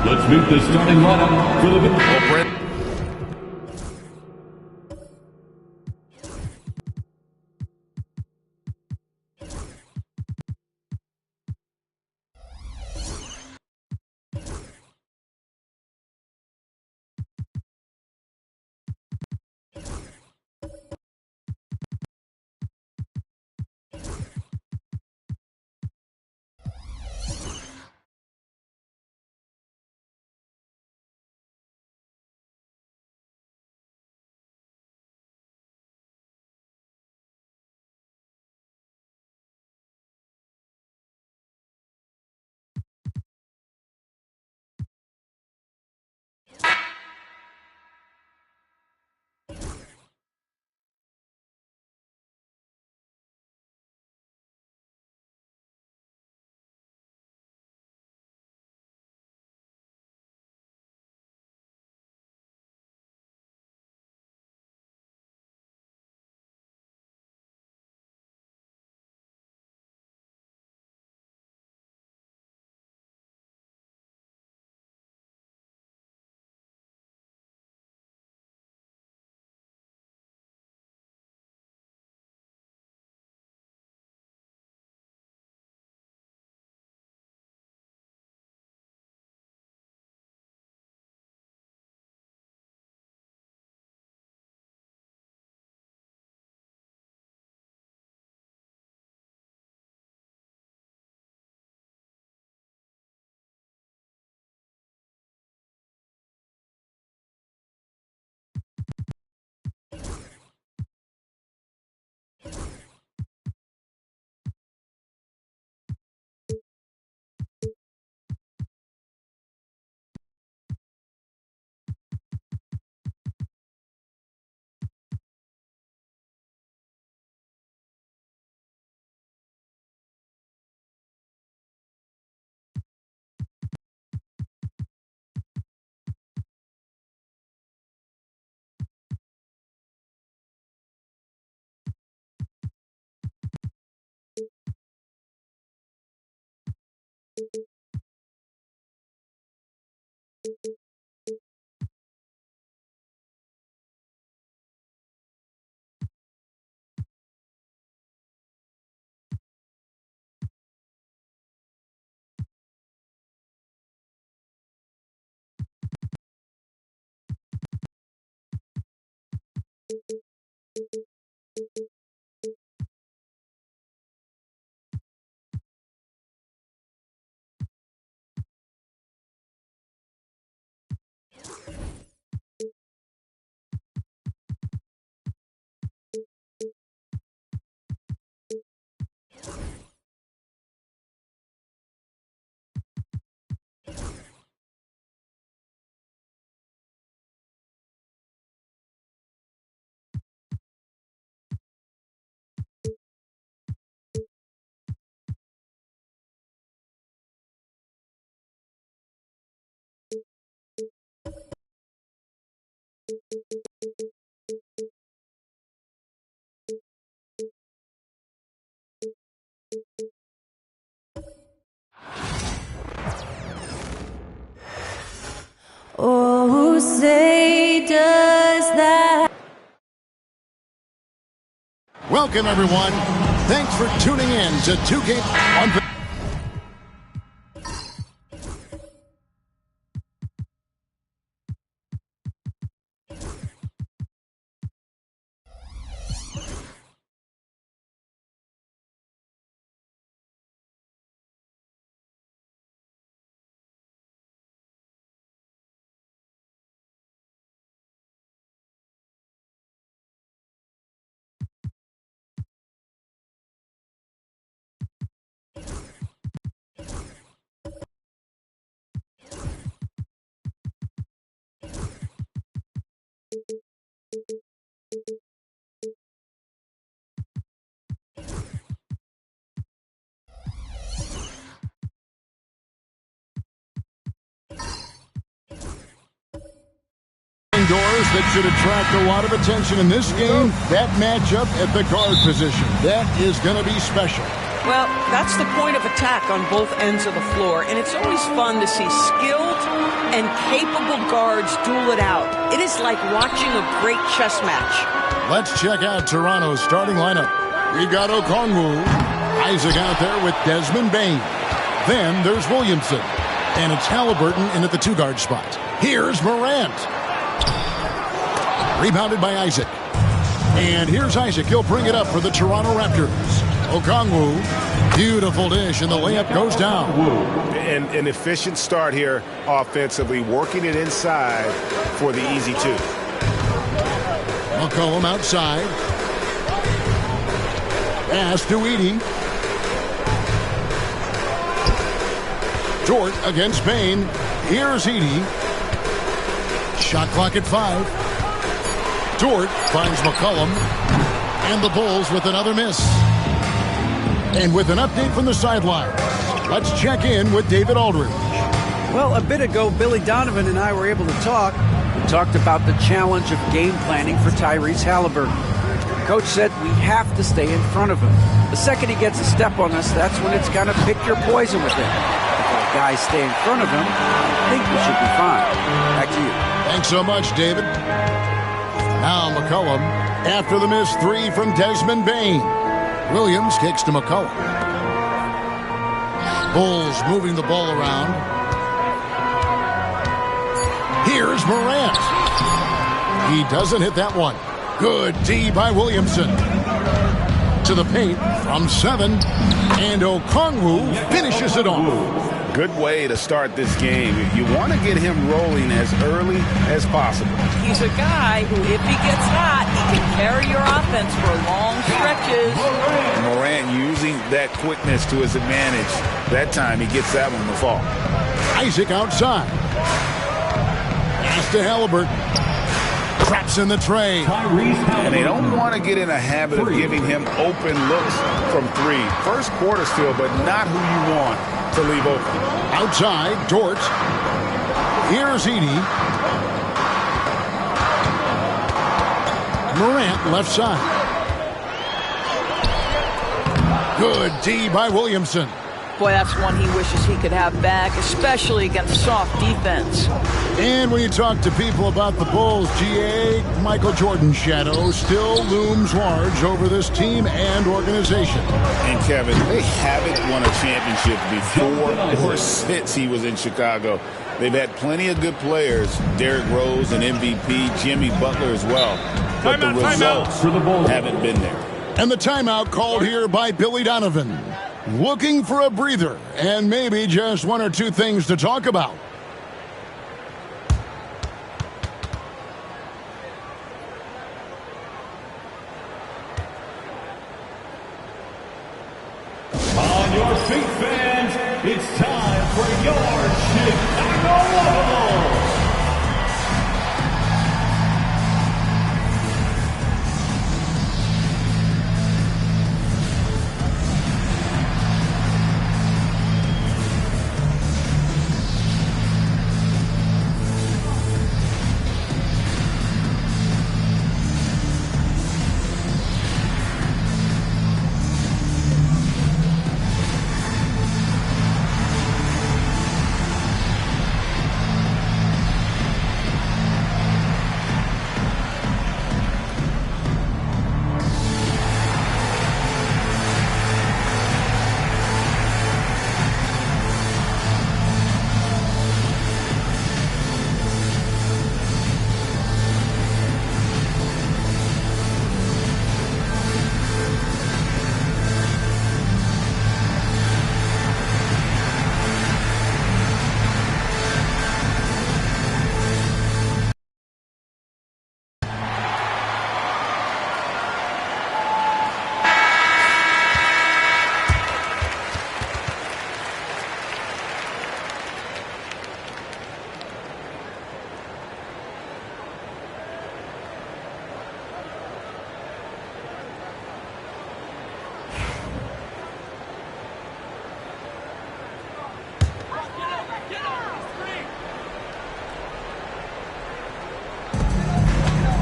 Let's meet the starting lineup for the... Oh, say does that. Welcome, everyone. Thanks for tuning in to 2K on. Doors that should attract a lot of attention in this game. That matchup at the guard position. That is going to be special. Well, that's the point of attack on both ends of the floor, and it's always fun to see skilled and capable guards duel it out. It is like watching a great chess match. Let's check out Toronto's starting lineup. We got Okongwu, Isaac out there with Desmond Bain. Then there's Williamson, and it's Halliburton in at the two-guard spot. Here's Morant. Rebounded by Isaac. And here's Isaac. He'll bring it up for the Toronto Raptors. Okongwu. Beautiful dish, and the layup goes down. And an efficient start here offensively, working it inside for the easy two. McCollum outside. Pass to Edie. Dort against Bain. Here's Edie. Shot clock at 5. Dort finds McCollum, and the Bulls with another miss. And with an update from the sidelines, let's check in with David Aldridge. Well, a bit ago, Billy Donovan and I were able to talk. We talked about the challenge of game planning for Tyrese Halliburton. Coach said we have to stay in front of him. The second he gets a step on us, that's when it's got to pick your poison with him. If our guys stay in front of him, I think we should be fine. Back to you. Thanks so much, David. Now McCollum after the missed three from Desmond Bain. Williams kicks to McCollum. Bulls moving the ball around. Here's Morant. He doesn't hit that one. Good D by Williamson. To the paint from 7. And Okongwu finishes it off. Good way to start this game. You want to get him rolling as early as possible. He's a guy who, if he gets hot, he can carry your offense for long stretches. Morant using that quickness to his advantage. That time he gets that one to fall. Isaac outside. Pass to Halliburton. Traps in the tray. And they don't want to get in a habit of giving him open looks from 3. First quarter still, but not who you want to leave open. Outside, Dort. Here's Edie. Morant left side. Good D by Williamson. Boy, that's one he wishes he could have back, especially against soft defense. And when you talk to people about the Bulls, GA, Michael Jordan's shadow still looms large over this team and organization. And Kevin, they haven't won a championship before or since he was in Chicago. They've had plenty of good players, Derrick Rose and MVP, Jimmy Butler as well. But the results haven't been there. And the timeout called here by Billy Donovan. Looking for a breather and maybe just one or two things to talk about. On your feet, fans, it's time for your Chicago Bulls.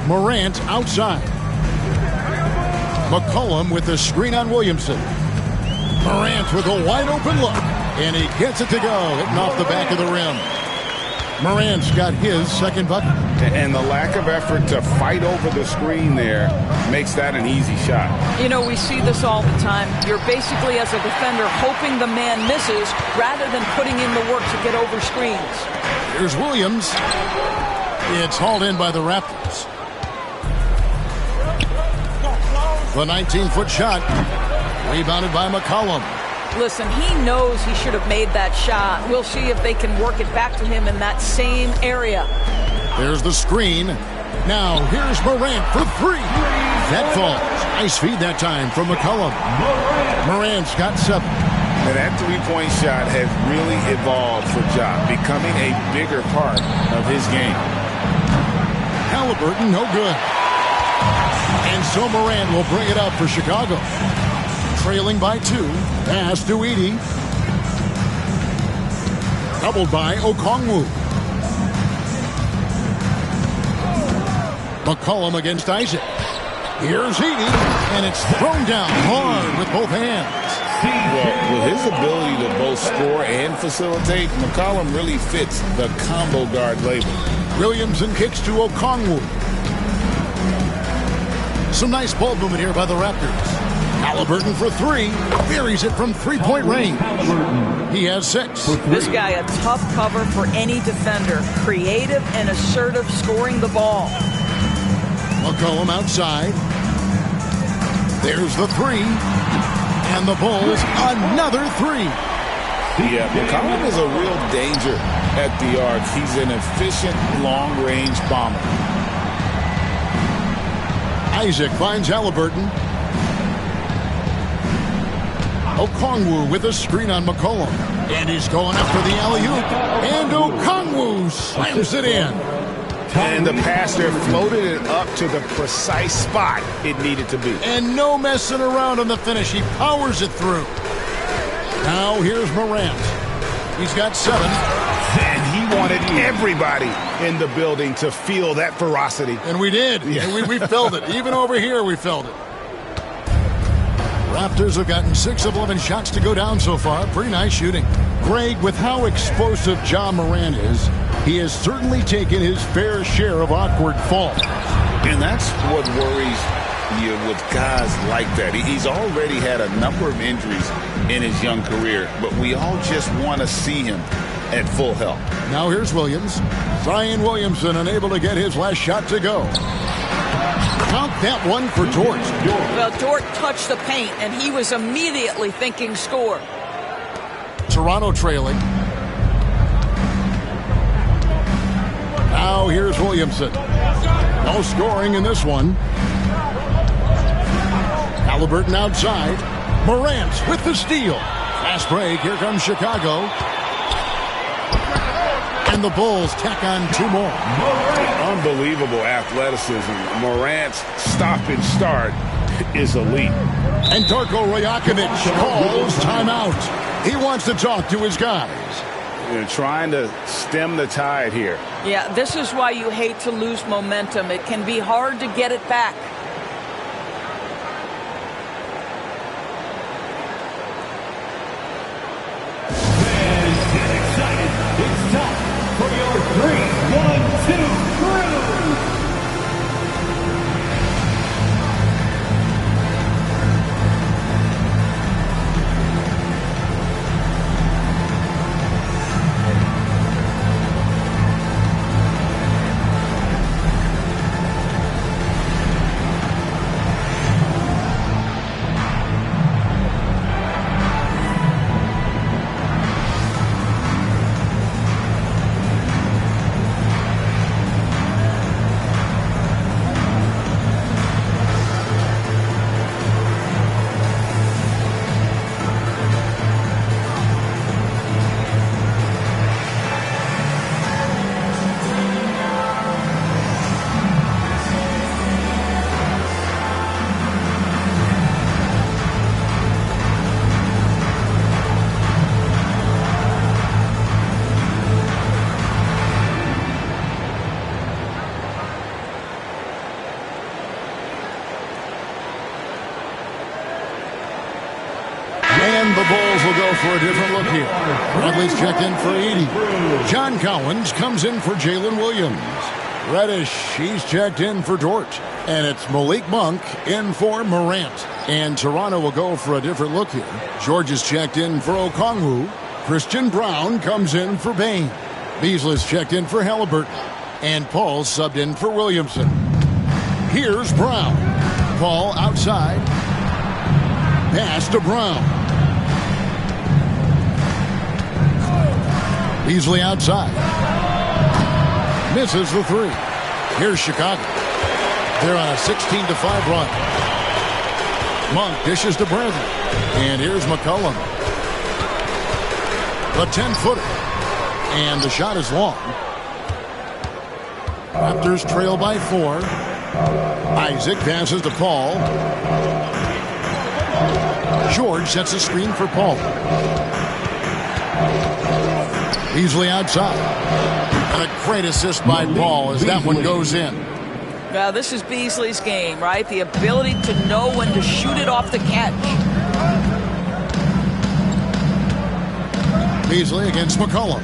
Morant outside. McCollum with the screen on Williamson. Morant with a wide open look. And he gets it to go, hitting off the back of the rim. Morant's got his second bucket. And the lack of effort to fight over the screen there makes that an easy shot. You know, we see this all the time. You're basically, as a defender, hoping the man misses rather than putting in the work to get over screens. Here's Williams. It's hauled in by the Raptors. The 19-foot shot, rebounded by McCollum. Listen, he knows he should have made that shot. We'll see if they can work it back to him in that same area. There's the screen. Now, here's Morant for three. That falls. Nice feed that time from McCollum. Morant's got 7. And that three-point shot has really evolved for Ja, becoming a bigger part of his game. Halliburton, no good. And so Morant will bring it up for Chicago. Trailing by 2. Pass to Edey. Doubled by Okongwu. McCollum against Isaac. Here's Edey, and it's thrown down hard with both hands. Well, with his ability to both score and facilitate, McCollum really fits the combo guard label. Williamson kicks to Okongwu. Some nice ball movement here by the Raptors. Halliburton for 3. Buries it from three-point range. He has 6. This guy, a tough cover for any defender. Creative and assertive scoring the ball. McCollum outside. There's the 3. And the Bulls, another 3. Yeah, McCollum is a real danger at the arc. He's an efficient long-range bomber. Isaac finds Halliburton. Okongwu with a screen on McCollum. And he's going after the alley-oop. And Okongwu slams it in. And the passer floated it up to the precise spot it needed to be. And no messing around on the finish. He powers it through. Now here's Morant. He's got 7. And he wanted everybody in the building to feel that ferocity. And we did. Yeah. We felt it. Even over here, we felt it. Raptors have gotten 6 of 11 shots to go down so far. Pretty nice shooting. Greg, with how explosive Ja Morant is, he has certainly taken his fair share of awkward falls. And that's what worries you with guys like that. He's already had a number of injuries in his young career, but we all just want to see him at full health. Now here's Williams. Zion Williamson unable to get his last shot to go. Count that one for Dort. Well, Dort touched the paint, and he was immediately thinking score. Toronto trailing. Now here's Williamson. No scoring in this one. Halliburton outside. Morant with the steal. Fast break. Here comes Chicago. And the Bulls tack on 2 more. Unbelievable athleticism. Morant's stop and start is elite. And Darko Rajakovic calls timeout. He wants to talk to his guys. They're trying to stem the tide here. Yeah, this is why you hate to lose momentum. It can be hard to get it back. It's time for your 3-1-2 crew. Bulls will go for a different look here. Bradley's checked in for 80. John Collins comes in for Jalen Williams. Reddish, he's checked in for Dort. And it's Malik Monk in for Morant. And Toronto will go for a different look here. George is checked in for Okongwu. Christian Brown comes in for Bain. Beasley's checked in for Halliburton. And Paul's subbed in for Williamson. Here's Brown. Paul outside. Pass to Brown. Beasley outside. Misses the three. Here's Chicago. They're on a 16-5 run. Monk dishes to Bradley. And here's McCollum. The 10-footer. And the shot is long. Raptors trail by 4. Isaac passes to Paul. George sets a screen for Paul. Beasley outside. And a great assist by Paul as that one goes in. Now, this is Beasley's game, right? The ability to know when to shoot it off the catch. Beasley against McCollum.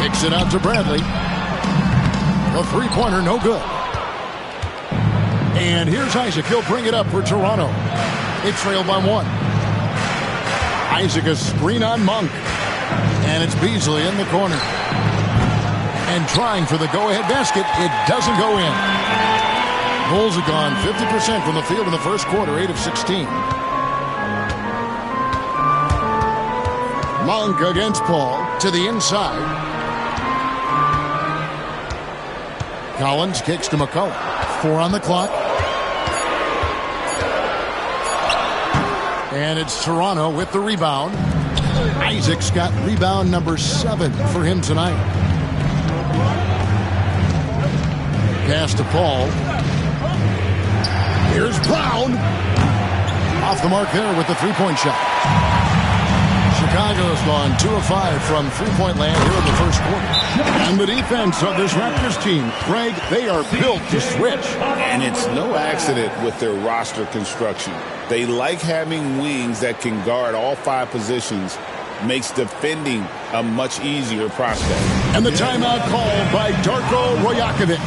Kicks it out to Bradley. The three-pointer, no good. And here's Isaac. He'll bring it up for Toronto. They trail by 1. Isaac a screen on Monk. And it's Beasley in the corner. And trying for the go-ahead basket. It doesn't go in. Bulls have gone 50% from the field in the first quarter, 8 of 16. Monk against Paul to the inside. Collins kicks to McCollum. 4 on the clock. And it's Toronto with the rebound. Isaac's got rebound number 7 for him tonight. Pass to Paul. Here's Brown. Off the mark there with the three-point shot. Chicago's gone 2 of 5 from three-point land here in the first quarter. And the defense of this Raptors team, Craig, they are built to switch. And it's no accident with their roster construction. They like having wings that can guard all 5 positions. Makes defending a much easier prospect. And the timeout called by Darko Rajakovic.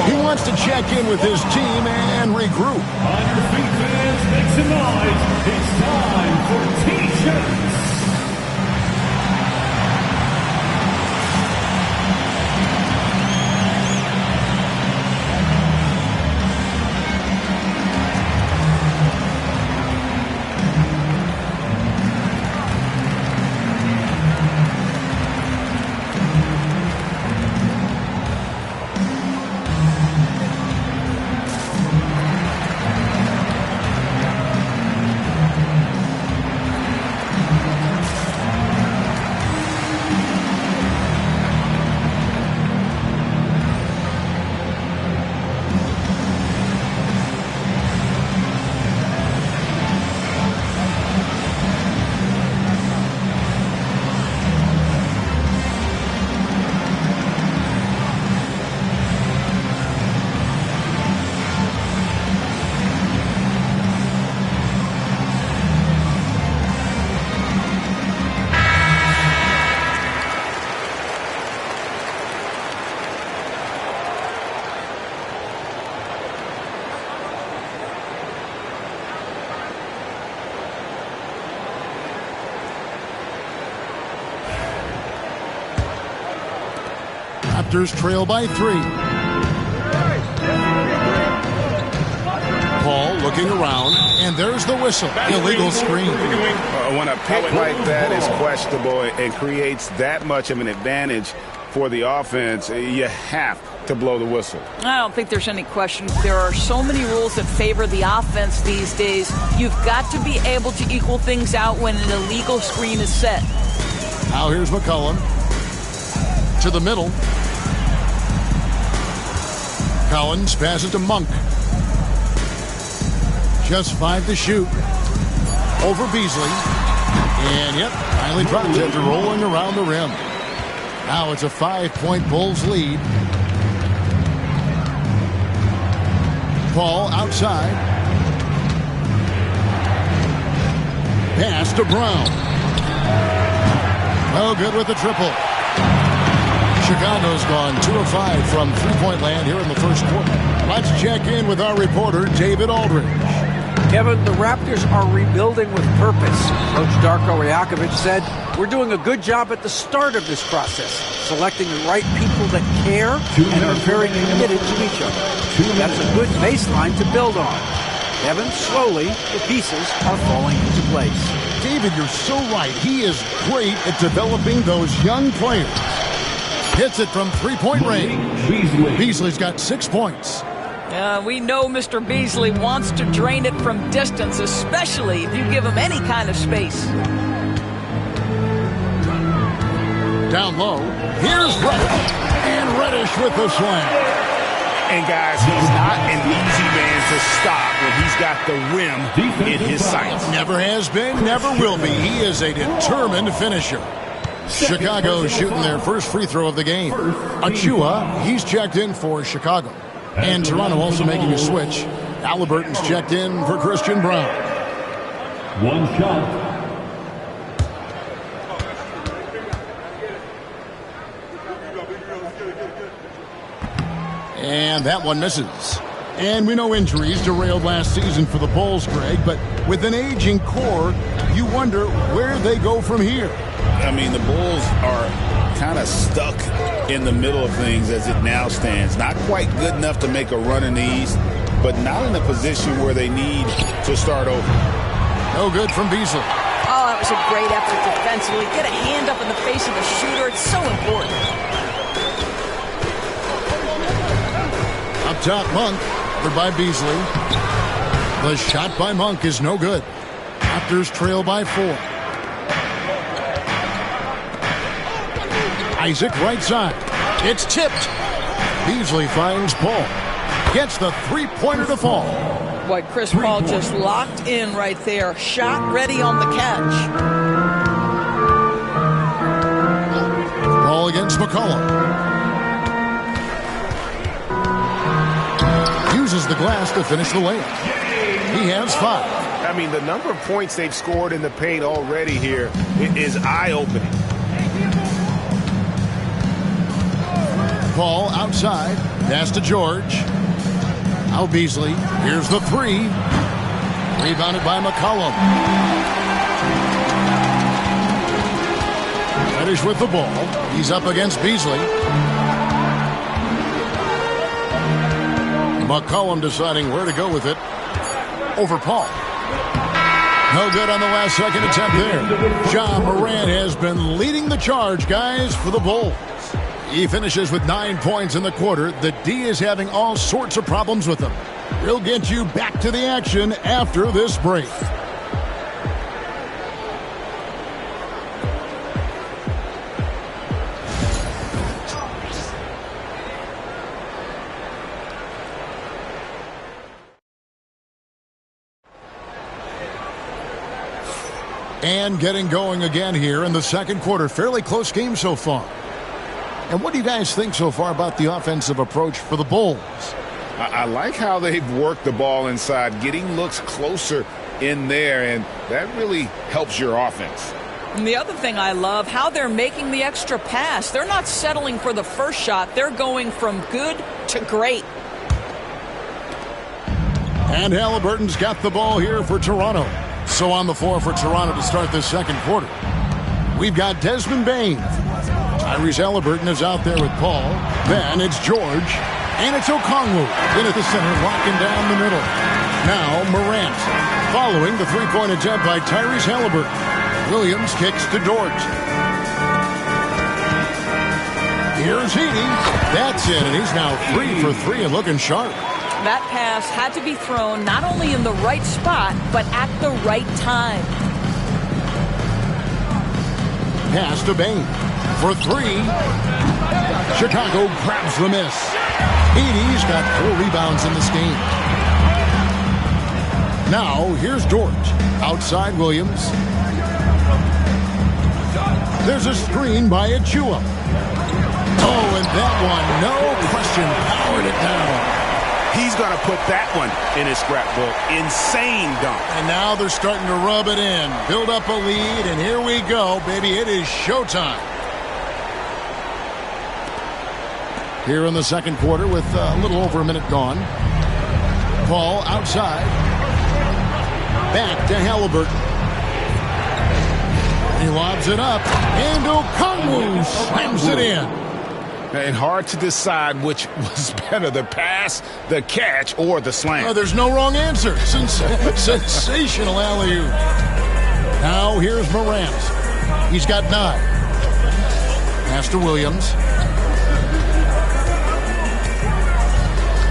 He wants to check in with his team and regroup. On your feet, fans, make some noise. It's time for T-shirts. Raptors trail by 3. Paul looking around, and there's the whistle. Illegal screen. When a pick like that is questionable and creates that much of an advantage for the offense, you have to blow the whistle. I don't think there's any question. There are so many rules that favor the offense these days. You've got to be able to equal things out when an illegal screen is set. Now here's McCollum to the middle. Collins passes to Monk. Just 5 to shoot. Over Beasley. And yep, finally drops after rolling around the rim. Now it's a 5-point Bulls lead. Paul outside. Pass to Brown. Oh, good with the triple. Chicago's gone 2 of 5 from three-point land here in the first quarter. Let's check in with our reporter, David Aldridge. Kevin, the Raptors are rebuilding with purpose. Coach Darko Rajakovic said, "We're doing a good job at the start of this process, selecting the right people that care and are very committed to each other. That's a good baseline to build on." Kevin, slowly, the pieces are falling into place. David, you're so right. He is great at developing those young players. Hits it from three-point range. Beasley's got 6 points. We know Mr. Beasley wants to drain it from distance, especially if you give him any kind of space. Down low, here's Reddish. And Reddish with the slam. And guys, he's not an easy man to stop when he's got the rim in his sights. Never has been, never will be. He is a determined finisher. Chicago shooting their first free throw of the game. Achua, he's checked in for Chicago. And Toronto also making a switch. Halliburton's checked in for Christian Brown. One shot. And that one misses. And we know injuries derailed last season for the Bulls, Greg, but with an aging core, you wonder where they go from here. I mean, the Bulls are kind of stuck in the middle of things as it now stands. Not quite good enough to make a run in the East, but not in a position where they need to start over. No good from Beasley. Oh, that was a great effort defensively. Get a hand up in the face of the shooter. It's so important. Up top, Monk, covered by Beasley. The shot by Monk is no good. Raptors trail by 4. Isaac right side. It's tipped. Beasley finds Paul. Gets the three-pointer to fall. Boy, Chris Paul just locked in right there. Shot ready on the catch. Ball against McCollum. Uses the glass to finish the layup. He has 5. I mean, the number of points they've scored in the paint already here is eye-opening. Paul outside. Pass to George. Now Beasley. Here's the 3. Rebounded by McCollum. Reddish with the ball. He's up against Beasley. McCollum deciding where to go with it. Over Paul. No good on the last second attempt there. Ja Morant has been leading the charge, guys, for the Bulls. He finishes with 9 points in the quarter. The D is having all sorts of problems with him. We'll get you back to the action after this break. And getting going again here in the second quarter. Fairly close game so far. And what do you guys think so far about the offensive approach for the Bulls? I like how they've worked the ball inside, getting looks closer in there, and that really helps your offense. And the other thing I love, how they're making the extra pass. They're not settling for the first shot. They're going from good to great. And Halliburton's got the ball here for Toronto. So on the floor for Toronto to start this second quarter. We've got Desmond Bane. Tyrese Halliburton is out there with Paul. Then it's George. And it's Okongwu in at the center, locking down the middle. Now Morant. Following the three-point attempt by Tyrese Halliburton. Williams kicks to Dort. Here's Heaney. That's it, and he's now 3 for 3 and looking sharp. That pass had to be thrown not only in the right spot, but at the right time. Pass to Bane for 3. Chicago grabs the miss. Heaney's got 4 rebounds in this game. Now, here's Dort. Outside Williams. There's a screen by Achua. Oh, and that one, no question, powered it down. he's going to put that one in his scrapbook. Insane dunk. And now they're starting to rub it in. Build up a lead, and here we go, baby. It is showtime. Here in the second quarter with a little over a minute gone. Ball outside. Back to Halliburton. He lobs it up, and Okongwu slams it in. And hard to decide which was better, the pass, the catch, or the slam. Oh, there's no wrong answer. Sensational alley-oop. Now here's Morant. He's got 9. Pass to Williams.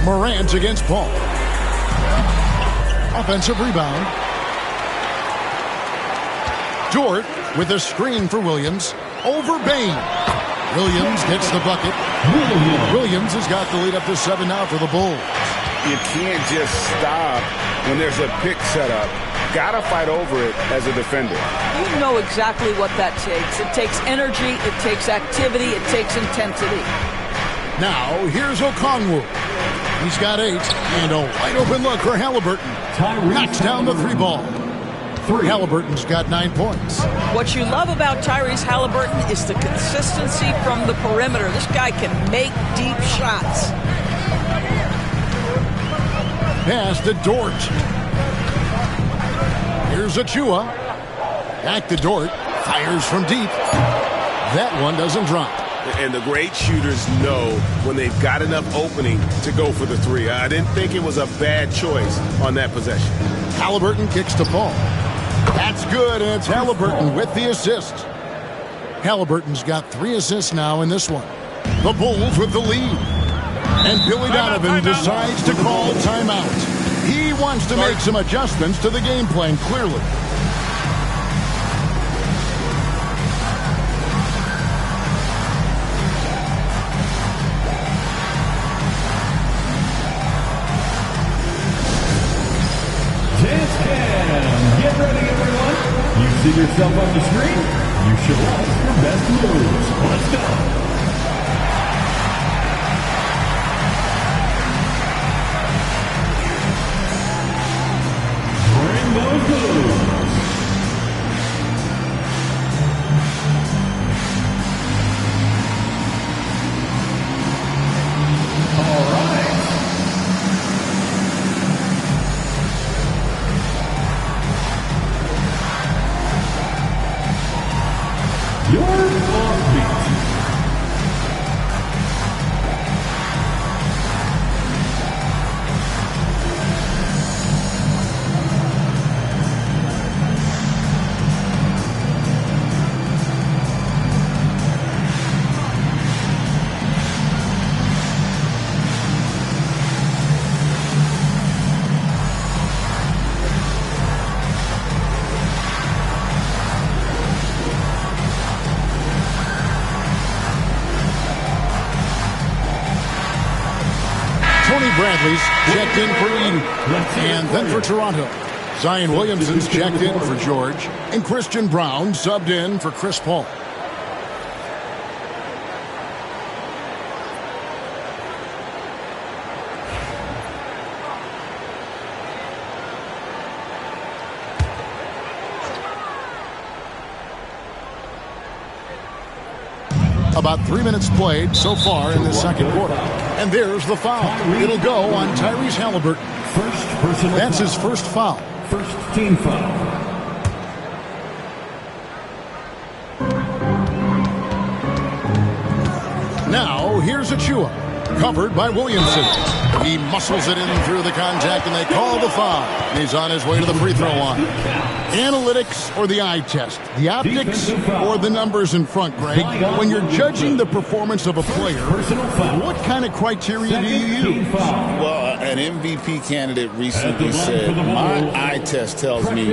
Morant against Paul. Offensive rebound. Dort with a screen for Williams. Over Bain. Williams gets the bucket. Williams has got the lead up to 7 now for the Bulls. You can't just stop when there's a pick set up. Gotta fight over it as a defender. You know exactly what that takes. It takes energy, it takes activity, it takes intensity. Now, here's Okongwu. He's got 8, and a wide open look for Halliburton. Knocks down the 3 ball. Halliburton's got 9 points. What you love about Tyrese Halliburton is the consistency from the perimeter. This guy can make deep shots. Pass to Dort. Here's Achua. Back to Dort. Fires from deep. That one doesn't drop. And the great shooters know when they've got enough opening to go for the 3. I didn't think it was a bad choice on that possession. Halliburton kicks to Paul. That's good, and it's Halliburton with the assist. Halliburton's got 3 assists now in this one. The Bulls with the lead. And Billy Donovan decides to call timeout. He wants to make some adjustments to the game plan, clearly. Get ready, everyone. You see yourself on the screen? You show us your best moves. Let's go. Bring those moves. All right. Your offbeat. Bradley's checked in for Edie. And then for Toronto, Zion Williamson's checked in for George. And Christian Brown subbed in for Chris Paul. About 3 minutes played so far in the second quarter. And there's the foul. It'll go on Tyrese Halliburton. That's his first foul. First team foul. Now, here's Achua. Covered by Williamson. He muscles it in through the contact, and they call the foul. He's on his way to the free throw line. Analytics or the eye test? The optics or the numbers in front, Greg? When you're judging the performance of a player, what kind of criteria do you use? Well, an MVP candidate recently said, my eye test tells me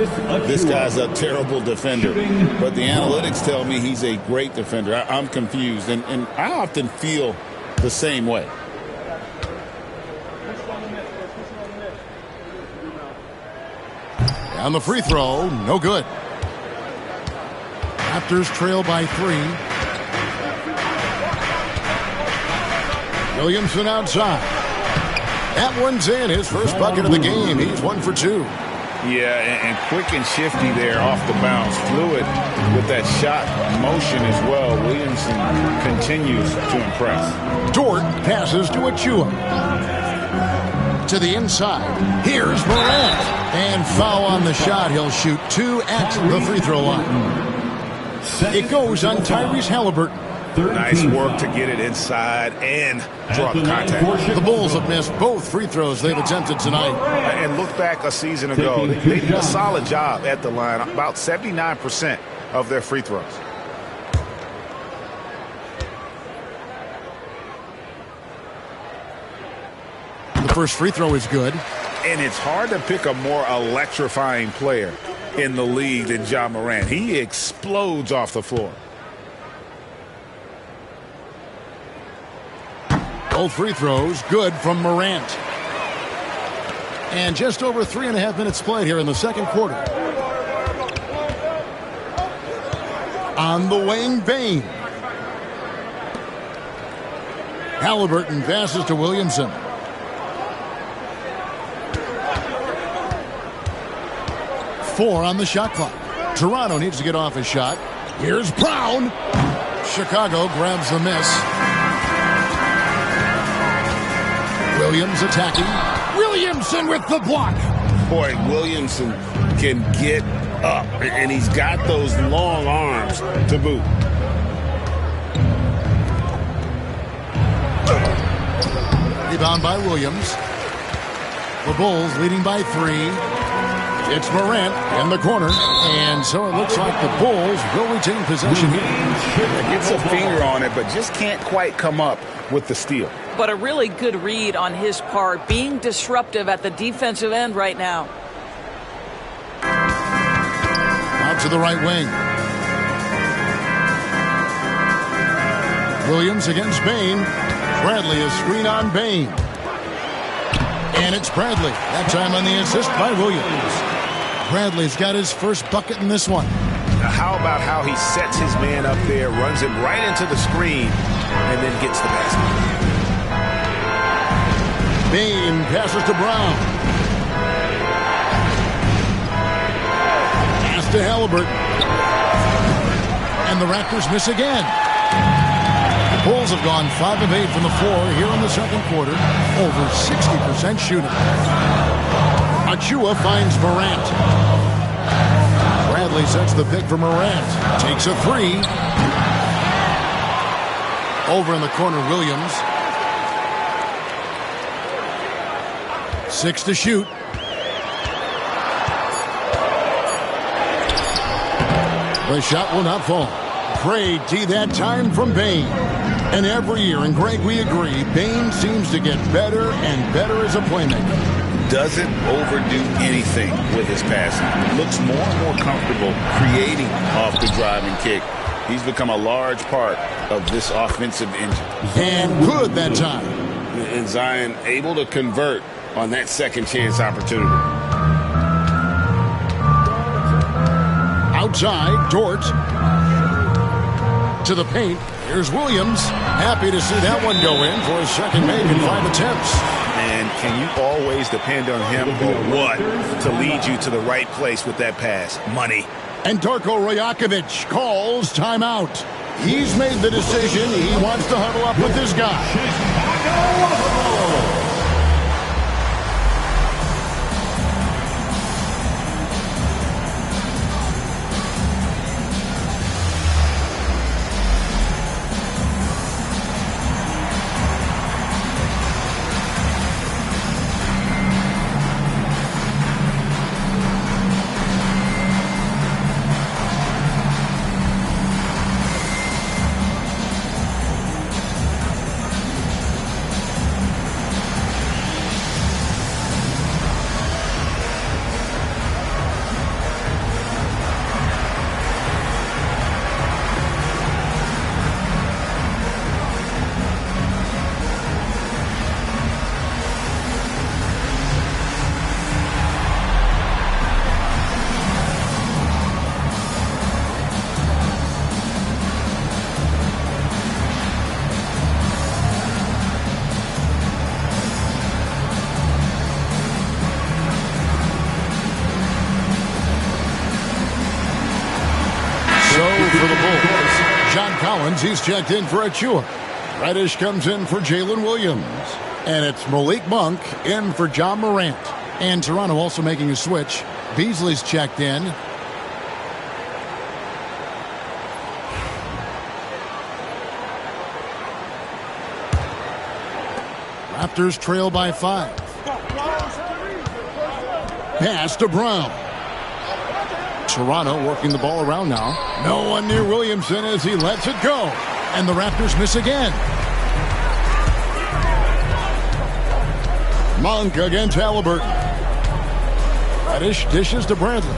this guy's a terrible defender, but the analytics tell me he's a great defender. I'm confused, and I often feel the same way. On the free throw, no good. Raptors trail by 3. Williamson outside. That one's in. His first bucket of the game. He's 1 for 2. Yeah, and quick and shifty there off the bounce. Fluid with that shot motion as well. Williamson continues to impress. Dort passes to Achua. To the inside. Here's Morant. And foul on the shot. He'll shoot 2 at the free throw line. It goes on Tyrese Halliburton. Nice work to get it inside and draw the contact. The Bulls have missed both free throws they've attempted tonight. And look back a season ago. They did a solid job at the line. About 79% of their free throws. The first free throw is good. And it's hard to pick a more electrifying player in the league than Ja Morant. He explodes off the floor. Both free throws good from Morant. And just over 3.5 minutes played here in the second quarter. On the wing, Bane. Halliburton passes to Williamson. Four on the shot clock. Toronto needs to get off his shot. Here's Brown. Chicago grabs the miss. Williams attacking. Williamson with the block. Boy, Williamson can get up, and he's got those long arms to boot. Rebound by Williams. The Bulls leading by 3. It's Morant in the corner, and so it looks like the Bulls will retain possession here. Gets a finger on it, but just can't quite come up with the steal. But a really good read on his part, being disruptive at the defensive end right now. Out to the right wing. Williams against Bane. Bradley is screen on Bane. And it's Bradley. That time on the assist by Williams. Bradley's got his first bucket in this one. Now how about how he sets his man up there, runs him right into the screen, and then gets the basket. Bane passes to Brown. Pass to Halliburton. And the Raptors miss again. The Bulls have gone 5 of 8 from the floor here in the second quarter. Over 60% shooting. Achua finds Morant. Bradley sets the pick for Morant. Takes a 3. Over in the corner, Williams. 6 to shoot. The shot will not fall. Great D that time from Bane. And every year, and Greg, we agree, Bane seems to get better and better as a playmaker. Doesn't overdo anything with his passing. Looks more and more comfortable creating off the driving kick. He's become a large part of this offensive engine. And good that time. And Zion able to convert on that second chance opportunity. Outside, Dort. To the paint. Here's Williams. Happy to see that one go in for his second make in 5 attempts. And can you always depend on him or what to lead you to the right place with that pass? Money. And Darko Rajakovic calls timeout. He's made the decision. He wants to huddle up with this guy. John Collins, he's checked in for Achua. Reddish comes in for Jalen Williams. And it's Malik Monk in for John Morant. And Toronto also making a switch. Beasley's checked in. Raptors trail by 5. Pass to Brown. Toronto working the ball around now. No one near Williamson as he lets it go. And the Raptors miss again. Monk against Halliburton. Reddish dishes to Bradley.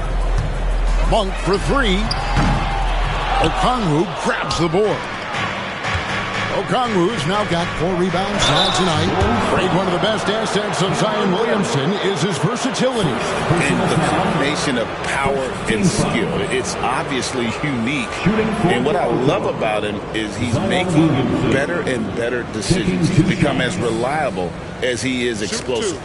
Monk for 3. Okongwu grabs the board. Okongwu's now got 4 rebounds now tonight. Afraid one of the best assets of Zion Williamson is his versatility. And the combination of power and skill, it's obviously unique. And what I love about him is he's making better and better decisions. He's become as reliable as he is explosive.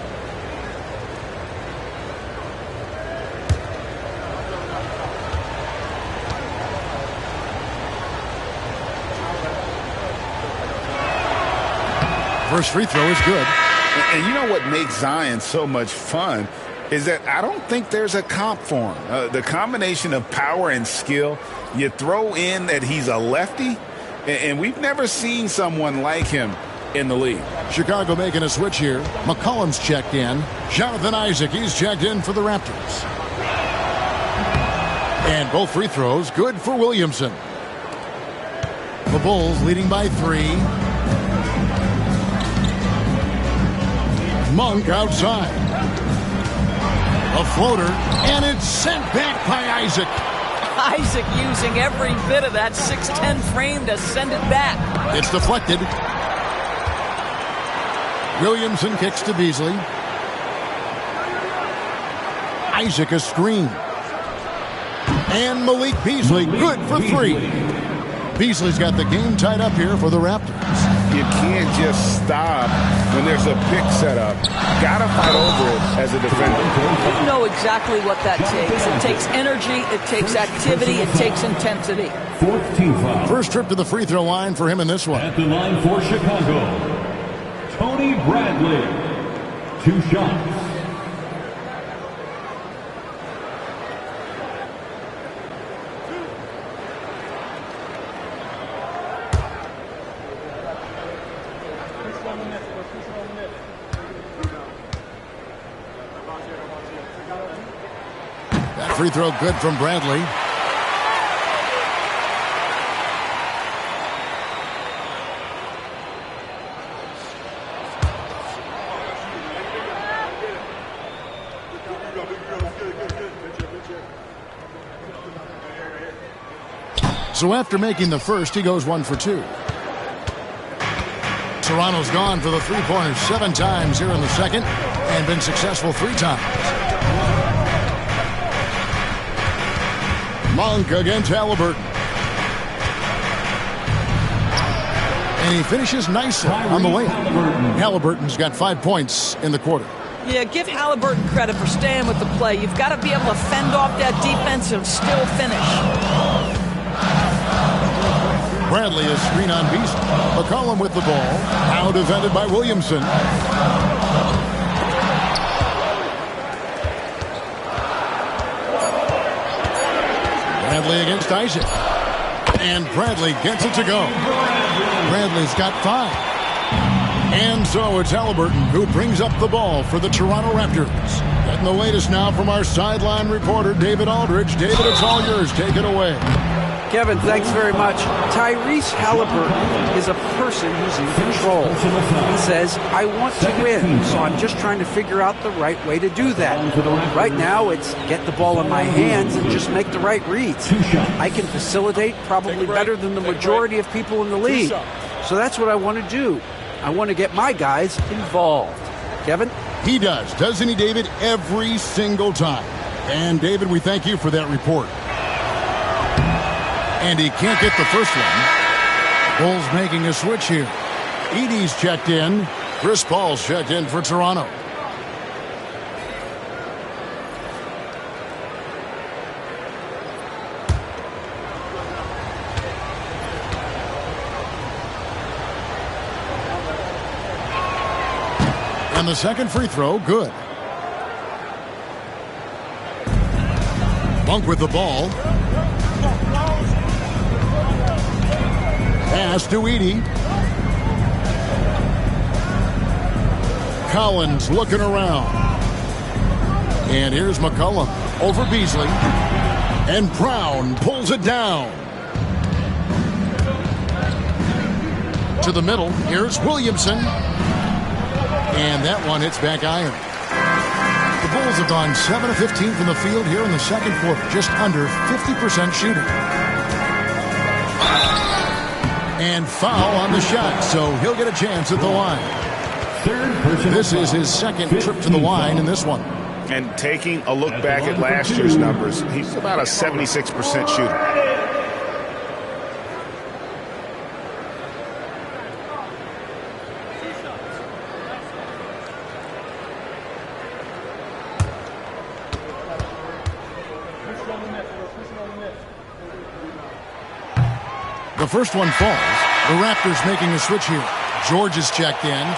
First free throw is good. And you know what makes Zion so much fun is that I don't think there's a comp for him. The combination of power and skill, you throw in that he's a lefty, and we've never seen someone like him in the league. Chicago making a switch here. McCollum's checked in. Jonathan Isaac, he's checked in for the Raptors. And both free throws good for Williamson. The Bulls leading by 3. Monk outside. A floater, and it's sent back by Isaac. Isaac using every bit of that 6'10 frame to send it back. It's deflected. Williamson kicks to Beasley. Isaac a screen. And Malik Beasley good for 3. Beasley's got the game tied up here for the Raptors. You can't just stop when there's a pick set up. Gotta fight over it as a defender. You know exactly what that takes. It takes energy, it takes activity, it takes intensity. 14 foul. First trip to the free throw line for him in this one. At the line for Chicago, Tony Bradley. 2 shots. Free throw good from Bradley. So after making the first, he goes 1 for 2. Toronto's gone for the three-pointers 7 times here in the second and been successful 3 times. Monk against Halliburton. And he finishes nicely on the way. Halliburton's got 5 points in the quarter. Yeah, give Halliburton credit for staying with the play. You've got to be able to fend off that defense and still finish. Bradley is screen on Beasley. McCollum with the ball. Now defended by Williamson. Bradley against Isaac. And Bradley gets it to go. Bradley's got 5. And so it's Halliburton who brings up the ball for the Toronto Raptors. Getting the latest now from our sideline reporter, David Aldridge. David, it's all yours. Take it away. Kevin, thanks very much. Tyrese Halliburton is a person who's in control. He says, I want to win, so I'm just trying to figure out the right way to do that. Right now, it's get the ball in my hands and just make the right reads. I can facilitate probably better than the majority of people in the league. So that's what I want to do. I want to get my guys involved. Kevin? He does, doesn't he, David? Every single time. And, David, we thank you for that report. And he can't get the first one. Bulls making a switch here. Edey's checked in. Chris Paul's checked in for Toronto. And the second free throw, good. Monk with the ball. Pass to Edey. Collins looking around. And here's McCollum over Beasley. And Brown pulls it down. To the middle. Here's Williamson. And that one hits back iron. The Bulls have gone 7 of 15 from the field here in the second quarter. Just under 50% shooting. And foul on the shot, so he'll get a chance at the line. This is his second trip to the line in this one. And taking a look back at last year's numbers, he's about a 76% shooter. The first one falls. The Raptors making a switch here. George is checked in.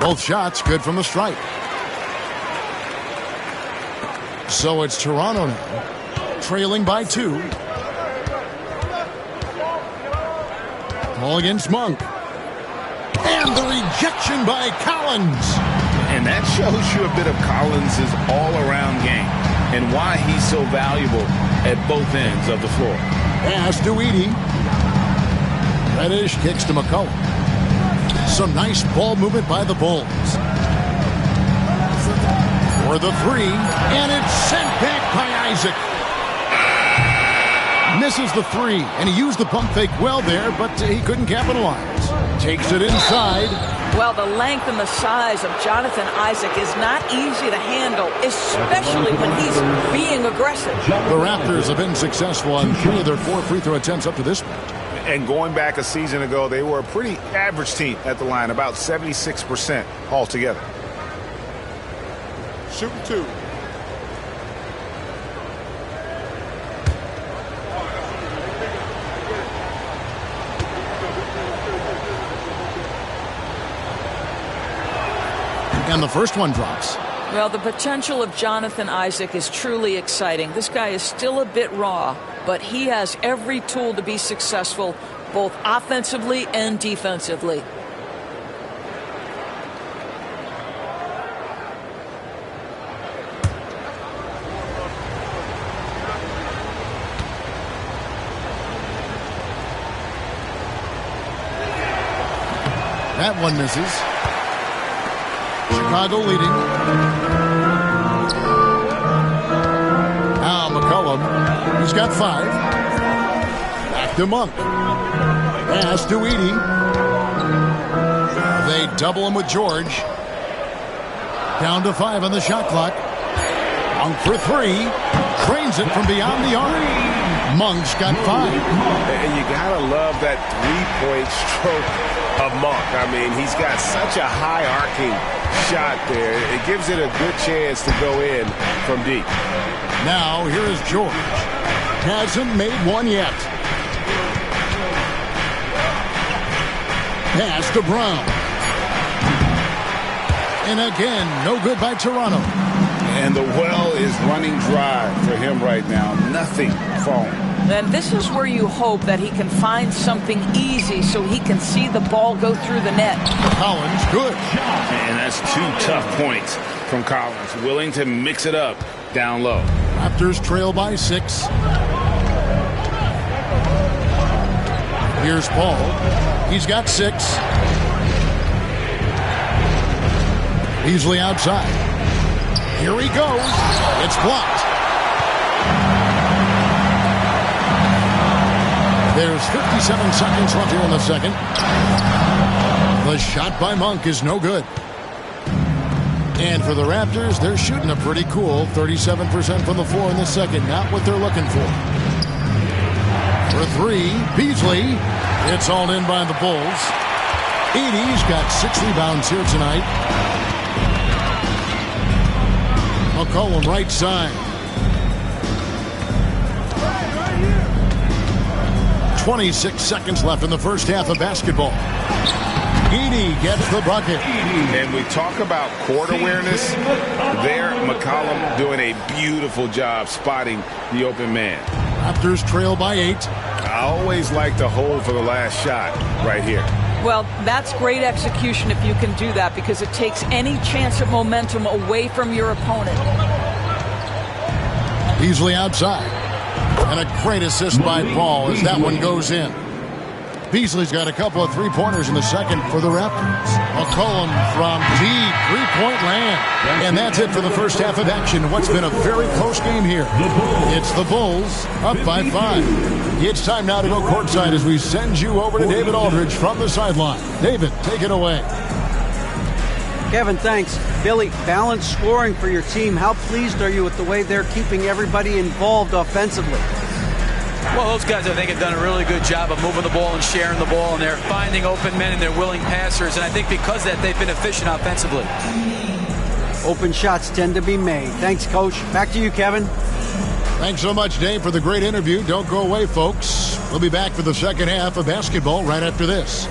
Both shots good from the stripe. So it's Toronto now, trailing by 2. Ball against Monk. And the rejection by Collins. And that shows you a bit of Collins' all-around game and why he's so valuable at both ends of the floor. Pass to Edey. Reddish kicks to McCollum. Some nice ball movement by the Bulls. For the 3, and it's sent back by Isaac. Misses the 3, and he used the pump fake well there, but he couldn't capitalize. Takes it inside. Well, the length and the size of Jonathan Isaac is not easy to handle, especially when he's being aggressive. The Raptors have been successful on 3 of their 4 free throw attempts up to this point. And going back a season ago, they were a pretty average team at the line, about 76% altogether. Shooting 2. And the first one drops. Well, the potential of Jonathan Isaac is truly exciting. This guy is still a bit raw, but he has every tool to be successful, both offensively and defensively. That one misses. Chicago leading. Now McCollum. He's got 5. Back to Monk. Pass to Edey. They double him with George. Down to 5 on the shot clock. Monk for 3. Trains it from beyond the arc. Monk's got 5. And you gotta love that 3-point stroke of Monk. I mean, he's got such a high arcing shot there. It gives it a good chance to go in from deep. Now here is George. Hasn't made one yet. Pass to Brown. And again, no good by Toronto. And the well is running dry for him right now. Nothing falling. And this is where you hope that he can find something easy so he can see the ball go through the net. Collins, good. And that's 2 tough points from Collins. Willing to mix it up down low. Raptors trail by 6. Here's Paul. He's got 6. Beasley outside. Here he goes. It's blocked. There's 57 seconds left here in the second. The shot by Monk is no good. And for the Raptors, they're shooting a pretty cool 37% from the floor in the second. Not what they're looking for. For 3, Beasley. It's all in by the Bulls. Edey's got 6 rebounds here tonight. McCollum right side. 26 seconds left in the first half of basketball. Edey gets the bucket. And we talk about court awareness. There, McCollum doing a beautiful job spotting the open man. Raptors trail by 8. I always like to hold for the last shot right here. Well, that's great execution if you can do that, because it takes any chance of momentum away from your opponent. Beasley outside. And a great assist by Paul as that one goes in. Beasley's got a couple of three-pointers in the second for the Raptors. McCollum from deep three-point land. And that's it for the first half of action. What's been a very close game here. It's the Bulls up by 5. It's time now to go courtside as we send you over to David Aldridge from the sideline. David, take it away. Kevin, thanks. Billy, balanced scoring for your team. How pleased are you with the way they're keeping everybody involved offensively? Well, those guys, I think, have done a really good job of moving the ball and sharing the ball, and they're finding open men and they're willing passers, and I think because of that, they've been efficient offensively. Open shots tend to be made. Thanks, Coach. Back to you, Kevin. Thanks so much, Dave, for the great interview. Don't go away, folks. We'll be back for the second half of basketball right after this.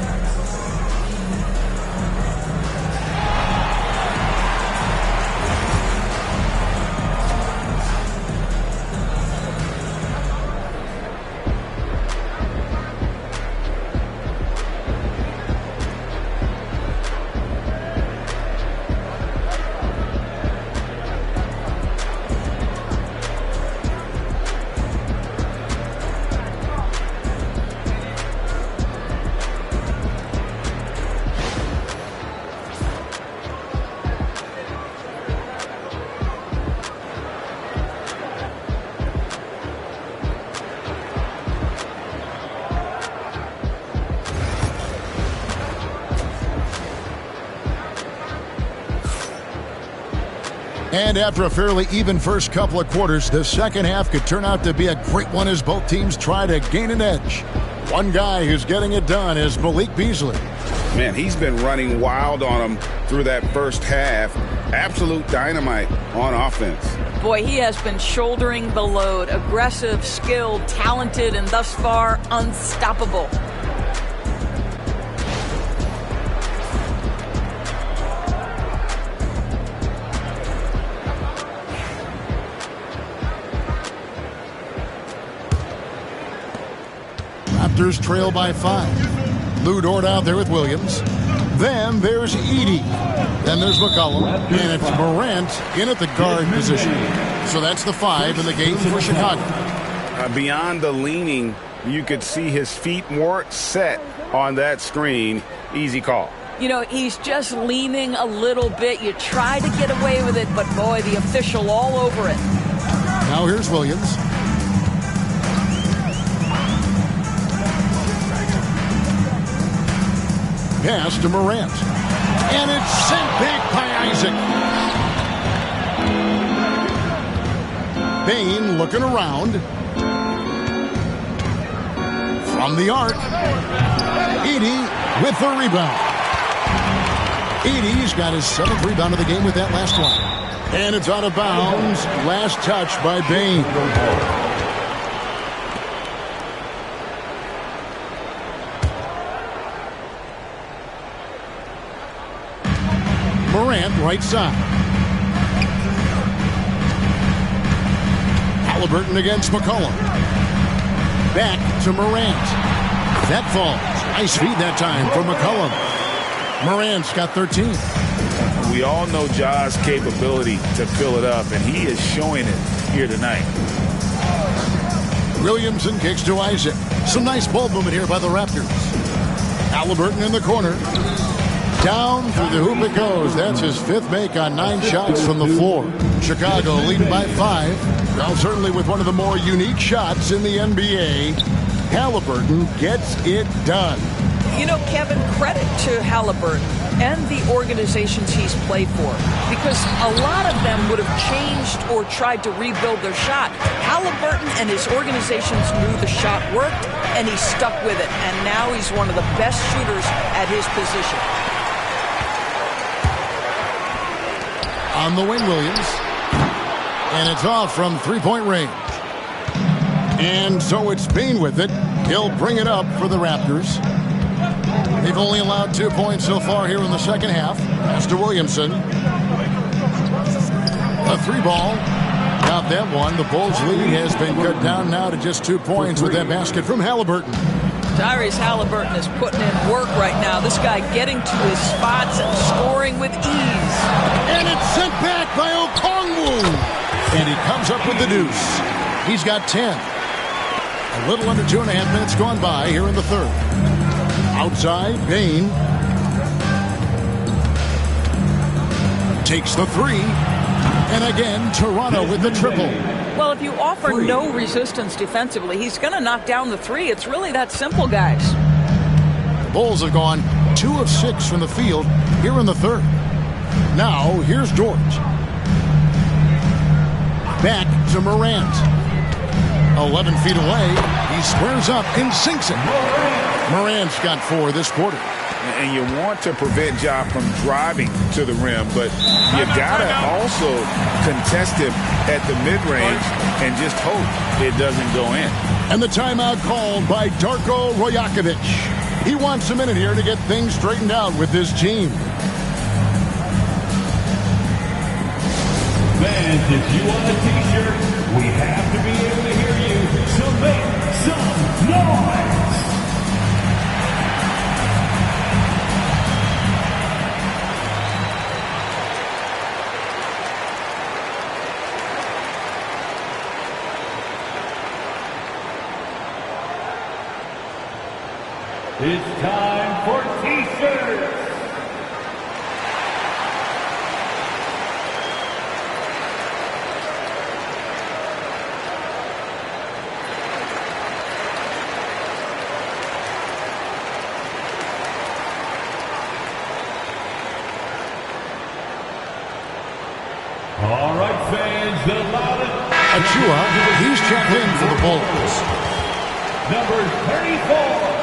And after a fairly even first couple of quarters, the second half could turn out to be a great one as both teams try to gain an edge. One guy who's getting it done is Malik Beasley. Man, he's been running wild on him through that first half. Absolute dynamite on offense. Boy, he has been shouldering the load. Aggressive, skilled, talented, and thus far unstoppable. Raptors trail by 5. Lou Dort out there with Williams. Then there's Edey. Then there's McCollum. And it's Morant in at the guard position. So that's the 5 in the game for Chicago. Beyond the leaning, you could see his feet weren't set on that screen. Easy call. You know, he's just leaning a little bit. You try to get away with it, but boy, the official all over it. Now here's Williams. Pass to Morant. And it's sent back by Isaac. Bane looking around. From the arc. Edey with the rebound. Edey's got his 7th rebound of the game with that last one. And it's out of bounds. Last touch by Bane. Morant right side. Halliburton against McCollum. Back to Morant. That falls. Nice feed that time for McCollum. Morant's got 13. We all know Ja's capability to fill it up, and he is showing it here tonight. Williamson kicks to Isaac. Some nice ball movement here by the Raptors. Halliburton in the corner. Down through the hoop it goes. That's his 5th make on 9 shots from the floor. Chicago leading by 5. Well, certainly with one of the more unique shots in the NBA. Halliburton gets it done. You know, Kevin, credit to Halliburton and the organizations he's played for, because a lot of them would have changed or tried to rebuild their shot. Halliburton and his organizations knew the shot worked, and he stuck with it. And now he's one of the best shooters at his position. On the wing, Williams. And it's off from three-point range. And so it's Bane with it. He'll bring it up for the Raptors. They've only allowed 2 points so far here in the second half. Pass to Williamson. A three ball. Got that one. The Bulls' lead has been cut down now to just 2 points with that basket from Halliburton. Tyrese Halliburton is putting in work right now. This guy getting to his spots and scoring with ease. And it's sent back by Okongwu. And he comes up with the deuce. He's got 10. A little under 2.5 minutes gone by here in the third. Outside, Bane takes the three. And again, Toronto with the triple. Well, if you offer no resistance defensively, he's going to knock down the three. It's really that simple, guys. The Bulls have gone 2 of 6 from the field here in the third. Now, here's George. Back to Morant. 11 feet away. He squares up and sinks it. Morant's got 4 this quarter. And you want to prevent Ja from driving to the rim, but you got to also contest him at the mid-range and just hope it doesn't go in. And the timeout called by Darko Rajakovic. He wants a minute here to get things straightened out with his team. Fans, if you want a t-shirt, we have to be able to hear you, so make some noise! It's time for t-shirts! All right, fans, the loudest. Achua, he's checked in for the Bulls. Number 34.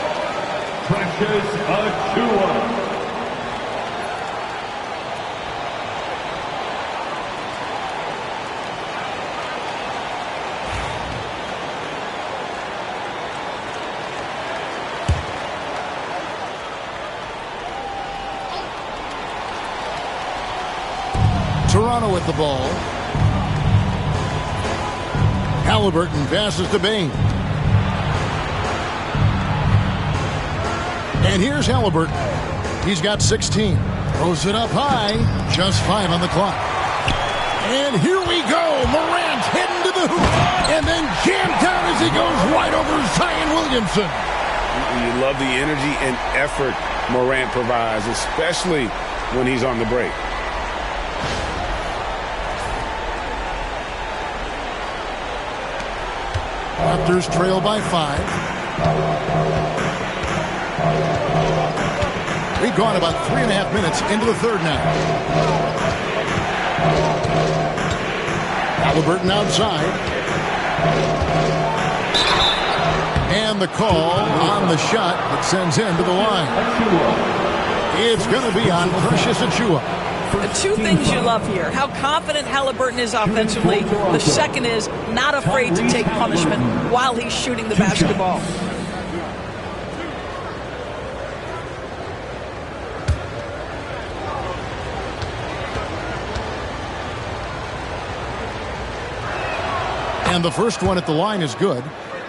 Precious Achua. Toronto with the ball. Halliburton passes to Bane. And here's Halliburton. He's got 16. Throws it up high. Just 5 on the clock. And here we go. Morant heading to the hoop. And then jammed down as he goes right over Zion Williamson. You love the energy and effort Morant provides, especially when he's on the break. Raptors trail by 5. We've gone about 3.5 minutes into the third now. Halliburton outside. And the call on the shot that sends him to the line. It's going to be on Precious Achua. The two things you love here, how confident Halliburton is offensively. The second is not afraid to take punishment while he's shooting the basketball. And the first one at the line is good.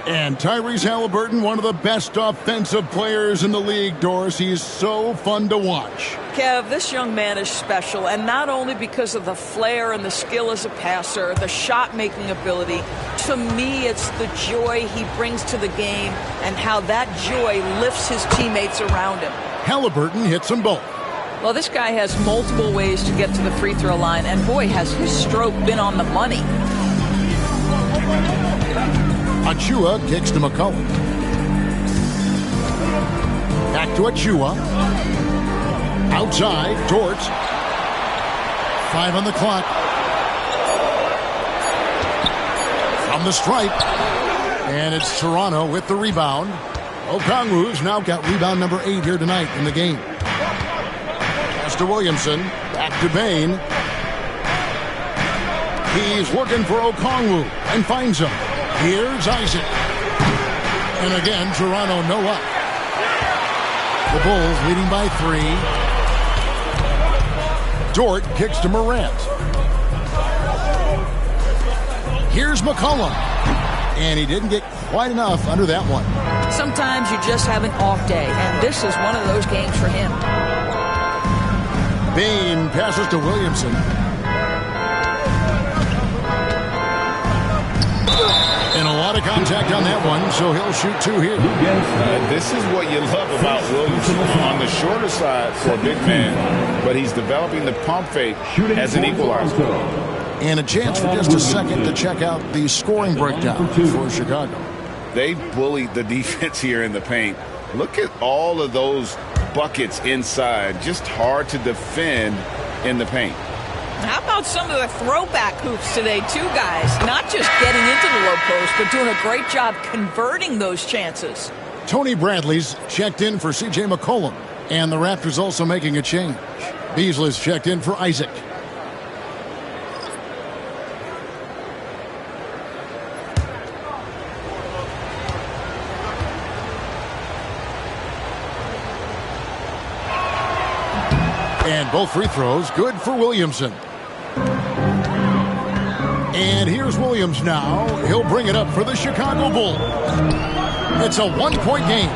And Tyrese Halliburton, one of the best offensive players in the league, Doris. He is so fun to watch. Kev, this young man is special, and not only because of the flair and the skill as a passer, the shot-making ability. To me, it's the joy he brings to the game and how that joy lifts his teammates around him. Halliburton hits them both. Well, this guy has multiple ways to get to the free throw line, and boy, has his stroke been on the money. Achua kicks to McCollum. Back to Achua. Outside, Dort. 5 on the clock. From the stripe. And it's Toronto with the rebound. Okongwu's now got rebound number 8 here tonight in the game. Pass to Williamson. Back to Bane. He's looking for Okongwu and finds him. Here's Isaac. And again, Toronto no up. The Bulls leading by 3. Dort kicks to Morant. Here's McCollum. And he didn't get quite enough under that one. Sometimes you just have an off day, and this is one of those games for him. Bain passes to Williamson. And a lot of contact on that one, so he'll shoot 2 here. This is what you love about Williamson. On the shorter side for a big man, but he's developing the pump fake as an equalizer. And a chance for just a second to check out the scoring breakdown for Chicago. They bullied the defense here in the paint. Look at all of those buckets inside. Just hard to defend in the paint. How about some of the throwback hoops today, too, guys? Not just getting into the low post, but doing a great job converting those chances. Tony Bradley's checked in for C.J. McCollum. And the Raptors also making a change. Beasley's checked in for Isaac. And both free throws good for Williamson. And here's Williams now. He'll bring it up for the Chicago Bulls. It's a 1-point game.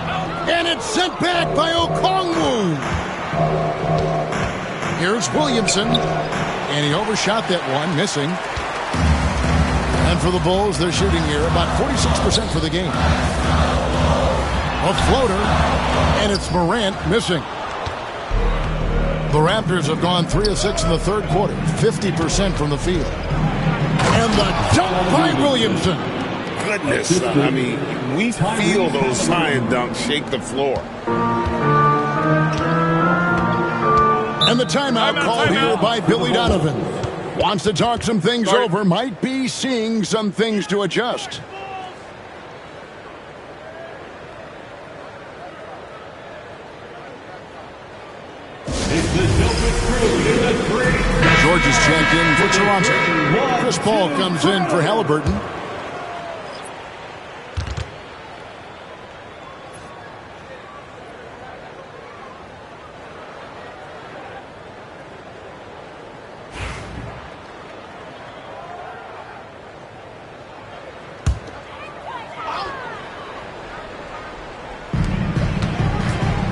And it's sent back by Okongwu. Here's Williamson. And he overshot that one, missing. And for the Bulls, they're shooting here about 46% for the game. A floater. And it's Morant missing. The Raptors have gone 3 of 6 in the third quarter, 50% from the field. And the dunk by Williamson. Goodness, I mean, we feel those science dunks shake the floor. And the timeout called here by Billy Donovan. Wants to talk some things over, might be seeing some things to adjust. George is checked in for Toronto. Chris Paul comes in for Halliburton.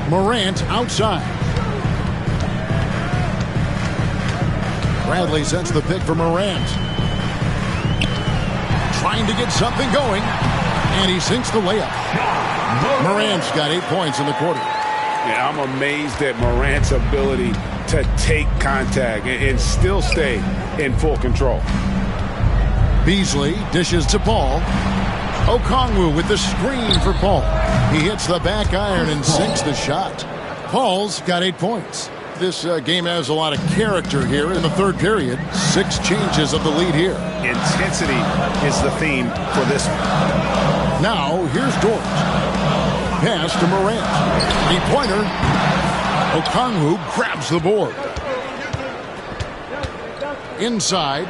Morant outside. Bradley sets the pick for Morant. Trying to get something going. And he sinks the layup. Morant's got 8 points in the quarter. Yeah, I'm amazed at Morant's ability to take contact and still stay in full control. Beasley dishes to Paul. Okongwu with the screen for Paul. He hits the back iron and sinks the shot. Paul's got 8 points. This game has a lot of character here in the third period. 6 changes of the lead here. Intensity is the theme for this one. Now, here's Dort. Pass to Morant. Three-pointer. Okongwu grabs the board. Inside.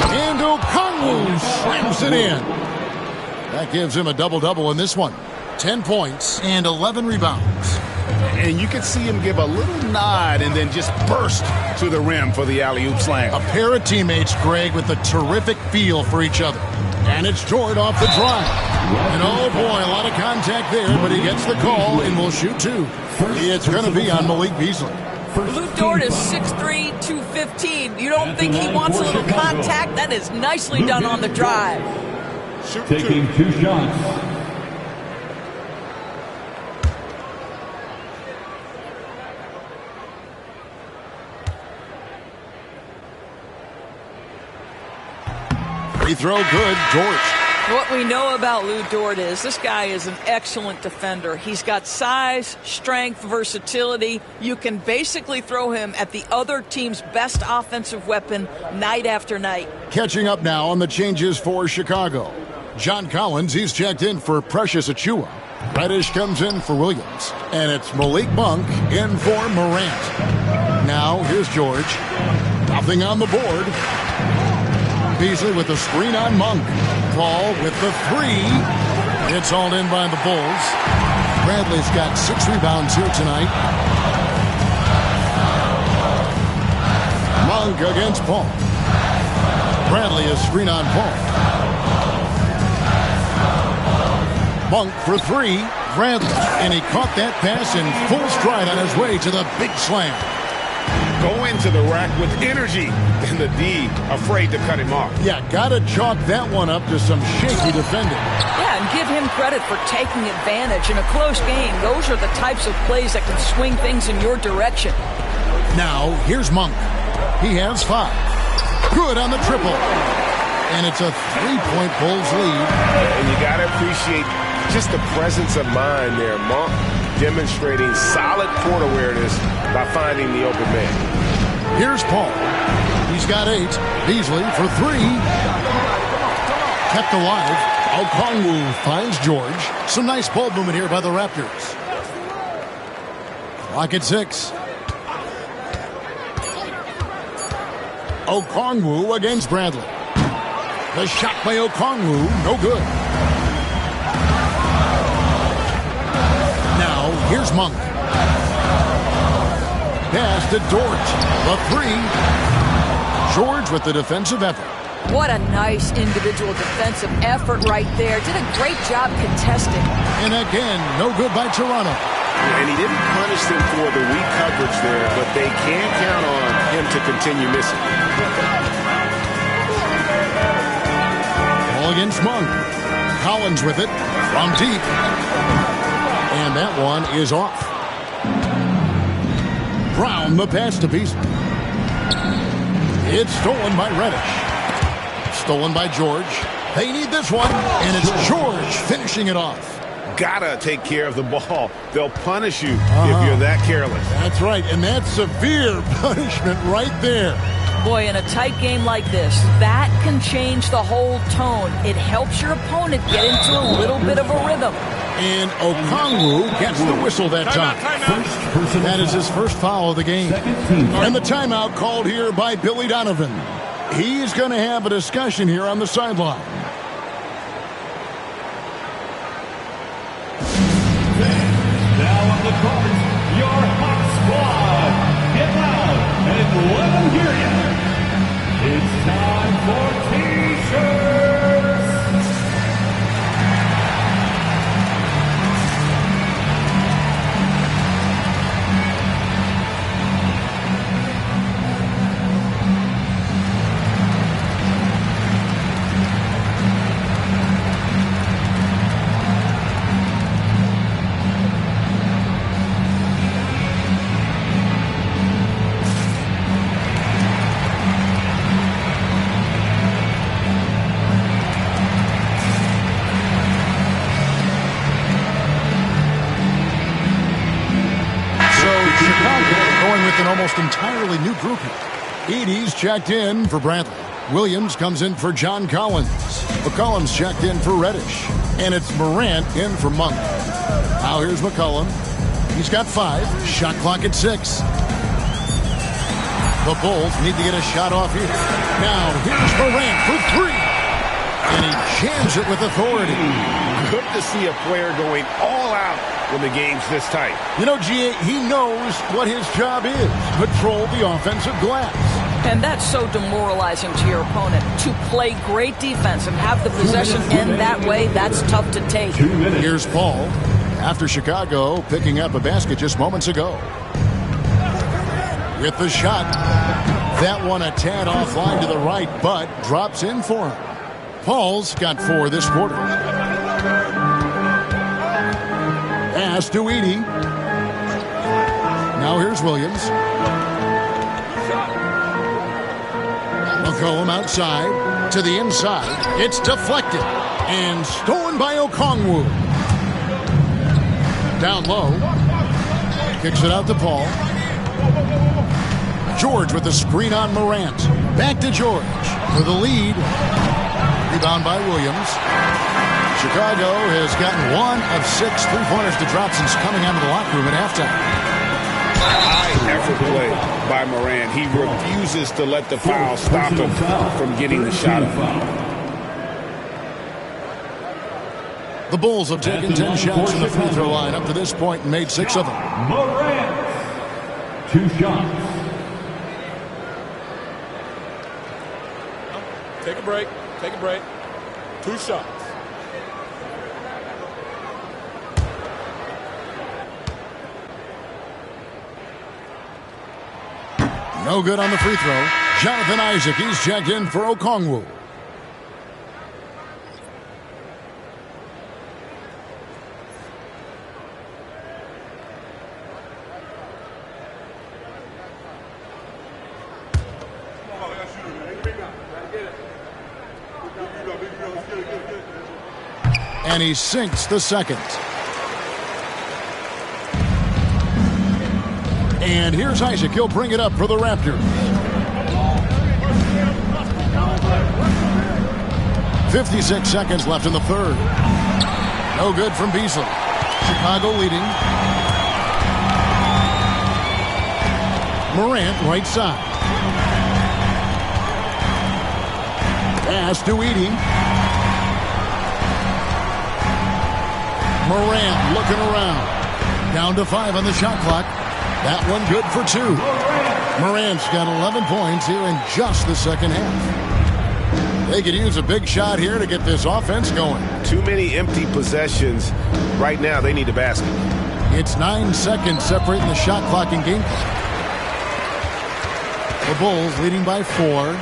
And Okongwu slams it in. That gives him a double-double in this one. 10 points and 11 rebounds. And you can see him give a little nod and then just burst to the rim for the alley-oop slam. A pair of teammates, Greg, with a terrific feel for each other. And it's Dort off the drive. And oh boy, a lot of contact there, but he gets the call and will shoot 2. It's going to be on Malik Beasley. Lou Dort is 6'3", 215. You don't think he wants a little contact? That is nicely done on the drive. Taking 2 shots. Free throw good, Dort. What we know about Lou Dort is this guy is an excellent defender. He's got size, strength, versatility. You can basically throw him at the other team's best offensive weapon night after night. Catching up now on the changes for Chicago. John Collins, he's checked in for Precious Achiuwa. Reddish comes in for Williams. And it's Malik Monk in for Morant. Now, here's George. Nothing on the board. Beasley with the screen on Monk. Paul with the three. It's all in by the Bulls. Bradley's got 6 rebounds here tonight. Monk against Paul. Bradley is screen on Paul. Monk for three. Bradley, and he caught that pass in full stride on his way to the big slam. Go into the rack with energy, and the D afraid to cut him off. Yeah, gotta chalk that one up to some shaky defending. Yeah, and give him credit for taking advantage in a close game. Those are the types of plays that can swing things in your direction. Now, here's Monk. He has 5. Good on the triple. And it's a 3-point Bulls lead. And you got to appreciate just the presence of mind there. Monk demonstrating solid court awareness by finding the open man. Here's Paul. He's got 8. Beasley for 3. Kept alive. Okongwu finds George. Some nice ball movement here by the Raptors. Clock at 6. Okongwu against Bradley. The shot by Okongwu, no good. Now, here's Monk. Pass to George. The 3. George with the defensive effort. What a nice individual defensive effort right there. Did a great job contesting. And again, no good by Toronto. And he didn't punish them for the weak coverage there, but they can't count on him to continue missing. Ball against Monk. Collins with it from deep. And that one is off. Brown the pass to Beasley. It's stolen by Reddish. Stolen by George. They need this one. And it's George finishing it off. Gotta take care of the ball. They'll punish you if you're that careless. That's right. And that's severe punishment right there. Boy, in a tight game like this, that can change the whole tone. It helps your opponent get into a little bit of a rhythm. And Okongwu gets the whistle that time. That is his first foul of the game. And the timeout called here by Billy Donovan. He's going to have a discussion here on the sideline. Now on the court, your hot squad. Get loud and let them hear you. It's time for T-shirts. An almost entirely new group here. Edie's checked in for Bradley. Williams comes in for John Collins. McCollum's checked in for Reddish. And it's Morant in for Monk. Now here's McCollum. He's got 5. Shot clock at 6. The Bulls need to get a shot off here. Now here's Morant for 3. And he jams it with authority. Good to see a player going all out when the game's this tight. You know, G.A., he knows what his job is. Patrol the offensive glass. And that's so demoralizing to your opponent. To play great defense and have the possession end that way, that's tough to take. Here's Paul. After Chicago picking up a basket just moments ago. With the shot. That one a tad offline to the right, but drops in for him. Paul's got 4 this quarter. Pass to Edie. Now here's Williams. McCollum outside to the inside. It's deflected and stolen by Okongwu. Down low. Kicks it out to Paul. George with the screen on Morant. Back to George for the lead. Rebound by Williams. Chicago has gotten 1 of 6 3-pointers to drop since coming out of the locker room at halftime. I effort play by Morant. He refuses to let the foul stop him from getting the shot up. The Bulls have taken 10 shots from the free throw line up to this point and made 6 of them. Morant, 2 shots. Take a break. Take a break. 2 shots. No good on the free throw. Jonathan Isaac, he's checked in for Okongwu. And he sinks the second. And here's Isaac. He'll bring it up for the Raptors. 56 seconds left in the third. No good from Beasley. Chicago leading. Morant right side. Pass to Edey. Morant looking around. Down to 5 on the shot clock. That one good for 2. Morant's got 11 points here in just the second half. They could use a big shot here to get this offense going. Too many empty possessions. Right now, they need a basket. It's 9 seconds separating the shot clock and game clock. The Bulls leading by 4.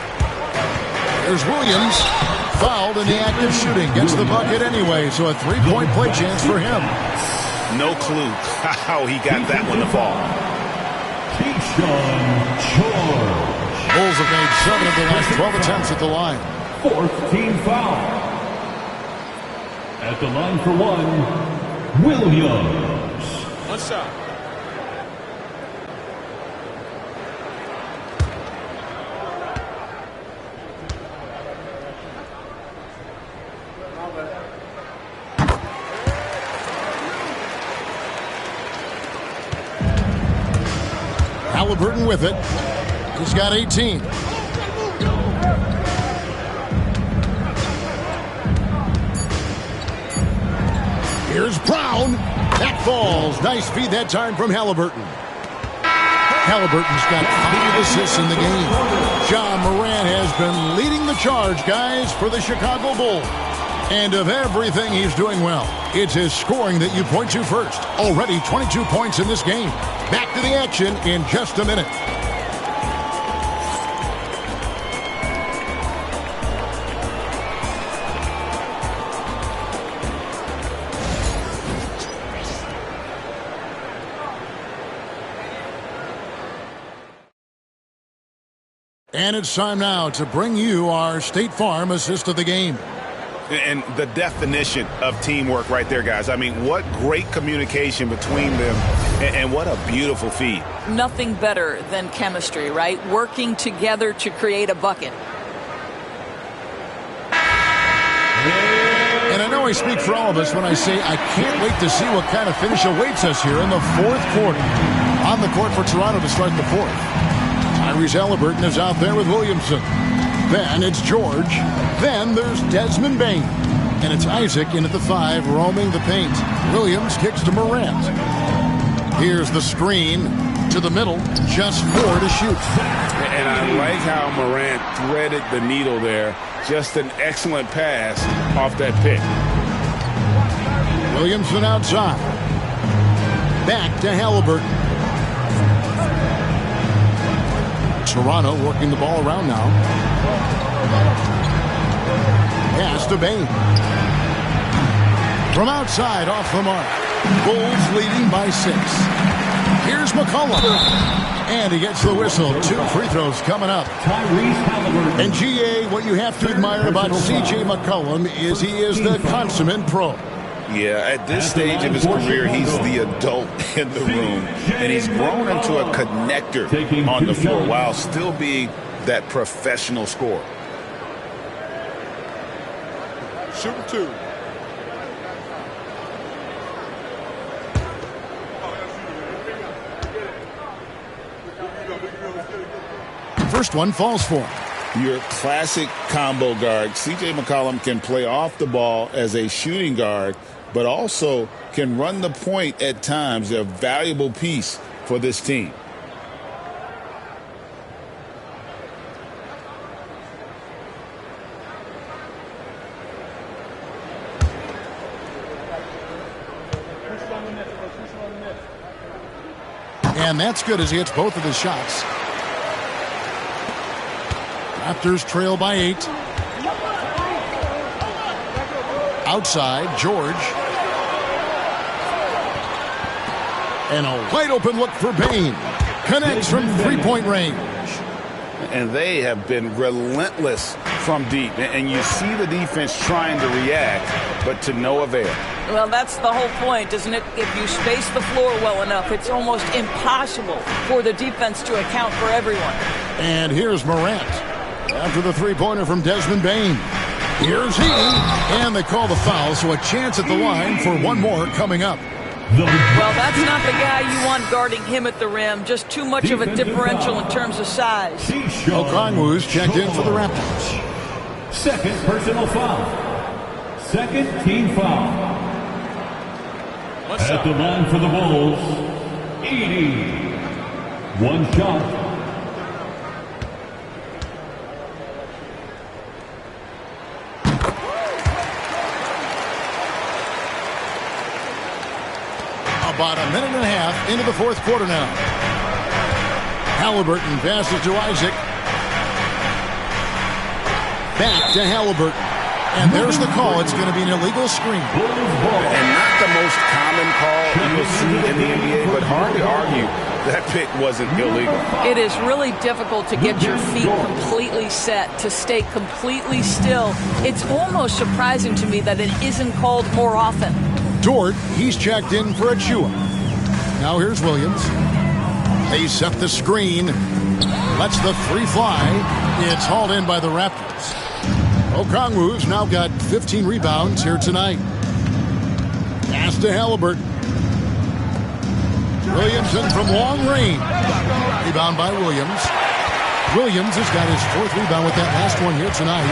There's Williams. Fouled in the act of shooting. Gets the bucket anyway, so a 3-point play chance for him. No clue how he got that one to fall. Bulls have made 7 of the last 12 attempts at the line. 4th team foul. At the line for 1, Williams. 1 shot. Halliburton with it. He's got 18. Here's Brown. That falls. Nice feed that time from Halliburton. Halliburton's got 5 assists in the game. John Morant has been leading the charge, guys, for the Chicago Bulls. And of everything he's doing well, it's his scoring that you point to first. Already 22 points in this game. Back to the action in just a minute. And it's time now to bring you our State Farm assist of the game. And the definition of teamwork right there, guys. I mean, what great communication between them, and what a beautiful feed. Nothing better than chemistry, right? Working together to create a bucket. And I know I speak for all of us when I say I can't wait to see what kind of finish awaits us here in the 4th quarter. On the court for Toronto to start the 4th. Tyrese Halliburton is out there with Williamson. Then it's George. Then there's Desmond Bain. And it's Isaac in at the 5, roaming the paint. Williams kicks to Morant. Here's the screen to the middle. Just 4 to shoot. And I like how Morant threaded the needle there. Just an excellent pass off that pick. Williamson outside. Back to Halliburton. Toronto working the ball around now. Pass to Bain. From outside, off the mark. Bulls leading by 6. Here's McCollum. And he gets the whistle. 2 free throws coming up. And GA, what you have to admire about C.J. McCollum is he is the consummate pro. Yeah, at this stage of his career, he's the adult in the room. And he's grown into a connector on the floor while still being that professional scorer. Shooting 2. first one falls for him. Your classic combo guard. C.J. McCollum can play off the ball as a shooting guard, but also can run the point at times. They're a valuable piece for this team. And that's good as he hits both of his shots. Raptors trail by 8. Outside, George. And a wide open look for Bane. Connects from three-point range. And they have been relentless from deep. And you see the defense trying to react, but to no avail. Well, that's the whole point, isn't it? If you space the floor well enough, it's almost impossible for the defense to account for everyone. And here's Morant after the three-pointer from Desmond Bane. Here's he, and they call the foul, so a chance at the line for one more coming up. Well, that's not the guy you want guarding him at the rim. Just too much of a differential in terms of size. Okongwu's checked in for the Raptors. Second personal foul. Second team foul. At the line for the Bulls, 80. One shot. About a minute and a half into the fourth quarter now. Halliburton passes to Isaac. Back to Halliburton. And there's the call. It's going to be an illegal screen. And not the most common call you'll see in the NBA, but hard to argue that pick wasn't illegal. It is really difficult to get your feet completely set, to stay completely still. It's almost surprising to me that it isn't called more often. Dort, he's checked in for Achua. Now here's Williams. They set the screen. Lets the three fly. It's hauled in by the Raptors. Okongwu's now got 15 rebounds here tonight. Pass to Halliburton. Williamson from long range. Rebound by Williams. Williams has got his fourth rebound with that last one here tonight.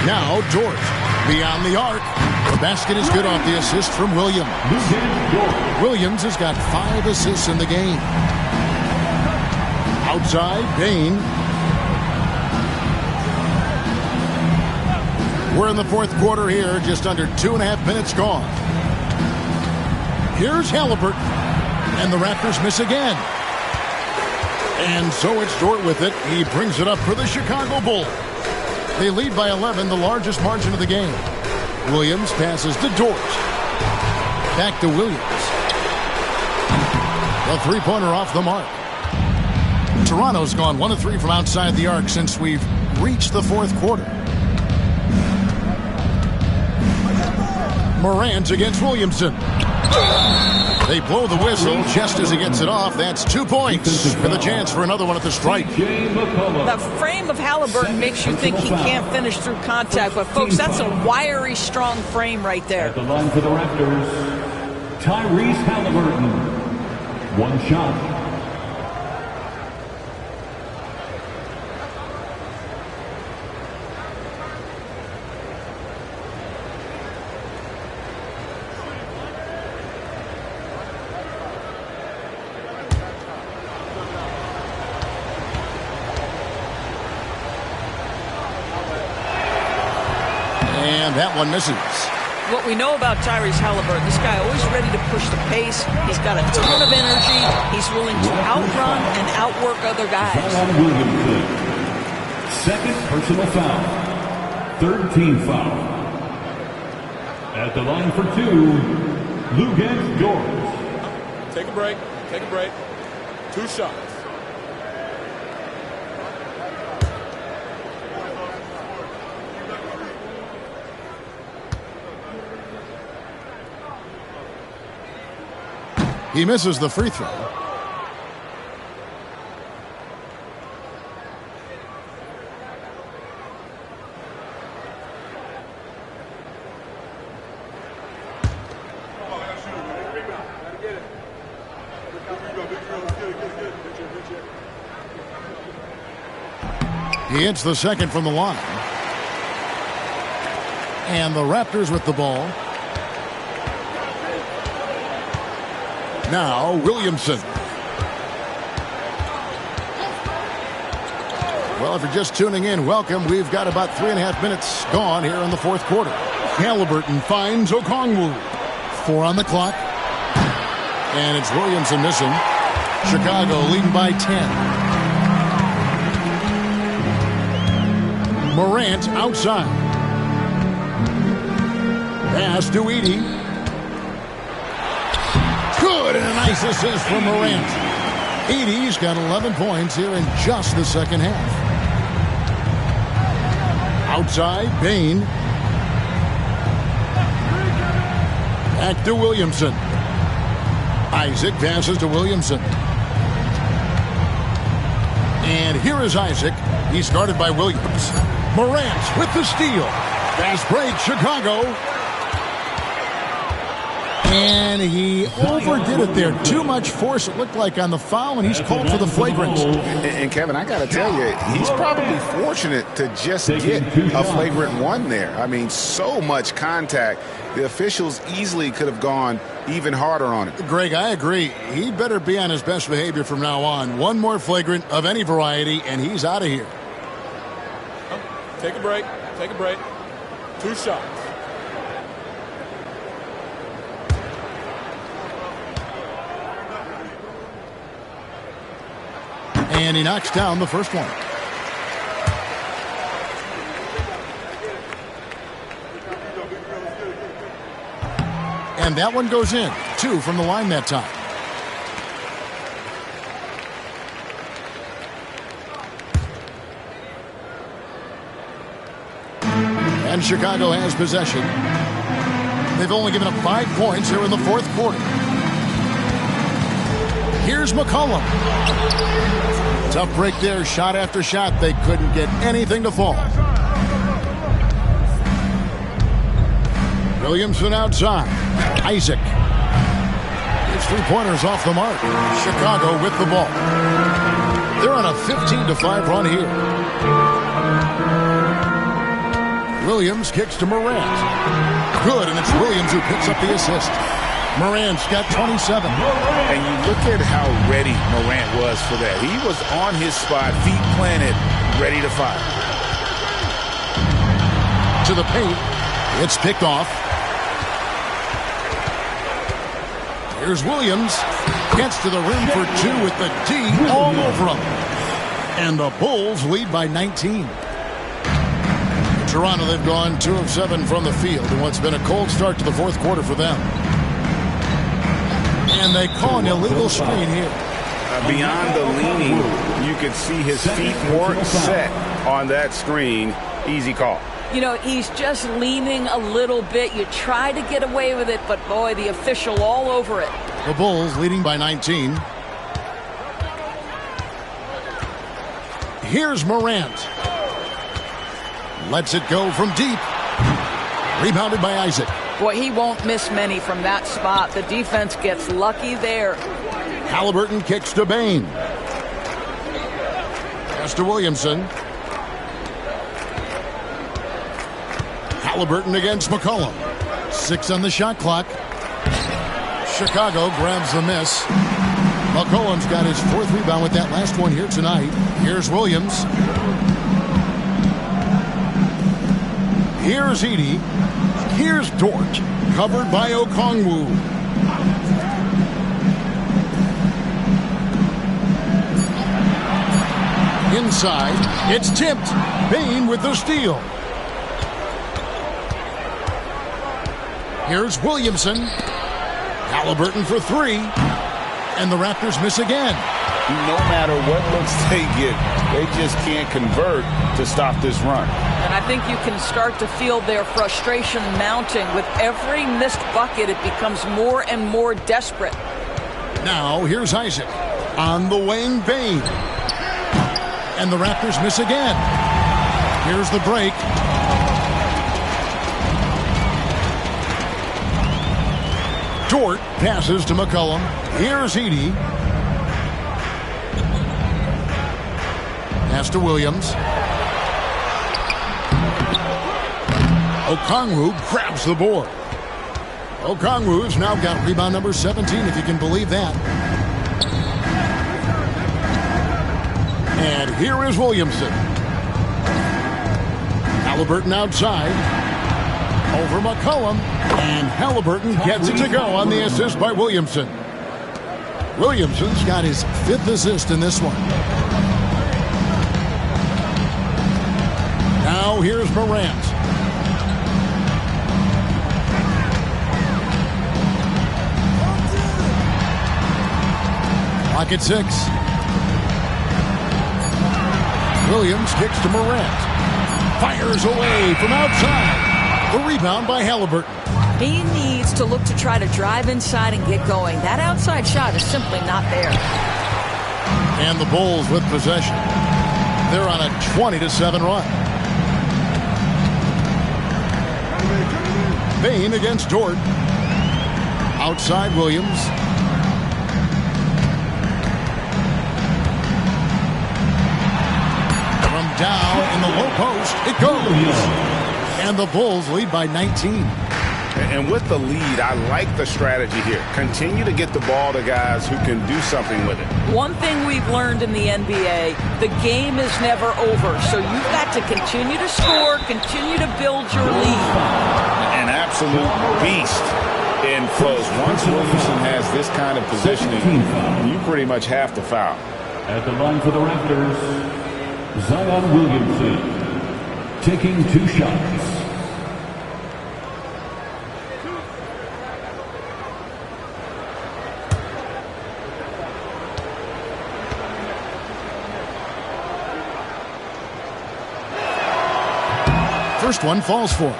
Now Dort beyond the arc. The basket is good off the assist from Williams. Williams has got 5 assists in the game. Outside, Bane. We're in the fourth quarter here, just under 2.5 minutes gone. Here's Halliburton, and the Raptors miss again. And so it's Dort with it. He brings it up for the Chicago Bulls. They lead by 11, the largest margin of the game. Williams passes to Dort. Back to Williams. The three-pointer off the mark. Toronto's gone 1 of 3 from outside the arc since we've reached the fourth quarter. Morant against Williamson. They blow the whistle just as he gets it off. That's 2 points with a chance for another one at the stripe. The frame of Halliburton makes you think he can't finish through contact, but folks, that's a wiry, strong frame right there. At the line for the Raptors, Tyrese Halliburton. One shot. And that one misses. What we know about Tyrese Halliburton, this guy always ready to push the pace. He's got a ton of energy. He's willing to outrun and outwork other guys. Second personal foul. Third team foul. At the line for 2, Luguentz Dort. Take a break. Take a break. 2 shots. He misses the free throw. He hits the second from the line. And the Raptors with the ball. Now Williamson. Well, if you're just tuning in, welcome. We've got about 3.5 minutes gone here in the fourth quarter. Halliburton finds Okongwu. 4 on the clock. And it's Williamson missing. Chicago leading by 10. Morant outside. Pass to Edey. Good, and a nice assist from Morant. Edey's got 11 points here in just the second half. Outside, Bane. Back to Williamson. Isaac passes to Williamson. And here is Isaac. He's guarded by Williams. Morant with the steal. Fast break, Chicago. And he overdid it there. Too much force, it looked like, on the foul, and he's called for the flagrant. And Kevin, I got to tell you, he's probably fortunate to just get a flagrant one there. I mean, so much contact. The officials easily could have gone even harder on it. Greg, I agree. He better be on his best behavior from now on. One more flagrant of any variety, and he's out of here. Take a break. Take a break. 2 shots. And he knocks down the first one. And that one goes in. 2 from the line that time. And Chicago has possession. They've only given up 5 points here in the fourth quarter. Here's McCollum. Tough break there, shot after shot. They couldn't get anything to fall. Williamson outside. Isaac. His 3-pointers off the mark. Chicago with the ball. They're on a 15-5 run here. Williams kicks to Morant. Good, and it's Williams who picks up the assist. Morant's got 27. And you look at how ready Morant was for that. He was on his spot, feet planted, ready to fire. To the paint. It's picked off. Here's Williams. Gets to the rim for 2 with the D all over him. And the Bulls lead by 19. Toronto, they've gone 2 of 7 from the field in what's been a cold start to the fourth quarter for them. And they call an illegal screen here. Beyond the leaning, you could see his feet weren't set on that screen. Easy call. You know, he's just leaning a little bit. You try to get away with it, but boy, the official all over it. The Bulls leading by 19. Here's Morant. Lets it go from deep. Rebounded by Isaac. Boy, he won't miss many from that spot. The defense gets lucky there. Halliburton kicks to Bane. Pass to Williamson. Halliburton against McCollum. 6 on the shot clock. Chicago grabs the miss. McCollum's got his 4th rebound with that last one here tonight. Here's Williams. Here's Edey. Here's Dort. Covered by Okongwu. Inside. It's tipped. Bane with the steal. Here's Williamson. Halliburton for 3. And the Raptors miss again. No matter what looks they get, they just can't convert to stop this run. And I think you can start to feel their frustration mounting. With every missed bucket, it becomes more and more desperate. Now, here's Isaac on the wing, Bane. And the Raptors miss again. Here's the break. Dort passes to McCollum. Here's Edey. Pass to Williams. Okongwu grabs the board. Okongwu's now got rebound number 17, if you can believe that. And here is Williamson. Halliburton outside. Over McCollum. And Halliburton gets it to go on the assist by Williamson. Williamson's got his 5th assist in this one. Now here's Morant. Clock at 6. Williams kicks to Morant. Fires away from outside. The rebound by Halliburton. He needs to look to try to drive inside and get going. That outside shot is simply not there. And the Bulls with possession. They're on a 20-7 run. Payne against Dort. Outside Williams. From down in the low post, it goes. And the Bulls lead by 19. And with the lead, I like the strategy here. Continue to get the ball to guys who can do something with it. One thing we've learned in the NBA, the game is never over. So you've got to continue to score, continue to build your lead. An absolute beast in close. Once Williamson has this kind of positioning, you pretty much have to foul. At the line for the Raptors, Zion Williamson taking 2 shots. First one falls for him.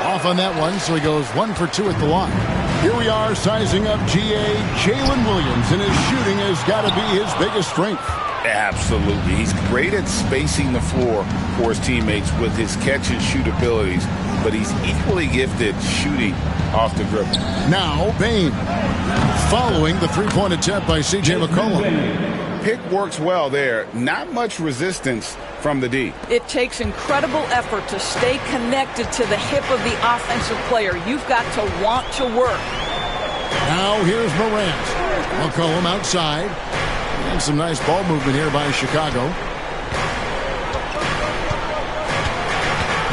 Off on that one, so he goes 1 for 2 at the line. Here we are sizing up Jalen Williams, and his shooting has got to be his biggest strength. Absolutely. He's great at spacing the floor for his teammates with his catch and shoot abilities, but he's equally gifted shooting off the dribble. Now Payne, following the 3-point attempt by C.J. McCollum. Pick works well there. Not much resistance from the D. It takes incredible effort to stay connected to the hip of the offensive player. You've got to want to work. Now here's Morant. McCollum outside. And some nice ball movement here by Chicago.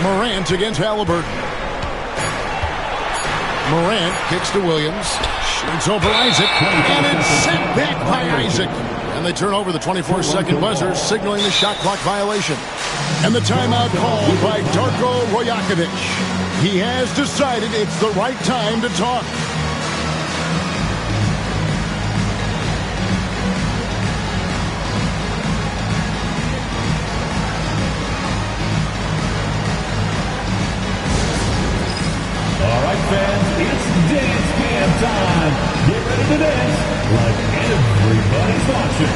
Morant against Halliburton. Morant kicks to Williams. Shoots over Isaac. And it's sent back by Isaac. And they turn over the 24-second buzzer, signaling the shot clock violation. And the timeout called by Darko Rajakovic. He has decided it's the right time to talk. All right, fans, it's dance cam time. Get ready to dance like everybody's watching.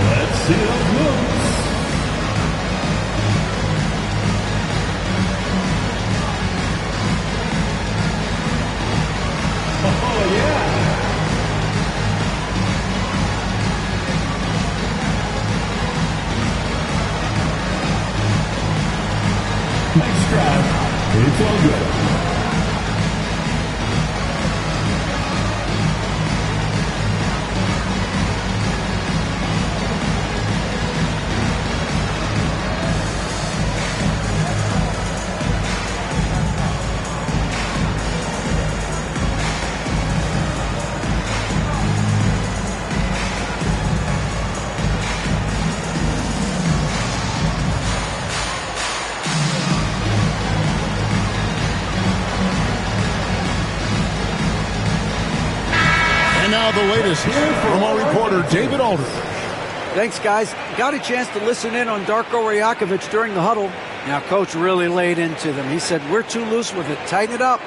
Let's see those moves. Oh, yeah. Nice drive. It's all good. Now the latest from our reporter, David Aldridge. Thanks, guys. Got a chance to listen in on Darko Rajakovic during the huddle. Now, Coach really laid into them. He said, we're too loose with it. Tighten it up.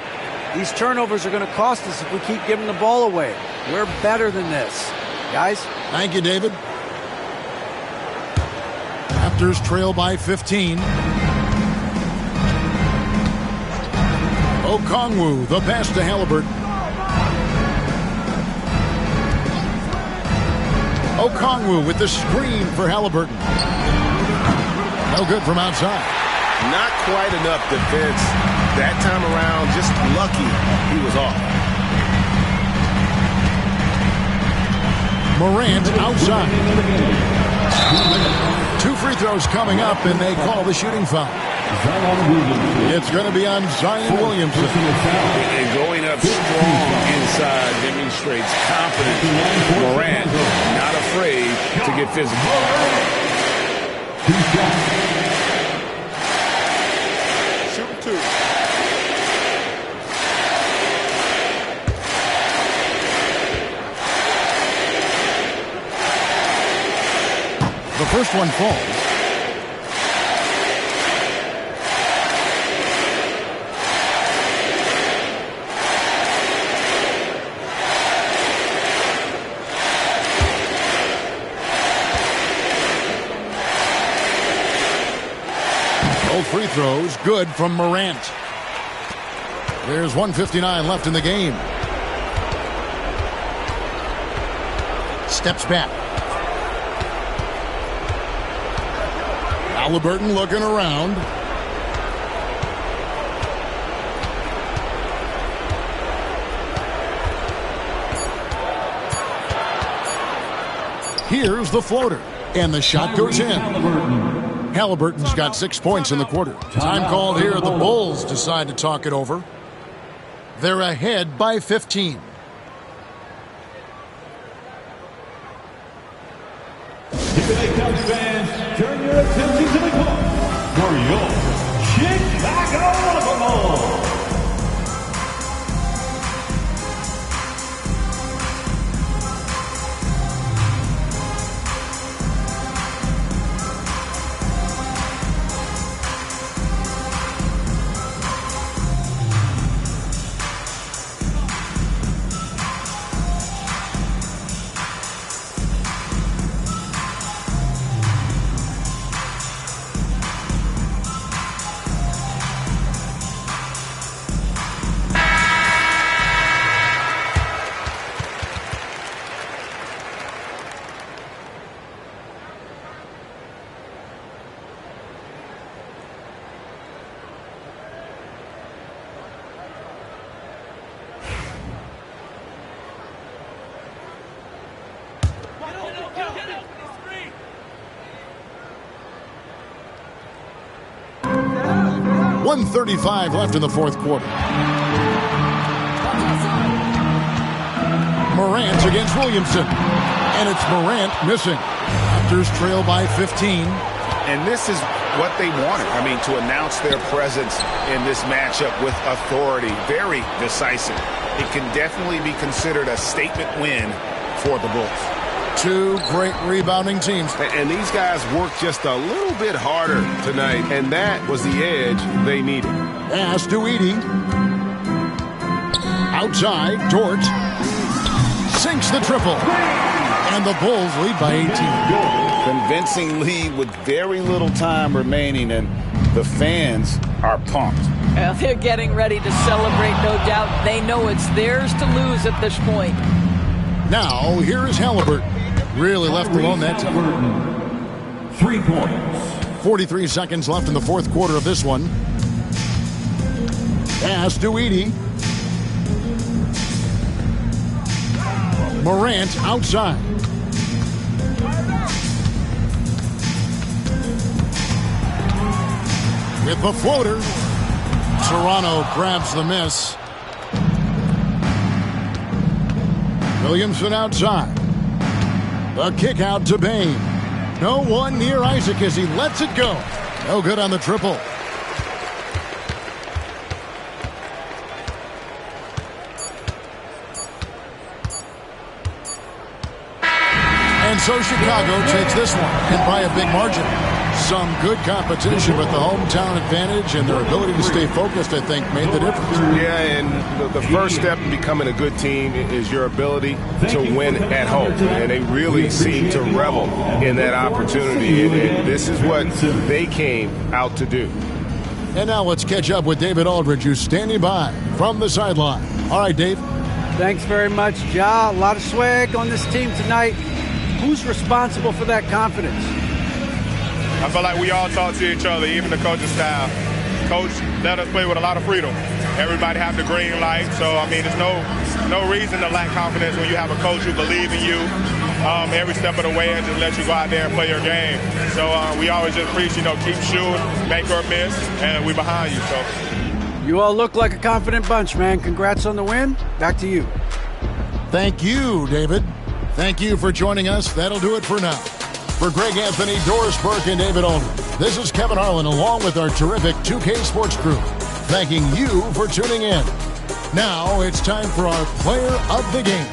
These turnovers are going to cost us if we keep giving the ball away. We're better than this. Guys? Thank you, David. Raptors trail by 15. Okongwu, the pass to Halliburton. Okongwu with the screen for Halliburton. No good from outside. Not quite enough defense that time around. Just lucky he was off. Morant outside. 2 free throws coming up, and they call the shooting foul. It's going to be on Zion Williamson. And going up strong inside demonstrates confidence. Morant not afraid to get physical. Shooting 2. The first one falls. Both free throws good from Morant. There's 1:59 left in the game. Steps back. Halliburton looking around. Here's the floater, and the shot goes in. Halliburton's got 6 points in the quarter. Time called here. The Bulls decide to talk it over. They're ahead by 15. Today, Cubs fans, turn your attention to the court for your Chicago Bulls. .135 left in the fourth quarter. Morant against Williamson. And it's Morant missing. Raptors trail by 15. And this is what they wanted. I mean, to announce their presence in this matchup with authority. Very decisive. It can definitely be considered a statement win for the Bulls. 2 great rebounding teams. And these guys worked just a little bit harder tonight, and that was the edge they needed. Pass to Edey. Outside, Dort sinks the triple. And the Bulls lead by 18. Convincing lead with very little time remaining, and the fans are pumped. Well, they're getting ready to celebrate, no doubt. They know it's theirs to lose at this point. Now, here is Halliburton. Really left alone that time. 3 points. 43 seconds left in the fourth quarter of this one. Pass to Edey. Morant outside. With the floater. Toronto grabs the miss. Williamson outside. The kick out to Bain. No one near Isaac as he lets it go. No good on the triple. And so Chicago takes this one, and by a big margin. Some good competition, but the hometown advantage and their ability to stay focused, I think, made the difference. Yeah, and the first step in becoming a good team is your ability to win at home. And they really seem to revel in that opportunity. And this is what they came out to do. And now let's catch up with David Aldridge, who's standing by from the sideline. All right, Dave. Thanks very much, Ja. A lot of swag on this team tonight. Who's responsible for that confidence? I feel like we all talk to each other, even the coaching staff. Coach let us play with a lot of freedom. Everybody have the green light, so I mean, there's no reason to lack confidence when you have a coach who believes in you every step of the way and just let you go out there and play your game. So we always just preach, keep shooting, make or miss, and we behind you. So you all look like a confident bunch, man. Congrats on the win. Back to you. Thank you, David. Thank you for joining us. That'll do it for now. For Greg Anthony, Doris Burke, and David Aldridge, this is Kevin Harlan along with our terrific 2K Sports crew, thanking you for tuning in. Now it's time for our Player of the Game.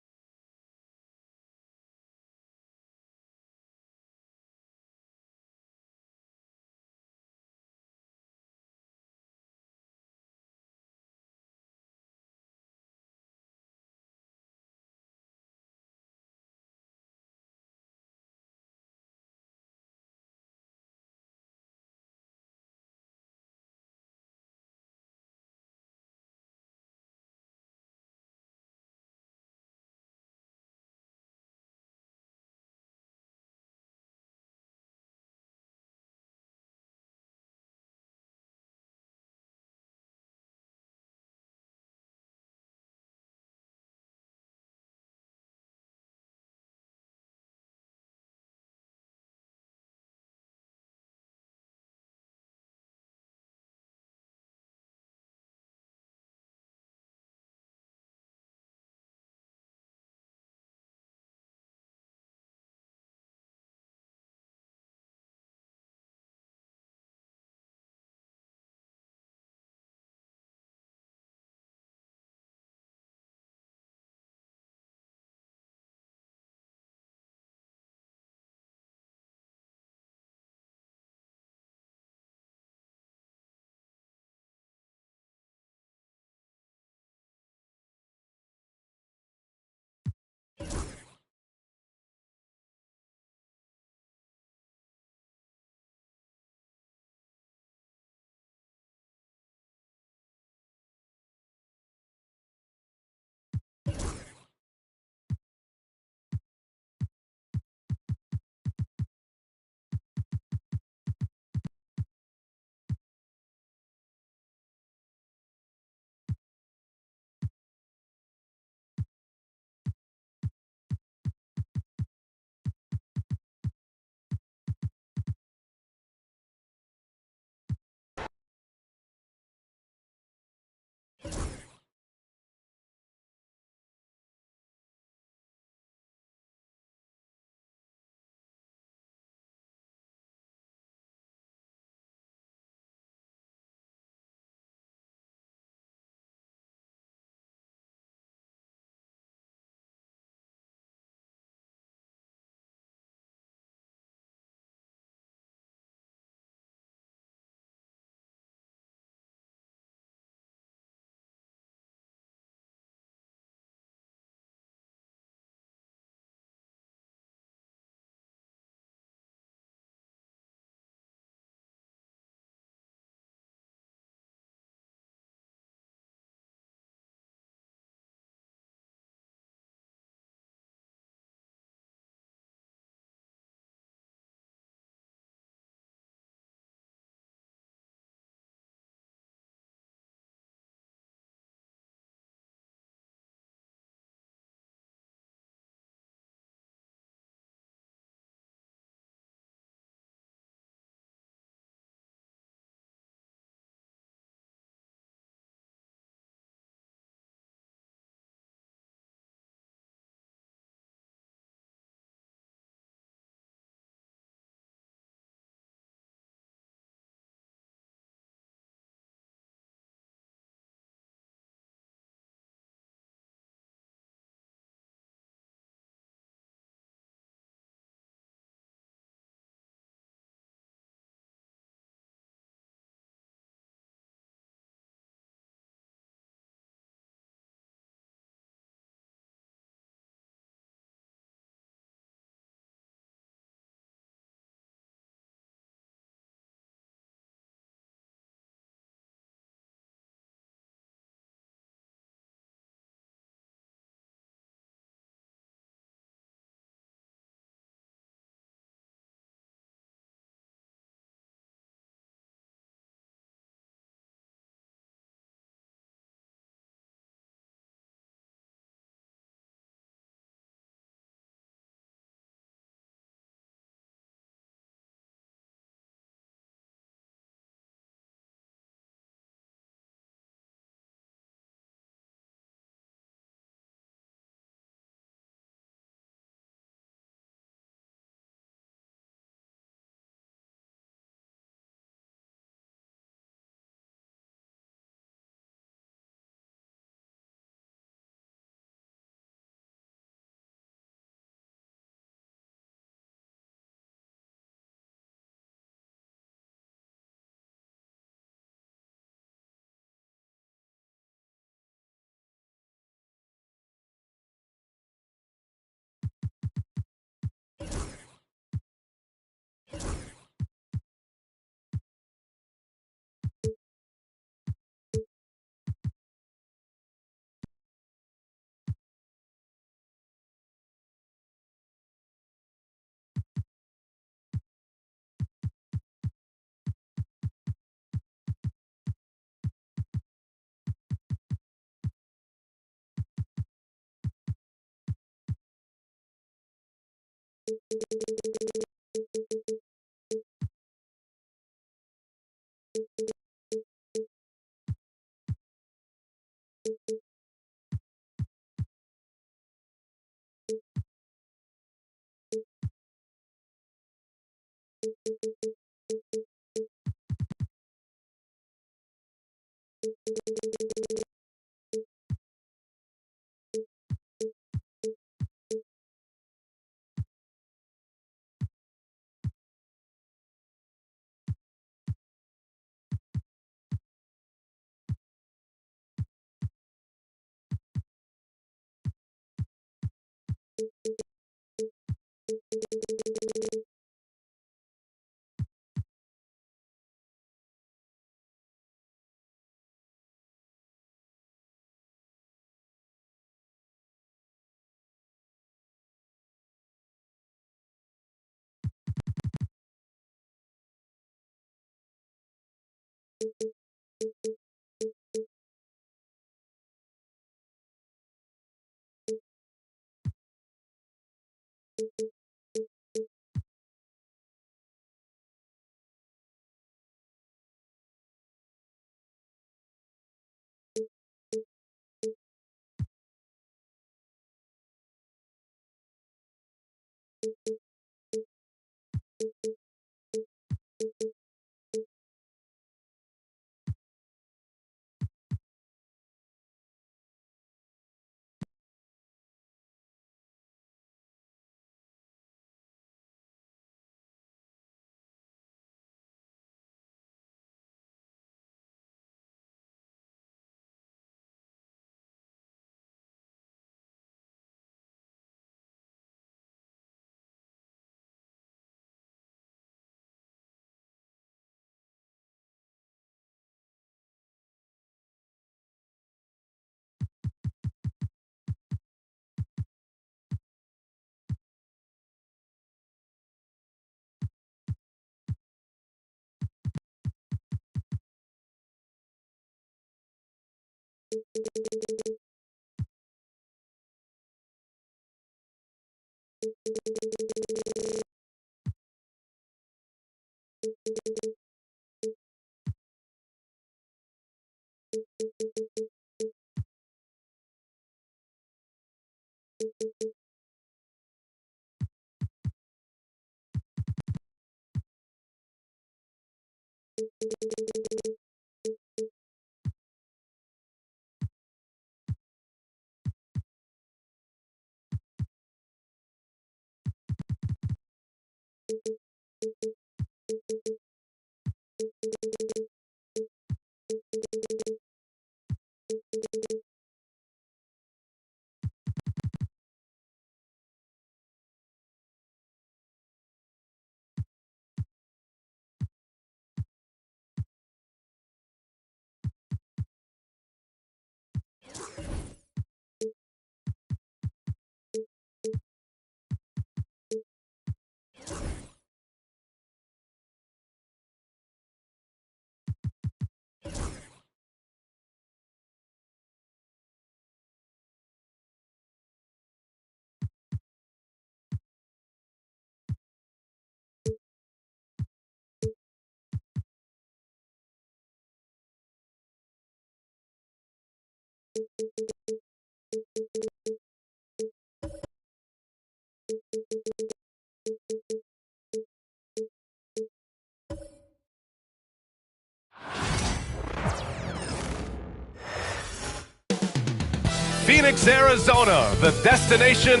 Phoenix, Arizona, the destination.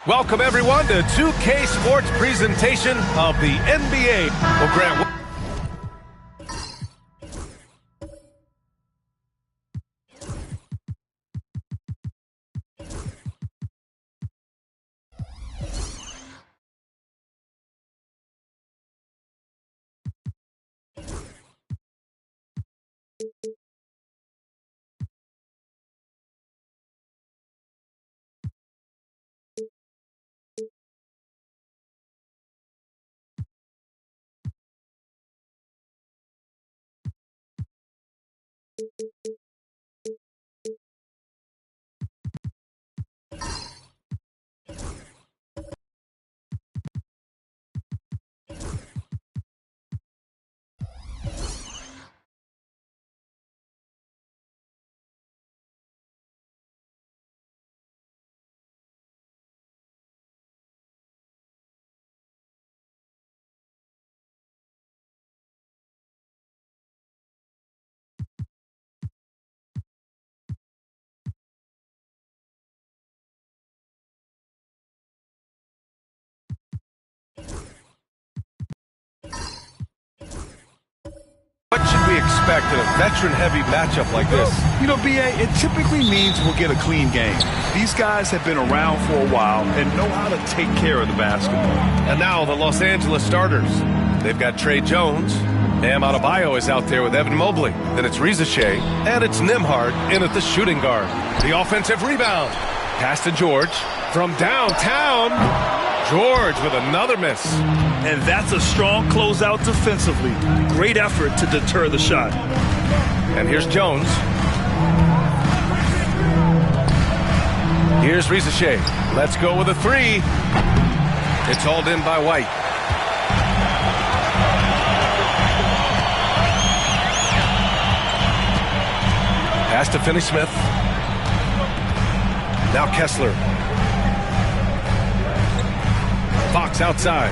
Welcome everyone to 2K Sports presentation of the NBA. Well, Grant. expect in a veteran-heavy matchup like this? You know, B.A., it typically means we'll get a clean game. These guys have been around for a while and know how to take care of the basketball. And now the Los Angeles starters. They've got Trey Jones. Bam Adebayo is out there with Evan Mobley. Then it's Ricochet. And it's Nembhard in at the shooting guard. The offensive rebound. Pass to George. From downtown. George with another miss. And that's a strong closeout defensively. Great effort to deter the shot. And here's Jones. Here's Ricochet. Let's go with a three. It's hauled in by White. Pass to Finney-Smith. Now Kessler. Fox outside.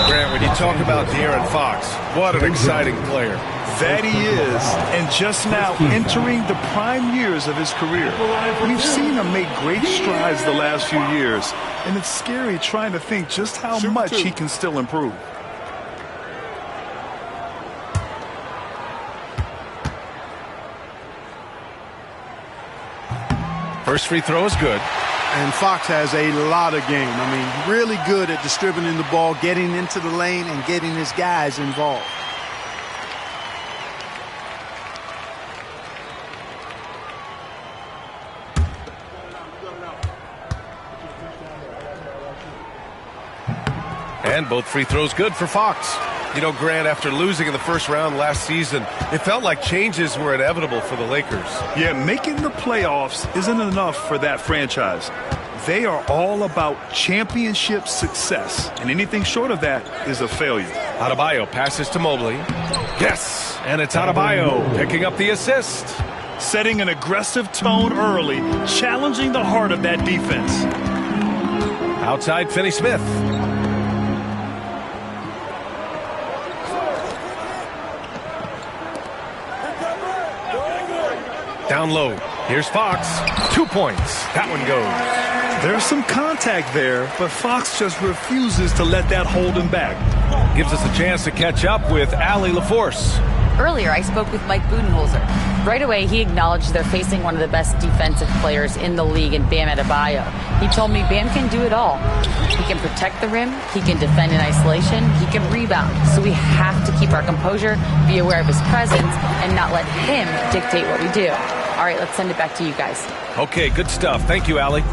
Grant, when you talk about De'Aaron Fox, what an exciting player. That he is, and just now entering the prime years of his career. We've seen him make great strides the last few years, and it's scary trying to think just how much he can still improve. First free throw is good. And Fox has a lot of game. I mean, really good at distributing the ball, getting into the lane, and getting his guys involved. And both free throws good for Fox. You know, Grant, after losing in the first round last season, it felt like changes were inevitable for the Lakers. Yeah, making the playoffs isn't enough for that franchise. They are all about championship success, and anything short of that is a failure. Adebayo passes to Mobley. Yes, and it's Adebayo picking up the assist. Setting an aggressive tone early, challenging the heart of that defense. Outside Finney-Smith. Down low. Here's Fox. 2 points. That one goes. There's some contact there, but Fox just refuses to let that hold him back. Gives us a chance to catch up with Allie LaForce. Earlier, I spoke with Mike Budenholzer. Right away, he acknowledged they're facing one of the best defensive players in the league in Bam Adebayo. He told me Bam can do it all. He can protect the rim, he can defend in isolation, he can rebound. So we have to keep our composure, be aware of his presence, and not let him dictate what we do. All right, let's send it back to you guys. Okay, good stuff. Thank you, Allie.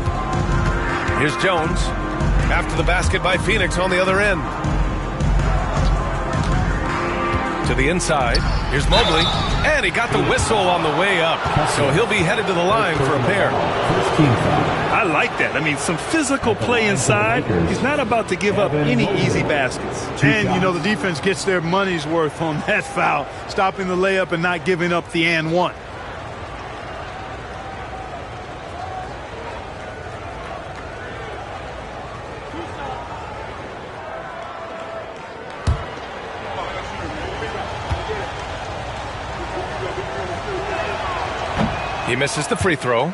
Here's Jones. After the basket by Phoenix on the other end. To the inside. Here's Mobley. And he got the whistle on the way up. So he'll be headed to the line for a pair. I like that. I mean, some physical play inside. He's not about to give up any easy baskets. And, you know, the defense gets their money's worth on that foul, stopping the layup and not giving up the and one. He misses the free throw.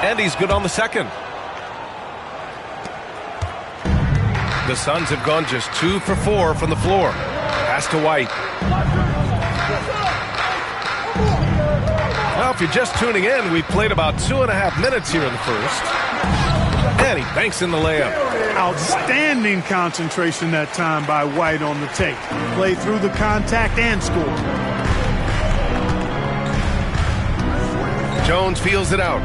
And he's good on the second. The Suns have gone just 2 for 4 from the floor. Pass to White. Well, if you're just tuning in, we played about 2.5 minutes here in the first. And he banks in the layup. Outstanding concentration that time by White on the take. Play through the contact and score. Jones feels it out.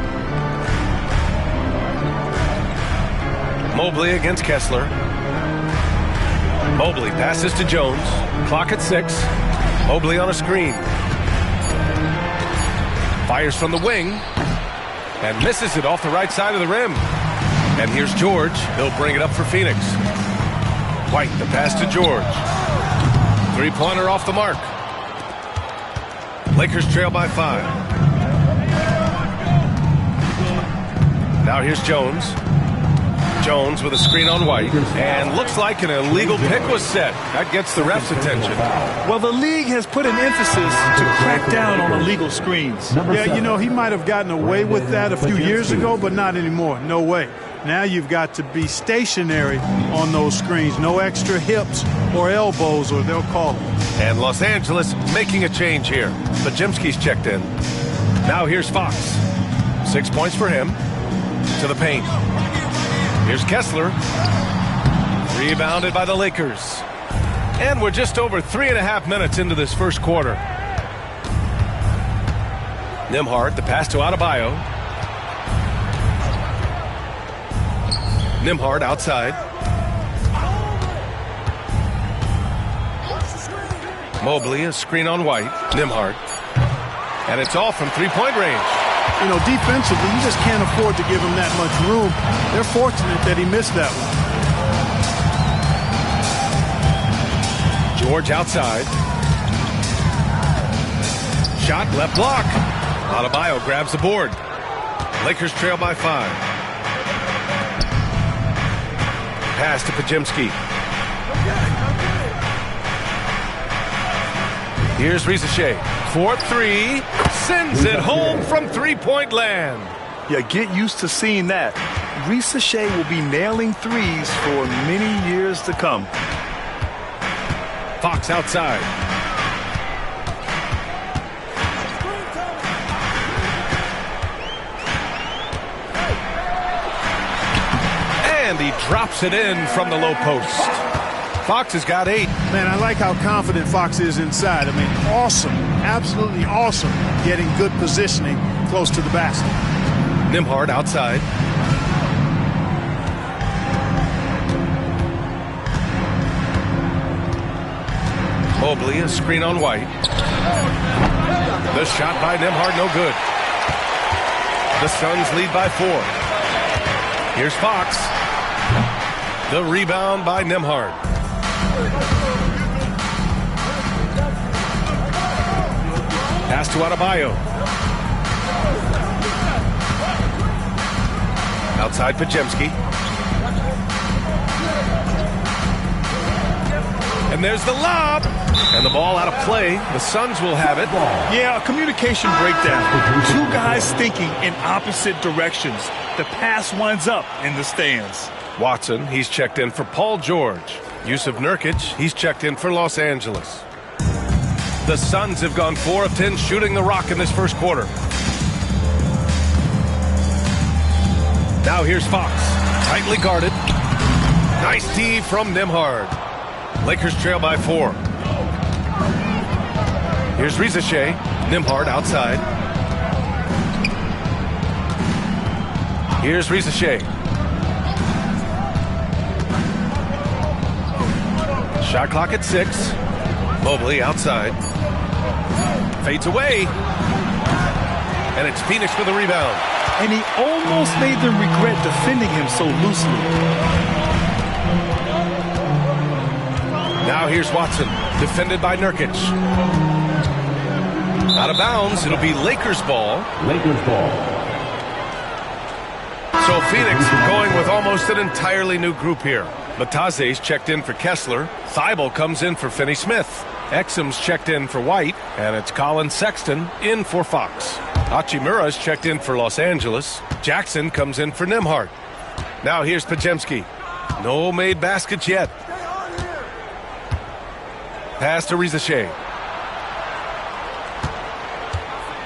Mobley against Kessler. Mobley passes to Jones. Clock at 6. Mobley on a screen. Fires from the wing. And misses it off the right side of the rim. And here's George. He'll bring it up for Phoenix. White, the pass to George. Three-pointer off the mark. Lakers trail by 5. Now here's Jones. Jones with a screen on White, and looks like an illegal pick was set. That gets the ref's attention. Well, the league has put an emphasis to crack down on illegal screens. Yeah, you know, he might have gotten away with that a few years ago, but not anymore. No way. Now you've got to be stationary on those screens. No extra hips or elbows, or they'll call it. And Los Angeles making a change here. Bajemski's checked in. Now here's Fox. 6 points for him. To the paint. Here's Kessler. Rebounded by the Lakers. And we're just over 3.5 minutes into this first quarter. Nembhard, the pass to Adebayo. Nembhard outside. Mobley, a screen on White. Nembhard. And it's all from three-point range. You know, defensively, you just can't afford to give him that much room. They're fortunate that he missed that one. George outside. Shot, left block. Adebayo grabs the board. Lakers trail by 5. Pass to Bajemski. Here's Rizachet. 4-3. Sends it home from three-point land. Yeah, get used to seeing that. Rizachet will be nailing threes for many years to come. Fox outside. And he drops it in from the low post. Fox has got 8. Man, I like how confident Fox is inside. I mean, awesome, absolutely awesome, getting good positioning close to the basket. Nembhard outside. Mobley, a screen on White. The shot by Nembhard, no good. The Suns lead by 4. Here's Fox. The rebound by Nembhard. Pass to Adebayo. Outside Bajemski. And there's the lob. And the ball out of play. The Suns will have it. Yeah, a communication breakdown. Two guys thinking in opposite directions. The pass winds up in the stands. Watson, he's checked in for Paul George. Yusuf Nurkic, he's checked in for Los Angeles. The Suns have gone 4 of 10 shooting the rock in this first quarter. Now here's Fox, tightly guarded. Nice D from Nembhard. Lakers trail by 4. Here's Rizachet, Nembhard outside. Here's Rizachet. Shot clock at 6. Mobley outside. Fades away. And it's Phoenix for the rebound. And he almost made them regret defending him so loosely. Now here's Watson, defended by Nurkic. Out of bounds, it'll be Lakers ball. Lakers ball. So Phoenix going with almost an entirely new group here. Bataze's checked in for Kessler. Thibault comes in for Finney-Smith. Exum's checked in for White. And it's Colin Sexton in for Fox. Hachimura's checked in for Los Angeles. Jackson comes in for Nembhard. Now here's Bajemski. No made baskets yet. Pass to Rizachet.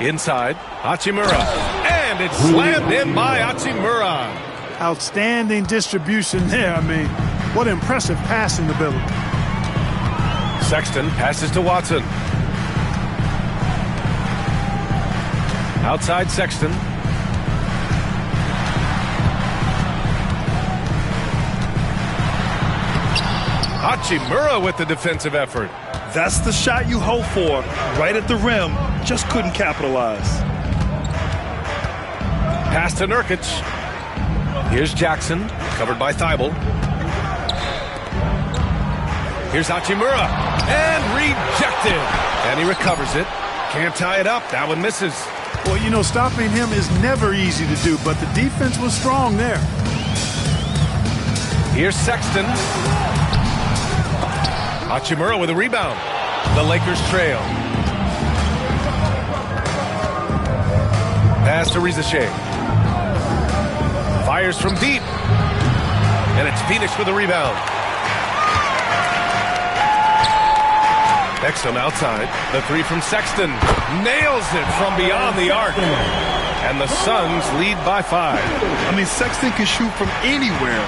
Inside, Hachimura. And it's slammed in by Hachimura. Outstanding distribution there. I mean, what impressive passing ability. Sexton passes to Watson. Outside Sexton. Hachimura with the defensive effort. That's the shot you hope for. Right at the rim. Just couldn't capitalize. Pass to Nurkic. Here's Jackson, covered by Thibault. Here's Hachimura. And rejected. And he recovers it. Can't tie it up. That one misses. Well, you know, stopping him is never easy to do, but the defense was strong there. Here's Sexton. Hachimura with a rebound. The Lakers trail. Pass to Rizache. Fires from deep. And it's Phoenix with a rebound. Exum outside. The three from Sexton. Nails it from beyond the arc. And the Suns lead by 5. I mean, Sexton can shoot from anywhere.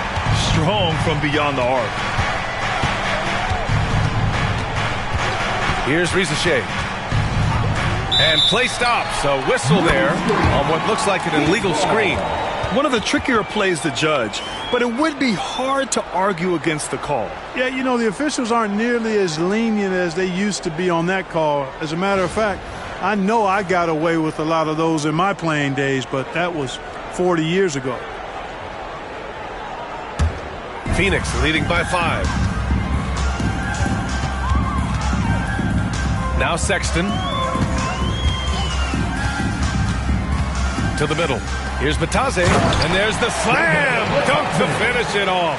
Strong from beyond the arc. Here's Rizache. And play stops. A whistle there on what looks like an illegal screen. One of the trickier plays to judge, but it would be hard to argue against the call. Yeah, you know, the officials aren't nearly as lenient as they used to be on that call. As a matter of fact, I know I got away with a lot of those in my playing days, but that was 40 years ago. Phoenix leading by 5. Now Sexton. To the middle. Here's Bataze, and there's the slam dunk to finish it off.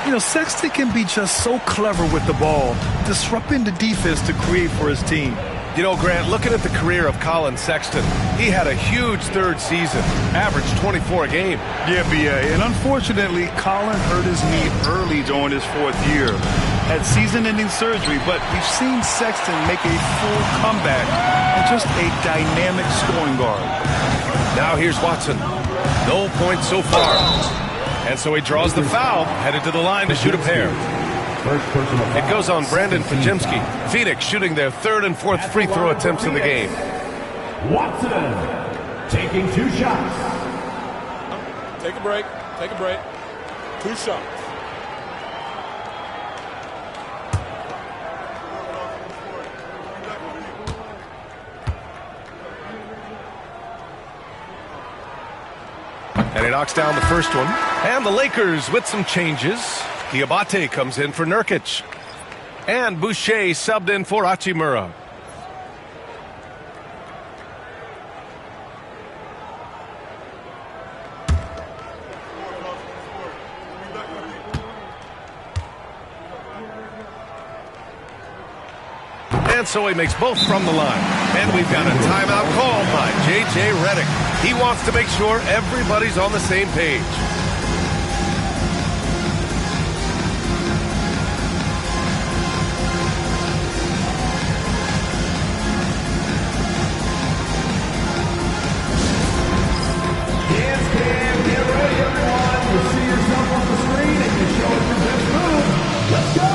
You know, Sexton can be just so clever with the ball, disrupting the defense to create for his team. You know, Grant, looking at the career of Colin Sexton, he had a huge third season, averaged 24 a game. Yeah, B.A., and unfortunately, Colin hurt his knee early during his 4th year. Had season-ending surgery, but we've seen Sexton make a full comeback and just a dynamic scoring guard. Now here's Watson. No points so far. And so he draws the foul, headed to the line to shoot a pair. It goes on Brandon Pajemski. Phoenix shooting their 3rd and 4th free throw attempts of the game. Watson taking 2 shots. Take a break. Take a break. 2 shots. And he knocks down the first one. And the Lakers with some changes. Diabate comes in for Nurkic. And Boucher subbed in for Hachimura. And so he makes both from the line. And we've got a timeout called by J.J. Redick. He wants to make sure everybody's on the same page. Dance cam, get ready everyone. You see yourself on the screen and you show us your best move. Let's go!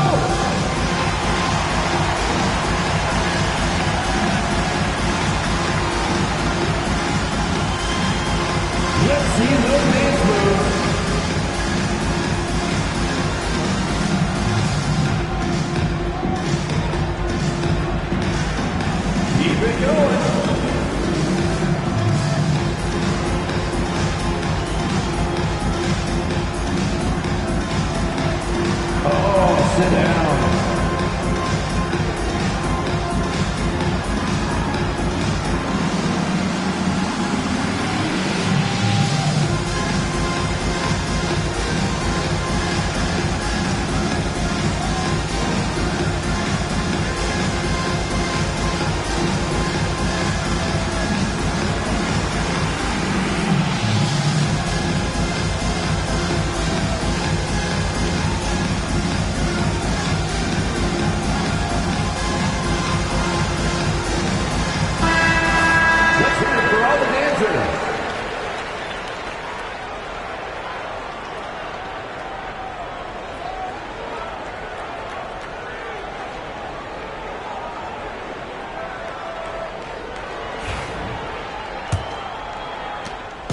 Let's see those dance moves. Keep it going. Oh, sit down.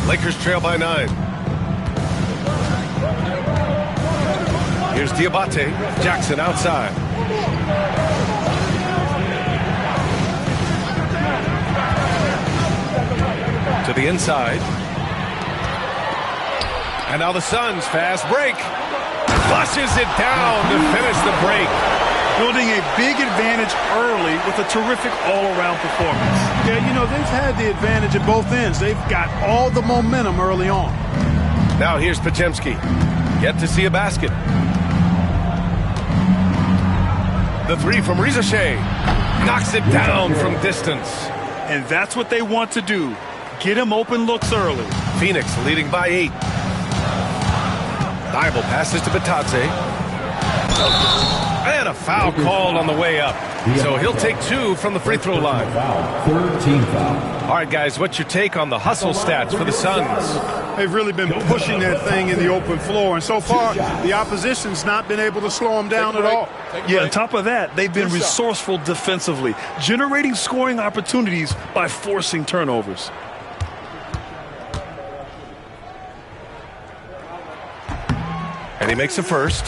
Lakers trail by 9. Here's Diabate. Jackson outside. To the inside. And now the Suns fast break. Flushes it down to finish the break. building a big advantage early with a terrific all-around performance. Yeah, you know, they've had the advantage at both ends. They've got all the momentum early on. Now here's Podziemski. Yet to see a basket. The three from Rizashe. Knocks it down from distance. And that's what they want to do. Get him open looks early. Phoenix leading by 8. Bible passes to Batadze. And a foul called on the way up. So he'll take 2 from the free throw line. Third team foul. All right, guys, what's your take on the hustle stats for the Suns? They've really been pushing that thing in the open floor, and so far the opposition's not been able to slow them down at all. Yeah, on top of that, they've been resourceful defensively, generating scoring opportunities by forcing turnovers. And he makes a first.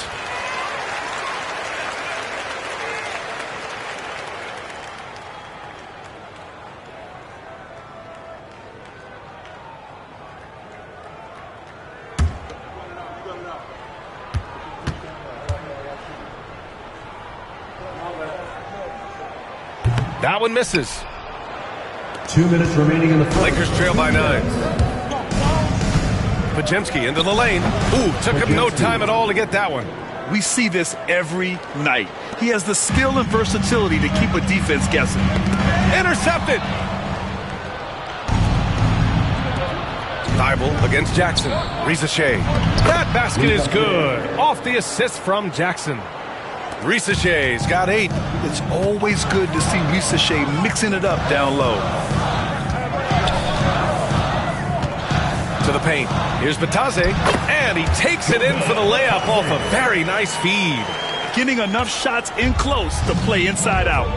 That one misses. 2 minutes remaining in the first. Lakers trail by 9. Podziemski into the lane. Ooh, took him no time at all to get that one. We see this every night. He has the skill and versatility to keep a defense guessing. Intercepted. Thibault against Jackson. Rizashe. That basket is good. Off the assist from Jackson. Rizashe's got 8. It's always good to see Rizashe mixing it up down low. To the paint. Here's Batadze. And he takes it in for the layup off a very nice feed. Getting enough shots in close to play inside out.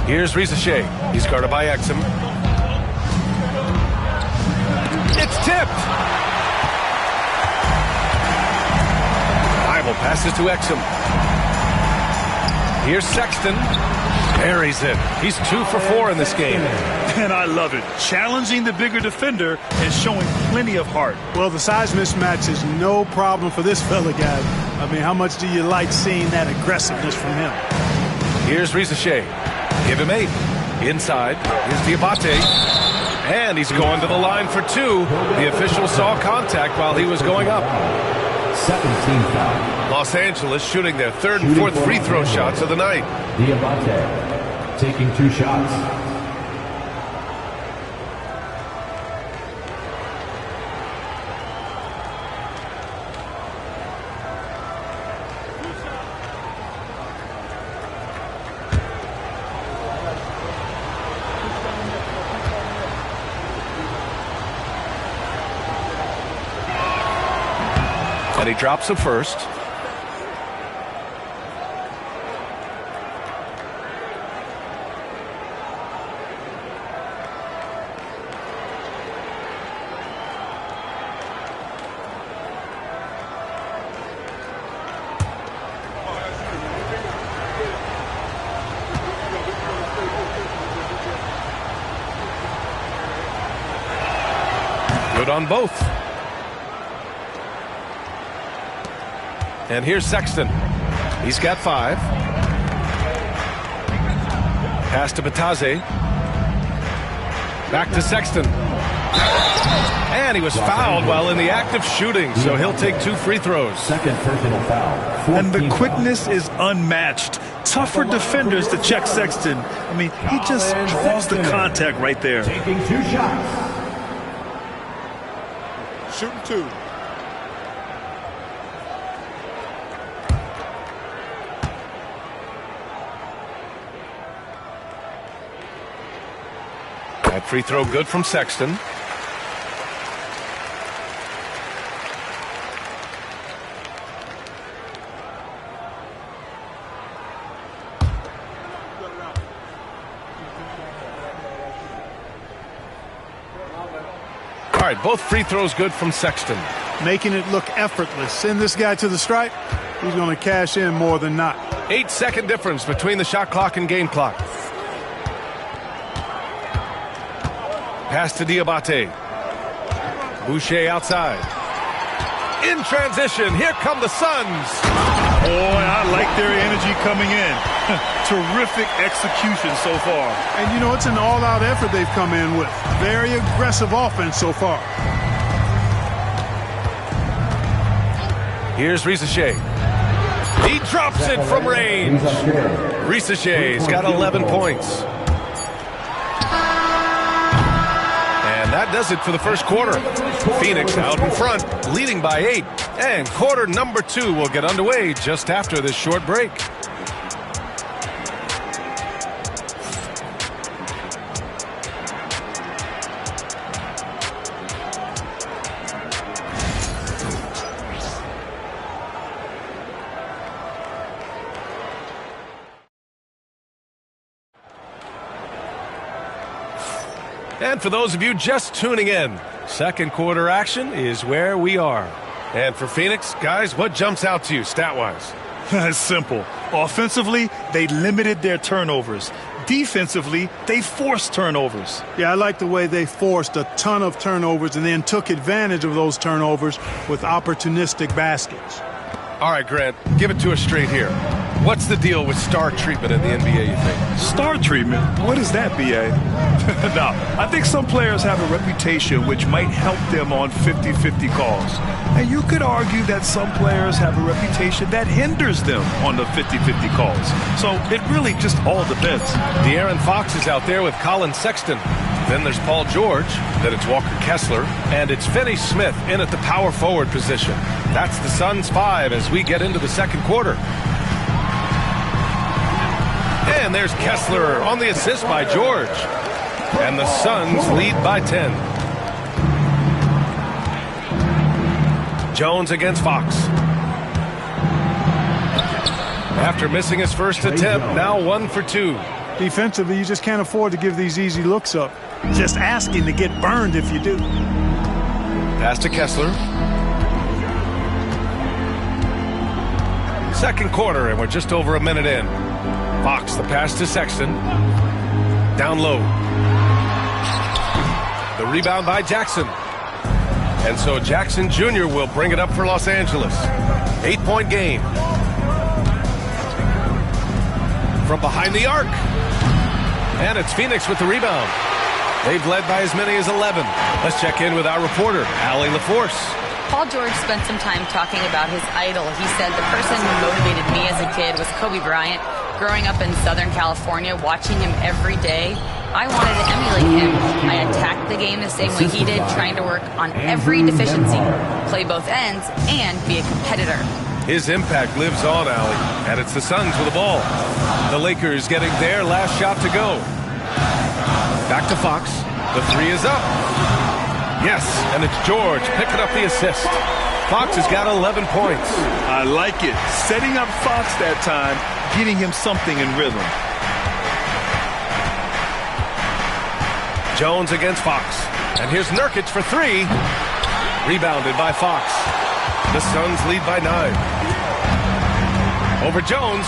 Here's Rizashe. He's guarded by Exum. It's tipped. Bible passes to Exum. Here's Sexton. Buries it. He's 2 for 4 in this game. And I love it. Challenging the bigger defender and showing plenty of heart. Well, the size mismatch is no problem for this fella, guys. I mean, how much do you like seeing that aggressiveness from him? Here's Rizashe. Give him 8. Inside. Here's Diabate. And he's going to the line for 2. The official saw contact while he was going up. Second team foul. Los Angeles shooting their 3rd and 4th free throw shots of the night. Diabate taking 2 shots. And he drops a first. Good on both. And here's Sexton. He's got 5. Pass to Batadze. Back to Sexton. And he was fouled while in the act of shooting, so he'll take 2 free throws. Second personal foul. And the quickness is unmatched. Tough for defenders to check Sexton. I mean, he just draws the contact right there. Taking 2 shots. Shooting 2. That free throw good from Sexton. All right, both free throws good from Sexton. Making it look effortless. Send this guy to the stripe. He's going to cash in more than not. 8-second difference between the shot clock and game clock. Pass to Diabate. Boucher outside. In transition, here come the Suns. Boy, I like their energy coming in. Terrific execution so far. And, you know, it's an all-out effort they've come in with. Very aggressive offense so far. Here's Ricochet. He drops it from range. Ricochet's got 11 points. And that does it for the first quarter. Phoenix out in front, leading by 8. And quarter number 2 will get underway just after this short break. And for those of you just tuning in, second quarter action is where we are. And for Phoenix, guys, what jumps out to you stat-wise? It's simple. Offensively, they limited their turnovers. Defensively, they forced turnovers. Yeah, I like the way they forced a ton of turnovers and then took advantage of those turnovers with opportunistic baskets. All right, Grant, give it to us straight here. What's the deal with star treatment in the NBA, you think? Star treatment? What is that, B.A.? No, I think some players have a reputation which might help them on 50-50 calls. And you could argue that some players have a reputation that hinders them on the 50-50 calls. So it really just all depends. De'Aaron Fox is out there with Colin Sexton. Then there's Paul George. Then it's Walker Kessler. And it's Finney Smith in at the power forward position. That's the Suns' 5 as we get into the second quarter. And there's Kessler on the assist by George. And the Suns lead by 10. Jones against Fox. After missing his first attempt, now 1 for 2. Defensively, you just can't afford to give these easy looks up. Just asking to get burned if you do. Pass to Kessler. Second quarter, and we're just over a minute in. Fox, the pass to Sexton. Down low. The rebound by Jackson. And so Jackson Jr. will bring it up for Los Angeles. 8-point game. From behind the arc. And it's Phoenix with the rebound. They've led by as many as 11. Let's check in with our reporter, Allie LaForce. Paul George spent some time talking about his idol. He said the person who motivated me as a kid was Kobe Bryant. Growing up in Southern California, watching him every day, I wanted to emulate him. I attacked the game the same way he did, trying to work on every deficiency, play both ends, and be a competitor. His impact lives on, Allie, and it's the Suns with the ball. The Lakers getting their last shot to go. Back to Fox. The 3 is up. Yes, and it's George picking up the assist. Fox has got 11 points. I like it. Setting up Fox that time, getting him something in rhythm. Jones against Fox. And here's Nurkic for 3. Rebounded by Fox. The Suns lead by 9. Over Jones.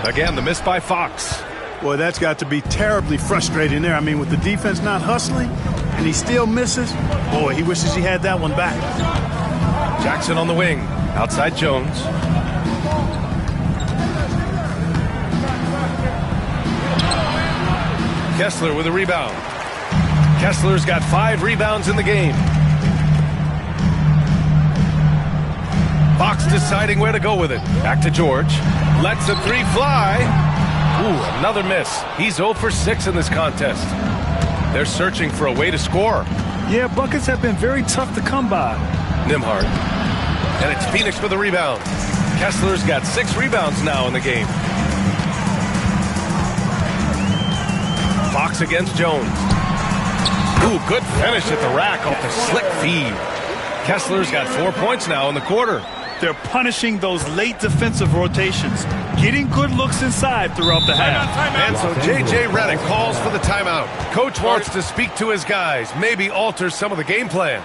Again, the miss by Fox. Boy, that's got to be terribly frustrating there. I mean, with the defense not hustling, and he still misses. Boy, he wishes he had that one back. Jackson on the wing. Outside Jones. Kessler with a rebound. Kessler's got 5 rebounds in the game. Fox deciding where to go with it. Back to George. Lets the 3 fly. Ooh, another miss. He's 0 for 6 in this contest. They're searching for a way to score. Yeah, buckets have been very tough to come by. Nembhard. And it's Phoenix for the rebound. Kessler's got 6 rebounds now in the game. Fox against Jones. Ooh, good finish at the rack off the slick feed. Kessler's got 4 points now in the quarter. They're punishing those late defensive rotations, getting good looks inside throughout the half. And so J.J. Redick calls for the timeout. Coach wants to speak to his guys, maybe alter some of the game plan.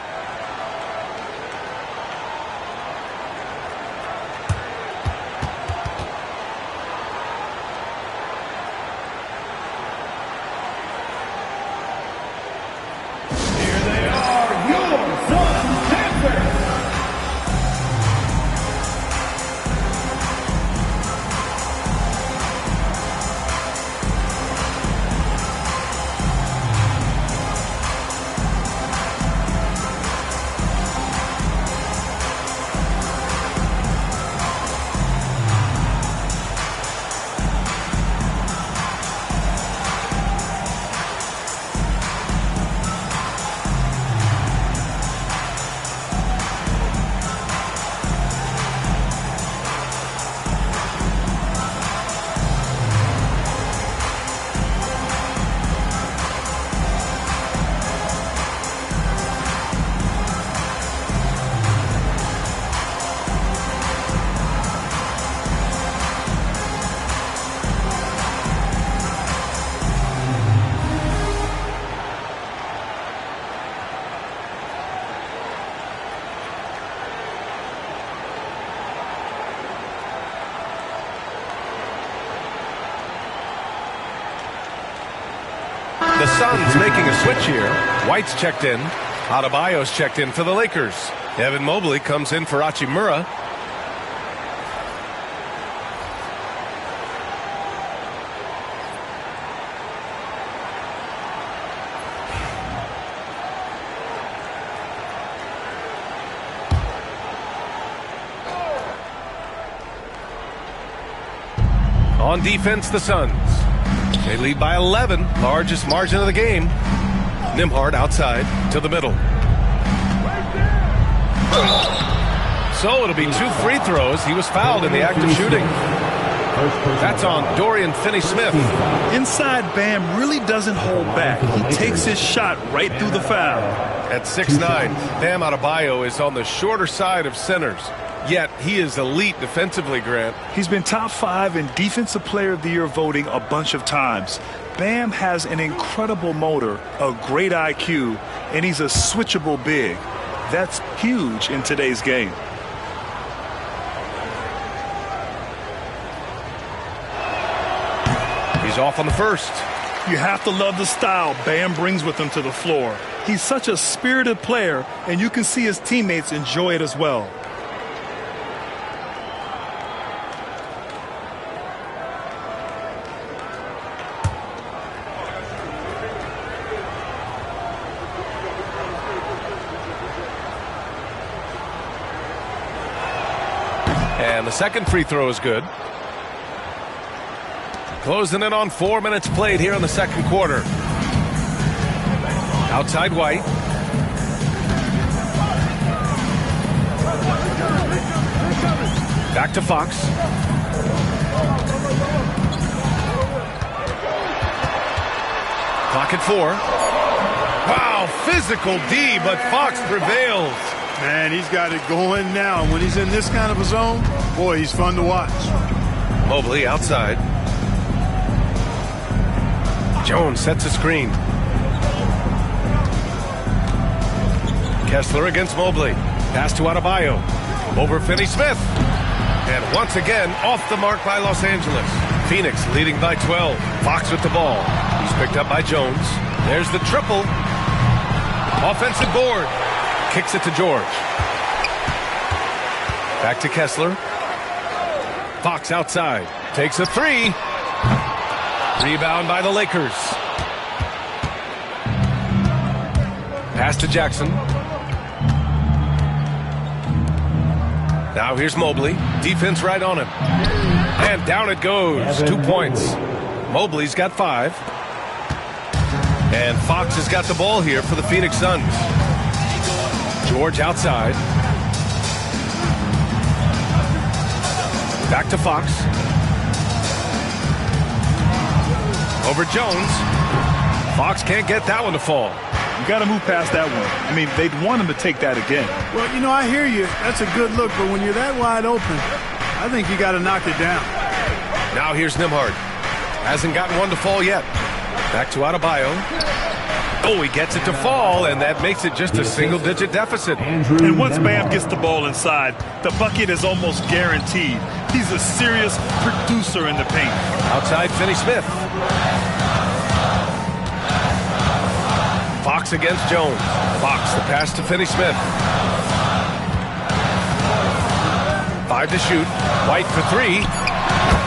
Suns making a switch here. White's checked in. Adebayo's checked in for the Lakers. Evan Mobley comes in for Hachimura. On defense, the Suns. They lead by 11, largest margin of the game. Nembhard outside to the middle. So it'll be 2 free throws. He was fouled in the act of shooting. That's on Dorian Finney-Smith. Inside, Bam really doesn't hold back. He takes his shot right through the foul. At 6'9", Bam Adebayo is on the shorter side of centers. Yet he is elite defensively, Grant. He's been top 5 in Defensive Player of the Year voting a bunch of times. Bam has an incredible motor, a great IQ, and he's a switchable big. That's huge in today's game. He's off on the first. You have to love the style Bam brings with him to the floor. He's such a spirited player, and you can see his teammates enjoy it as well. And the second free throw is good. Closing in on 4 minutes played here in the second quarter. Outside White. Back to Fox. Clock at 4. Wow, physical D, but Fox prevails. Man, he's got it going now. And when he's in this kind of a zone, boy, he's fun to watch. Mobley outside. Jones sets a screen. Kessler against Mobley. Pass to Adebayo. Over Finney-Smith. And once again, off the mark by Los Angeles. Phoenix leading by 12. Fox with the ball. He's picked up by Jones. There's the triple. Offensive board. Kicks it to George. Back to Kessler. Fox outside. Takes a 3. Rebound by the Lakers. Pass to Jackson. Now here's Mobley. Defense right on him. And down it goes. 2 points. Mobley's got 5. And Fox has got the ball here for the Phoenix Suns. George outside. Back to Fox. Over Jones. Fox can't get that one to fall. You got to move past that one. I mean, they'd want him to take that again. Well, you know, I hear you. That's a good look, but when you're that wide open, I think you got to knock it down. Now here's Nembhard. Hasn't gotten one to fall yet. Back to Adebayo. Oh, he gets it to fall, and that makes it just a single-digit deficit. And once Bam gets the ball inside, the bucket is almost guaranteed. He's a serious producer in the paint. Outside Finney-Smith. Fox against Jones. Fox, the pass to Finney-Smith. 5 to shoot. White for 3.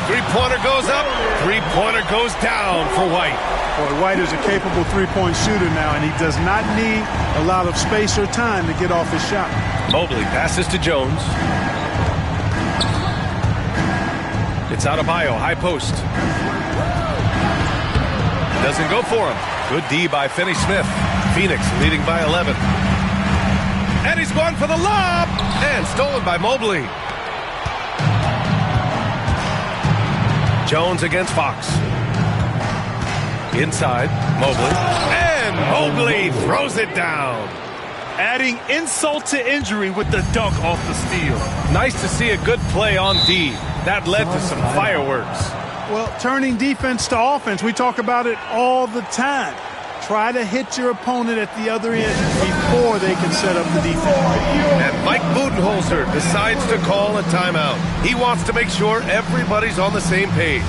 Three-pointer goes up. Three-pointer goes down for White. Boy, White is a capable three-point shooter now, and he does not need a lot of space or time to get off his shot. Mobley passes to Jones. It's Adebayo, high post. Doesn't go for him. Good D by Finney-Smith. Phoenix leading by 11. And he's going for the lob! And stolen by Mobley. Jones against Fox. Inside, Mobley. And Mobley throws it down. Adding insult to injury with the dunk off the steal. Nice to see a good play on D. That led to some fireworks. Well, turning defense to offense, we talk about it all the time. Try to hit your opponent at the other end before they can set up the defense. And Mike Budenholzer decides to call a timeout. He wants to make sure everybody's on the same page.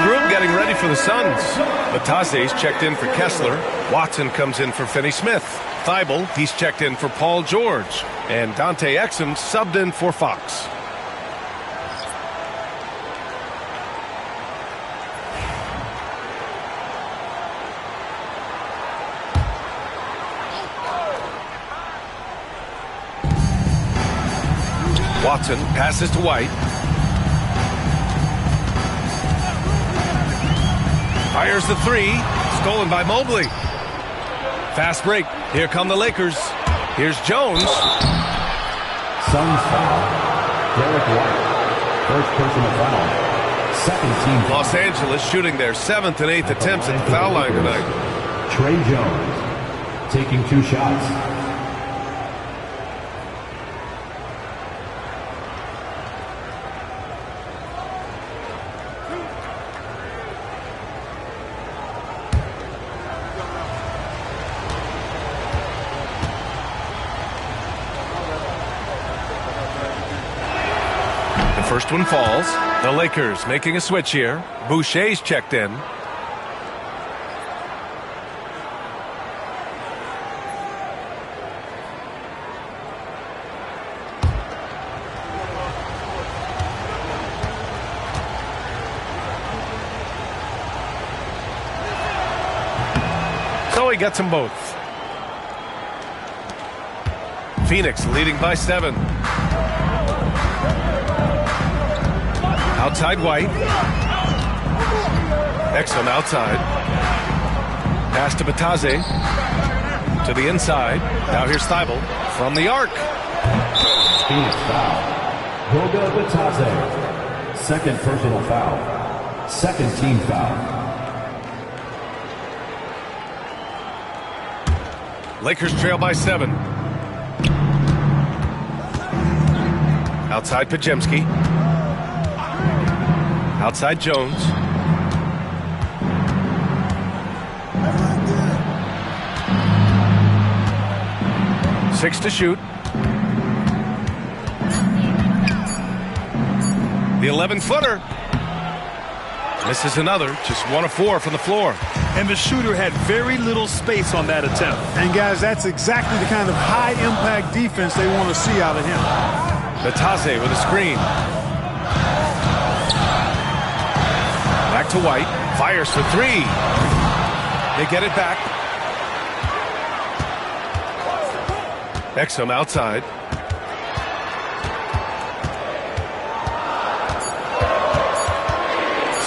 group getting ready for the Suns. Batase's checked in for Kessler. Watson comes in for Finney Smith. Thibault, he's checked in for Paul George. And Dante Exum subbed in for Fox. Watson passes to White. Fires the three. Stolen by Mobley. Fast break. Here come the Lakers. Here's Jones. Suns foul. Derek White. First personal foul. Second team foul. Los Angeles shooting their 7th and 8th attempts at the foul line tonight. Trey Jones taking 2 shots. First one falls. The Lakers making a switch here. Boucher's checked in. So he gets them both. Phoenix leading by 7. Outside White. Exum outside. Pass to Batase. To the inside. Now here's Thibault from the arc. Phoenix foul. Goga Batase. Second personal foul. Second team foul. Lakers trail by 7. Outside Pajemski. Outside Jones. Six to shoot. The 11-footer. Misses another. Just 1 of 4 from the floor. And the shooter had very little space on that attempt. And guys, that's exactly the kind of high-impact defense they want to see out of him. Batase with a screen. Back to White. Fires for 3. They get it back. Exum outside.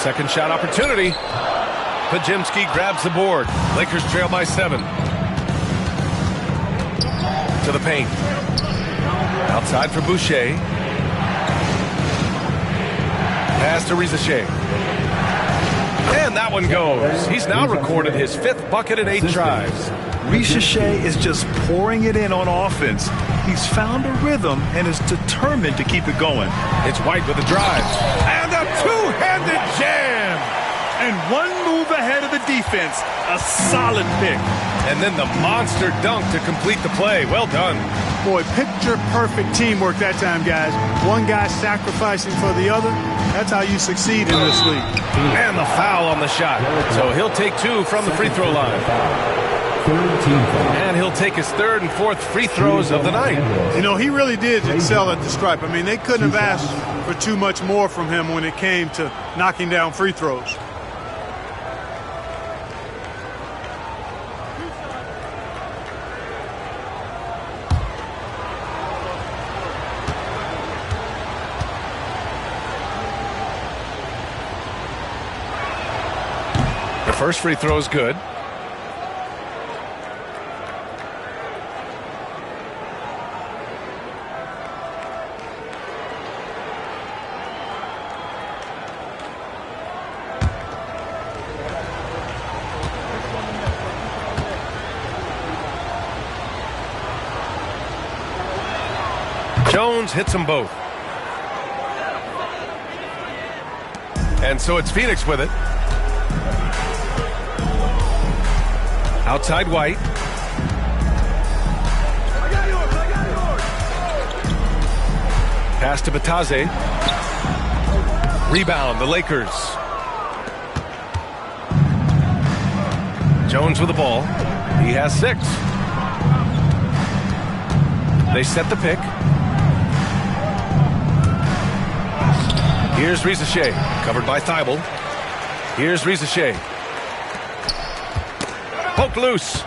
Second shot opportunity. Pajemski grabs the board. Lakers trail by 7. To the paint. Outside for Boucher. Pass to Rizache. And that one goes. He's now recorded his 5th bucket in 8 drives. Rizache is just pouring it in on offense. He's found a rhythm and is determined to keep it going. It's White with a drive. And a two-handed jam. And one move ahead of the defense. A solid pick. And then the monster dunk to complete the play. Well done. Boy, picture-perfect teamwork that time, guys. One guy sacrificing for the other. That's how you succeed in this league. And the foul on the shot. So he'll take 2 from the free throw line. And he'll take his 3rd and 4th free throws of the night. You know, he really did excel at the stripe. I mean, they couldn't have asked for too much more from him when it came to knocking down free throws. The first free throw is good. Jones hits them both. And so it's Phoenix with it. Outside White. Pass to Batase. Rebound, the Lakers. Jones with the ball. He has 6. They set the pick. Here's Rizachet, covered by Thibault. Here's Rizachet. Poke loose.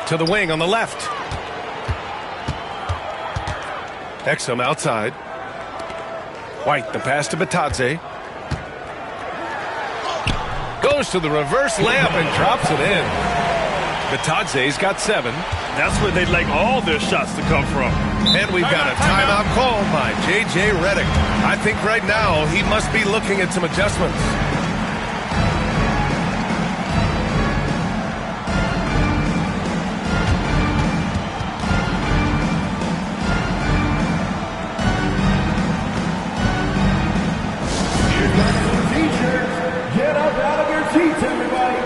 To the wing on the left. Exum outside. White, the pass to Batadze. Goes to the reverse layup and drops it in. Batadze's got 7. That's where they'd like all their shots to come from. And we've got a timeout called by J.J. Redick. I think right now he must be looking at some adjustments. Get up out of your seats, everybody.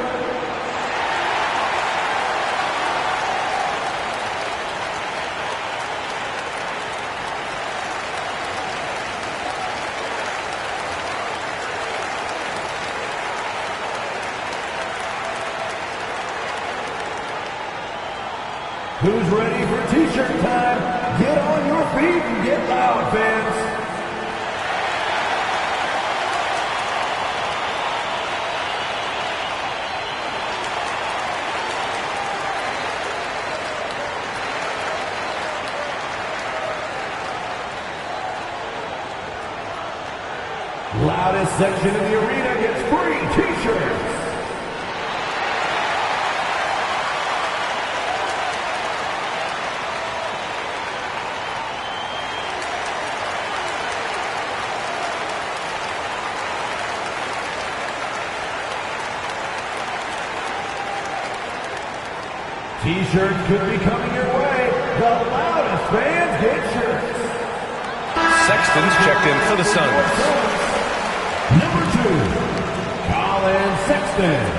Who's ready for t-shirt time? Get on your feet and get loud, fans. Loudest section in the arena gets free t-shirts. T-shirts could be coming your way. The loudest fans get shirts. Sexton's checked in for the Suns. Number 2, Colin Sexton.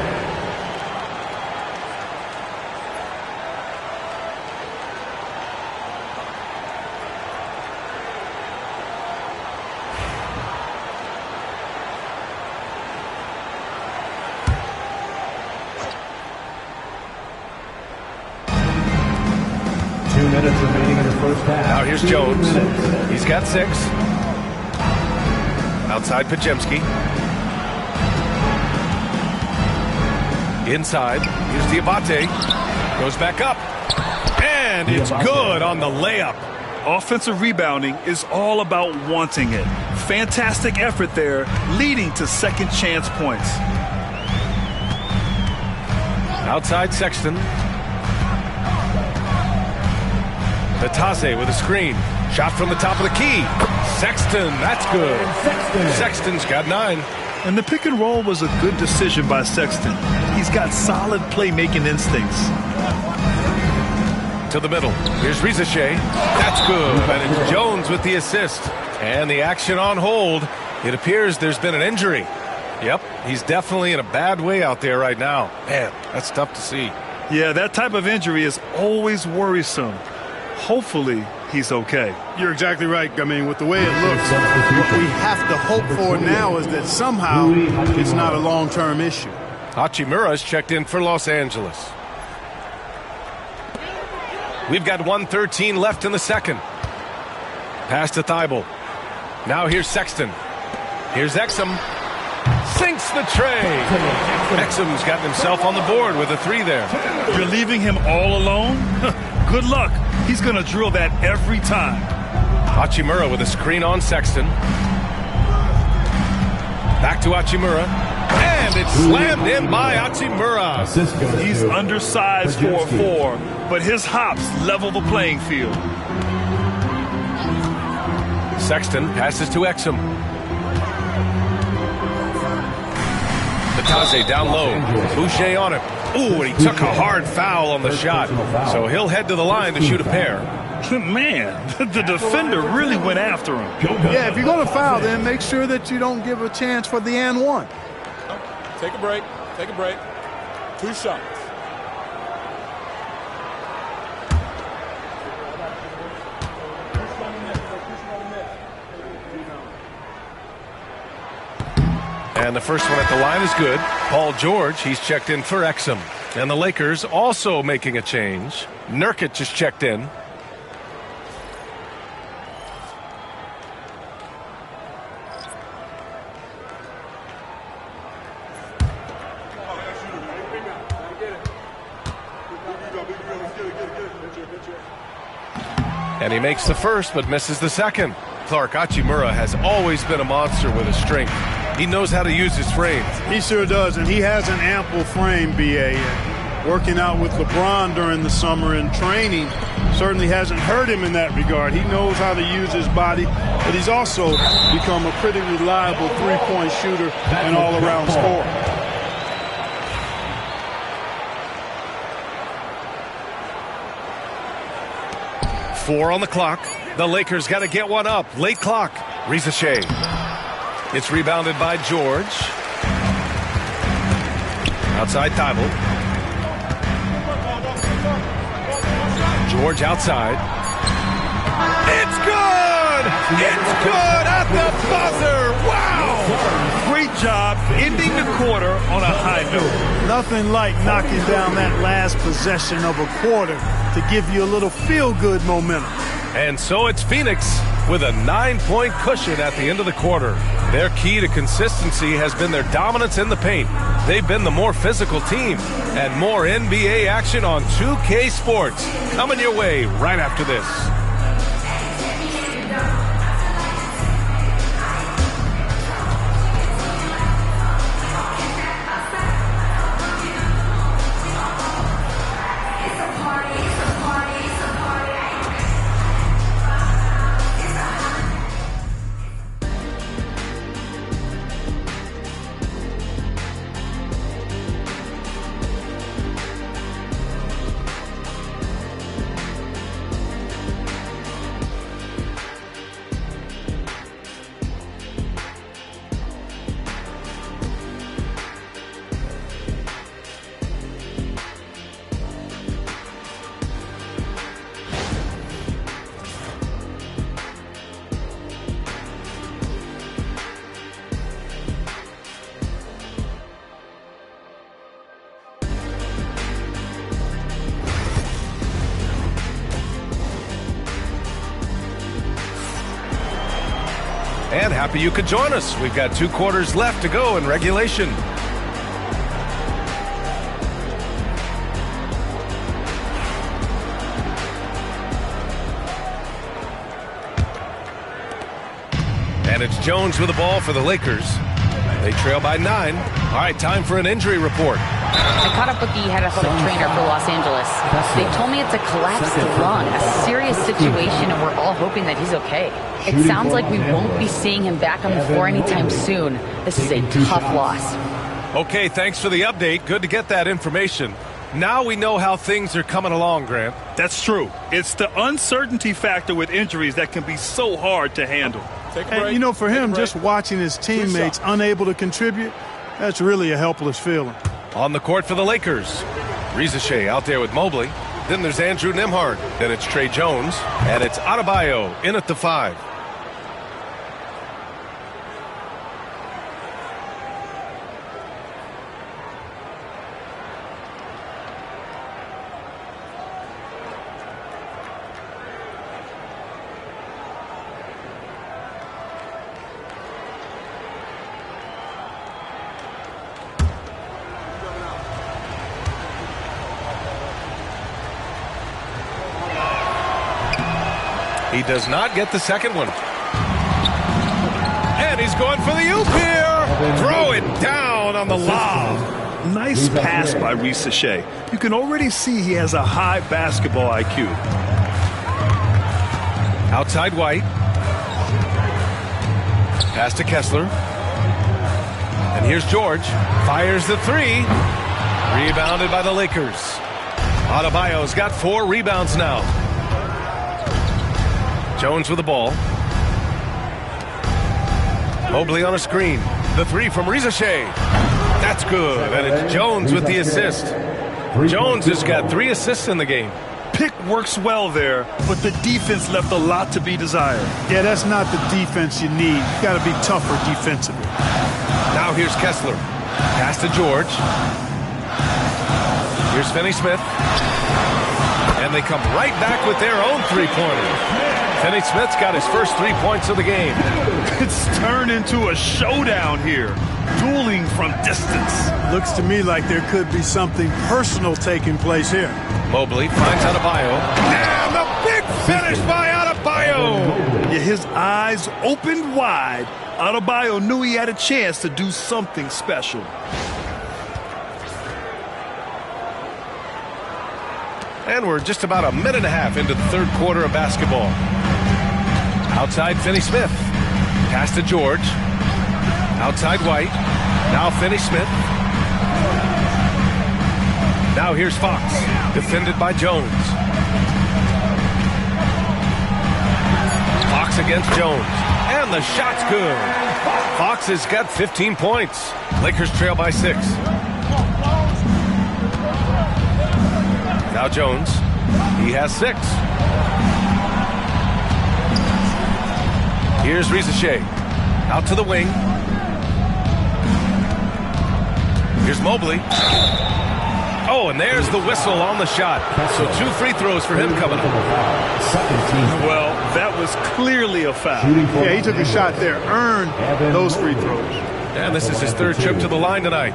Minutes remaining in the first half. Now here's Jones. He's got 6. Outside Pajemski. Inside. Here's Diabate. Goes back up. And it's good on the layup. Offensive rebounding is all about wanting it. Fantastic effort there, leading to second chance points. Outside Sexton. Batadze with a screen. Shot from the top of the key. Sexton, that's good. Sexton's got 9. And the pick and roll was a good decision by Sexton. He's got solid playmaking instincts. To the middle. Here's Rizachet. That's good. And it's Jones with the assist. And the action on hold. It appears there's been an injury. Yep, he's definitely in a bad way out there right now. Man, that's tough to see. Yeah, that type of injury is always worrisome. Hopefully, he's okay. You're exactly right. I mean, with the way it looks, what we have to hope for now is that somehow it's not a long-term issue. Hachimura's checked in for Los Angeles. We've got 1:13 left in the second. Pass to Thibault. Now here's Sexton. Here's Exum. Sinks the tray. Exum's gotten himself on the board with a 3 there. You're leaving him all alone? Good luck. He's going to drill that every time. Hachimura with a screen on Sexton. Back to Hachimura. And it's slammed in by Hachimura. He's undersized for a 4, but his hops level the playing field. Sexton passes to Exum. Batadze down low. Boucher on him. Ooh, and he took a hard foul on the shot. So he'll head to the line to shoot a pair. Man, the defender really went after him. Yeah, if you're going to foul, then make sure that you don't give a chance for the and one. Take a break. Take a break. 2 shots. And the first one at the line is good. Paul George, he's checked in for Exum. And the Lakers also making a change. Nurkic just checked in. And he makes the first, but misses the second. Clark Hachimura has always been a monster with his strength. He knows how to use his frame. He sure does, and he has an ample frame, B.A. Working out with LeBron during the summer and training certainly hasn't hurt him in that regard. He knows how to use his body, but he's also become a pretty reliable three-point shooter and all-around scorer. Four on the clock. The Lakers got to get one up. Late clock. Rizachet. It's rebounded by George. Outside Thibault. George outside. It's good! It's good at the buzzer! Wow! Great job ending the quarter on a high note. Nothing like knocking down that last possession of a quarter to give you a little feel-good momentum. And so it's Phoenix with a 9-point cushion at the end of the quarter. Their key to consistency has been their dominance in the paint. They've been the more physical team. And more NBA action on 2K Sports. Coming your way right after this. And happy you could join us. We've got 2 quarters left to go in regulation. And it's Jones with the ball for the Lakers. They trail by 9. All right, time for an injury report. I caught up with the head athletic trainer for Los Angeles. They told me it's a collapsed lung, a serious situation, and we're all hoping that he's okay. It sounds like we won't be seeing him back on the floor anytime soon. This is a tough loss. Okay, thanks for the update. Good to get that information. Now we know how things are coming along, Grant. That's true. It's the uncertainty factor with injuries that can be so hard to handle. And, you know, for him, just watching his teammates unable to contribute, that's really a helpless feeling. On the court for the Lakers, Rizachet out there with Mobley. Then there's Andrew Nembhard. Then it's Trey Jones. And it's Adebayo in at the 5. He does not get the second one. And he's going for the oop here. Throw it down on the lob. Nice pass by Rizachet. You can already see he has a high basketball IQ. Outside White. Pass to Kessler. And here's George. Fires the 3. Rebounded by the Lakers. Adebayo's got 4 rebounds now. Jones with the ball. Mobley on a screen. The 3 from Rizachet. That's good. And it's Jones with the assist. Jones has got 3 assists in the game. Pick works well there, but the defense left a lot to be desired. Yeah, that's not the defense you need. You got to be tougher defensively. Now here's Kessler. Pass to George. Here's Finney-Smith. And they come right back with their own three-pointer. Finney-Smith's got his first 3 points of the game. It's turned into a showdown here. Dueling from distance. Looks to me like there could be something personal taking place here. Mobley finds Adebayo. And the big finish by Adebayo. Yeah, his eyes opened wide. Adebayo knew he had a chance to do something special. And we're just about a minute and a half into the third quarter of basketball. Outside Finney-Smith. Pass to George. Outside White. Now Finney-Smith. Now here's Fox. Defended by Jones. Fox against Jones. And the shot's good. Fox has got 15 points. Lakers trail by 6. Now Jones. He has 6. Here's Rizachet. Out to the wing. Here's Mobley. Oh, and there's the whistle on the shot. So 2 free throws for him coming up. Well, that was clearly a foul. Yeah, he took a shot there, earned those free throws. And this is his 3rd trip to the line tonight.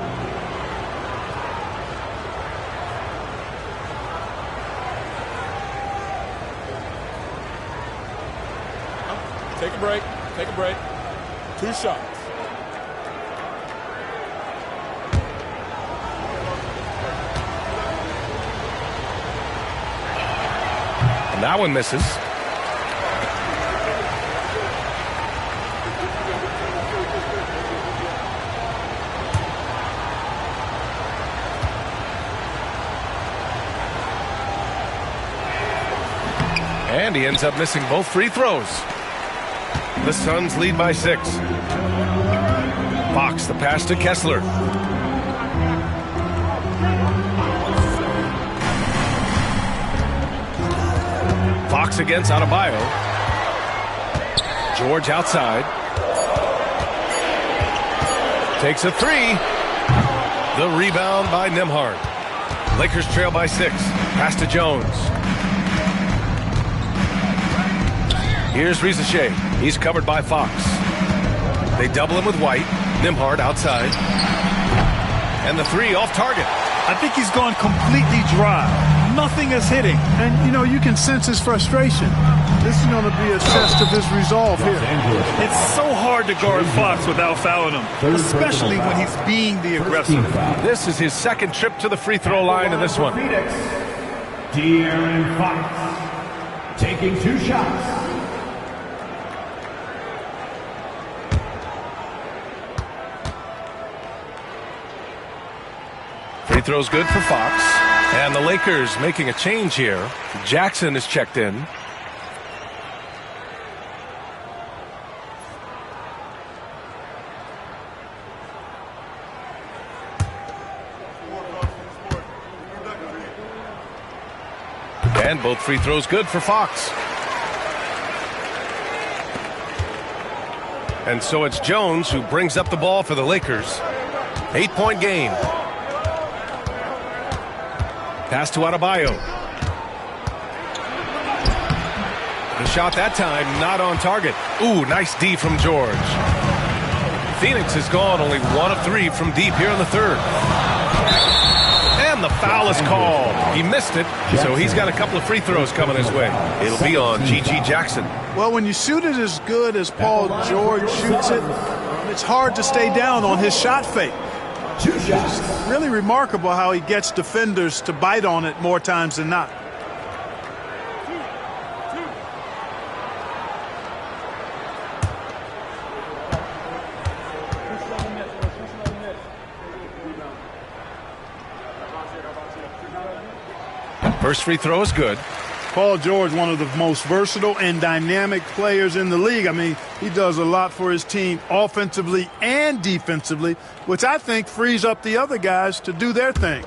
Take a break. Take a break. 2 shots. And that one misses. And he ends up missing both free throws. The Suns lead by 6. Fox, the pass to Kessler. Fox against Adebayo. George outside. Takes a 3. The rebound by Nembhard. Lakers trail by 6. Pass to Jones. Here's Rizachet. He's covered by Fox. They double him with White. Nembhard outside. And the 3 off target. I think he's gone completely dry. Nothing is hitting. And, you know, you can sense his frustration. This is going to be a test of his resolve here. It's so hard to guard Fox without fouling him, especially when he's being the aggressor. This is his 2nd trip to the free throw line in this one. De'Aaron Fox taking 2 shots. Free throw's good for Fox. And the Lakers making a change here. Jackson is checked in. And both free throws good for Fox. And so it's Jones who brings up the ball for the Lakers. 8-point game. Pass to Adebayo. The shot that time not on target. Ooh, nice D from George. Phoenix has gone only 1 of 3 from deep here in the 3rd. And the foul is called. He missed it, so he's got a couple of free throws coming his way. It'll be on G.G. Jackson. Well, when you shoot it as good as Paul George shoots it, it's hard to stay down on his shot fake. It's really remarkable how he gets defenders to bite on it more times than not. First free throw is good. Paul George, one of the most versatile and dynamic players in the league. I mean, he does a lot for his team offensively and defensively, which I think frees up the other guys to do their thing.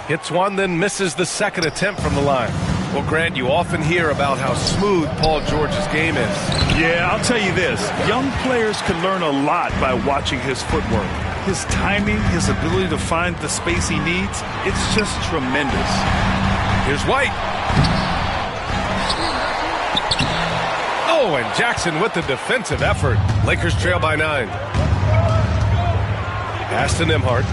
Hits one, then misses the 2nd attempt from the line. Well, Grant, you often hear about how smooth Paul George's game is. Yeah, I'll tell you this. Young players can learn a lot by watching his footwork. His timing, his ability to find the space he needs, it's just tremendous. Here's White. Oh, and Jackson with the defensive effort. Lakers trail by 9. Pass to Nembhard.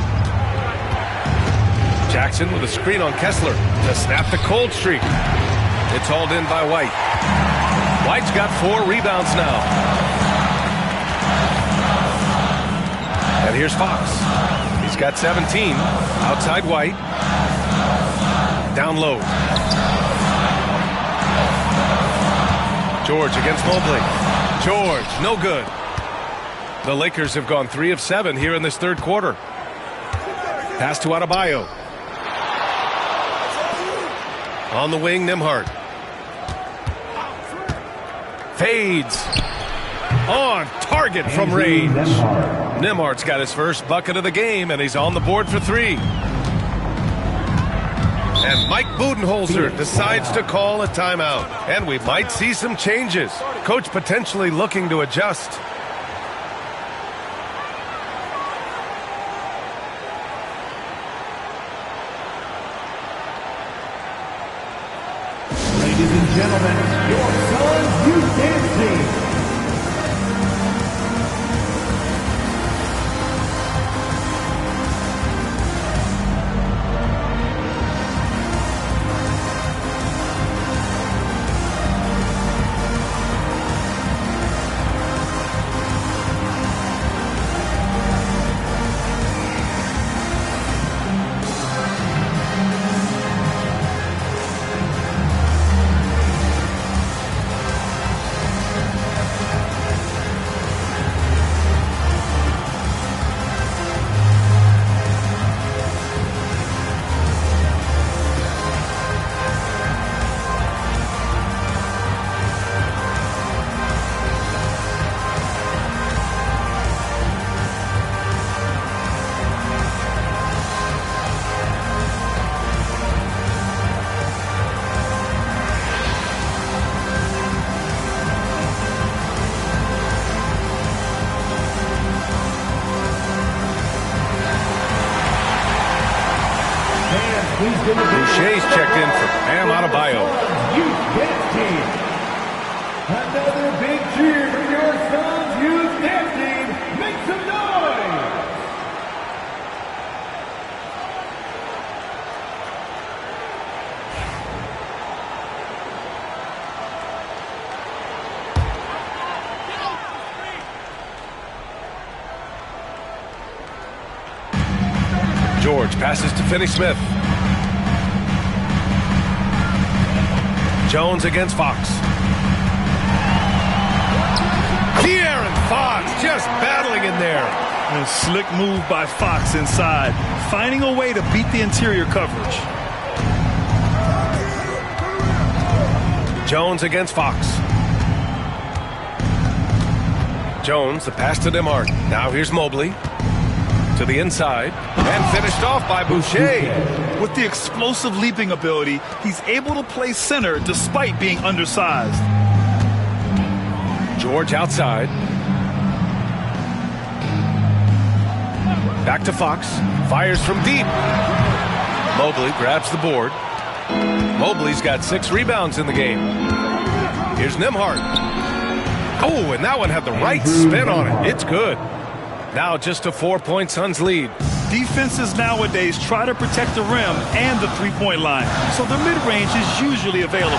Jackson with a screen on Kessler to snap the cold streak. It's hauled in by White. White's got 4 rebounds now. And here's Fox. He's got 17. Outside White. Down low. George against Mobley. George, no good. The Lakers have gone 3 of 7 here in this third quarter. Pass to Adebayo. On the wing, Nembhard. Fades. On target from range. Nembhard's got his first bucket of the game, and he's on the board for 3. And Mike Budenholzer decides to call a timeout. And we might see some changes. Coach potentially looking to adjust. Ladies and gentlemen, your Suns Youth Dance Team. Boucher's checked in for Bam Adebayo. Youth Dance Team. Another big cheer for your Suns Youth Dance Team. Make some noise. George passes to Finney-Smith. Jones against Fox. De'Aaron Fox just battling in there. A slick move by Fox inside, finding a way to beat the interior coverage. Jones against Fox. Jones, the pass to Nembhard. Now here's Mobley. To the inside. And finished off by Boucher. With the explosive leaping ability, he's able to play center despite being undersized. George outside. Back to Fox. Fires from deep. Mobley grabs the board. Mobley's got 6 rebounds in the game. Here's Nembhard. Oh, and that one had the right spin on it. It's good. Now just a 4-point Suns lead. Defenses nowadays try to protect the rim and the three-point line, so the mid-range is usually available.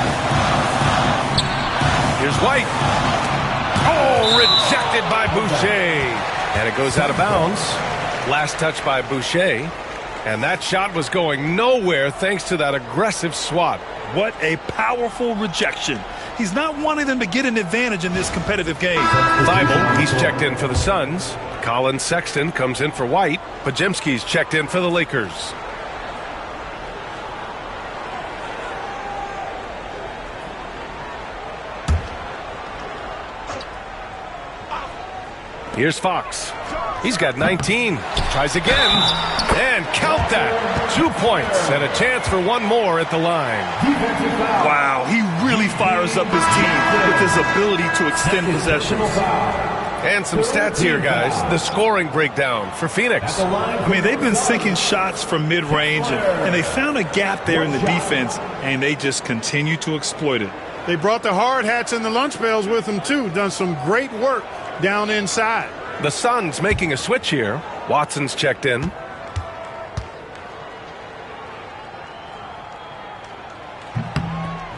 Here's White. Oh, rejected by Boucher. And it goes out of bounds. Last touch by Boucher. And that shot was going nowhere thanks to that aggressive swat. What a powerful rejection. He's not wanting them to get an advantage in this competitive game. Thibault, he's checked in for the Suns. Colin Sexton comes in for White. Podziemski's checked in for the Lakers. Here's Fox. He's got 19. Tries again. And count that. 2 points and a chance for one more at the line. Wow, he really fires up his team with his ability to extend possessions. And some stats here, guys. The scoring breakdown for Phoenix. I mean, they've been sinking shots from mid-range, and they found a gap there in the defense, and they just continue to exploit it. They brought the hard hats and the lunch pails with them, too. Done some great work down inside. The Suns making a switch here. Watson's checked in.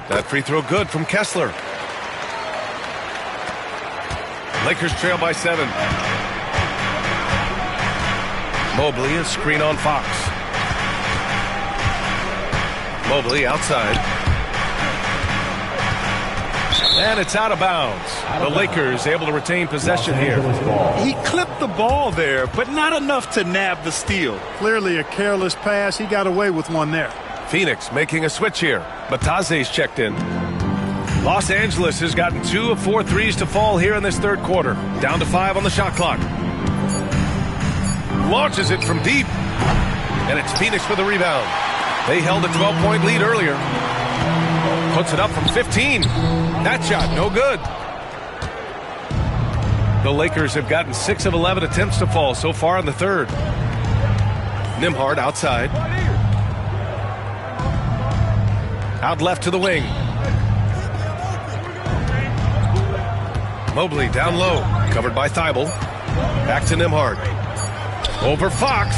That free throw good from Kessler. Lakers trail by 7. Mobley, a screen on Fox. Mobley outside. And it's out of bounds. The Lakers able to retain possession here. He clipped the ball there, but not enough to nab the steal. Clearly a careless pass. He got away with one there. Phoenix making a switch here. Bataze's checked in. Los Angeles has gotten 2 of 4 threes to fall here in this third quarter. Down to 5 on the shot clock. Launches it from deep. And it's Phoenix with a rebound. They held a 12-point lead earlier. Puts it up from 15. That shot, no good. The Lakers have gotten 6 of 11 attempts to fall so far in the third. Nembhard outside. Out left to the wing. Mobley down low. Covered by Thibault. Back to Nembhard. Over Fox.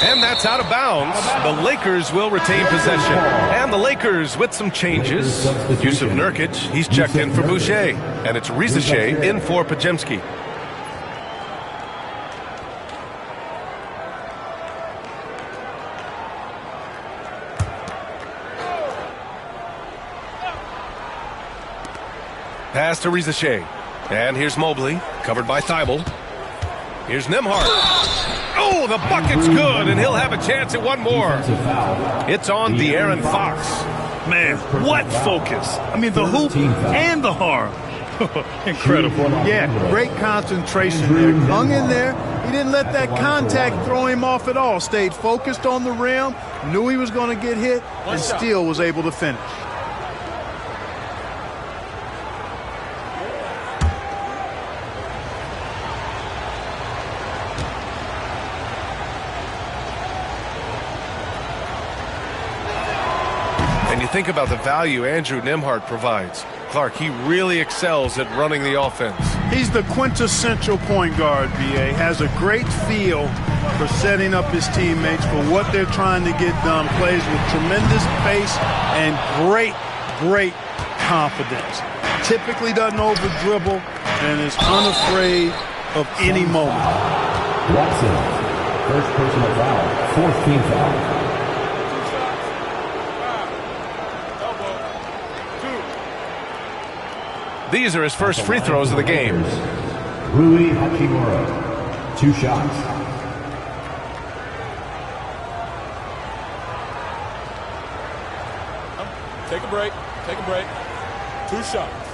And that's out of bounds. The Lakers will retain possession. And the Lakers with some changes. Yusuf Nurkic, he's checked in for Boucher. And it's Rizache in for Pajemski. Pass to Rizache. And here's Mobley, covered by Thibault. Here's Nembhard. Oh, the bucket's good, and he'll have a chance at one more. It's on De'Aaron Fox. Man, what focus. I mean, the hoop and the harm. Incredible. Yeah, great concentration there. Hung in there. He didn't let that contact throw him off at all. Stayed focused on the rim, knew he was going to get hit, and still was able to finish. Think about the value Andrew Nembhard provides. Clark, he really excels at running the offense. He's the quintessential point guard, B.A. Has a great feel for setting up his teammates for what they're trying to get done. Plays with tremendous pace and great confidence. Typically doesn't over-dribble and is unafraid of any moment. Watson, first personal foul, fourth team foul. These are his first free throws of the game. Rui Hachimura, 2 shots. Take a break. Take a break. 2 shots.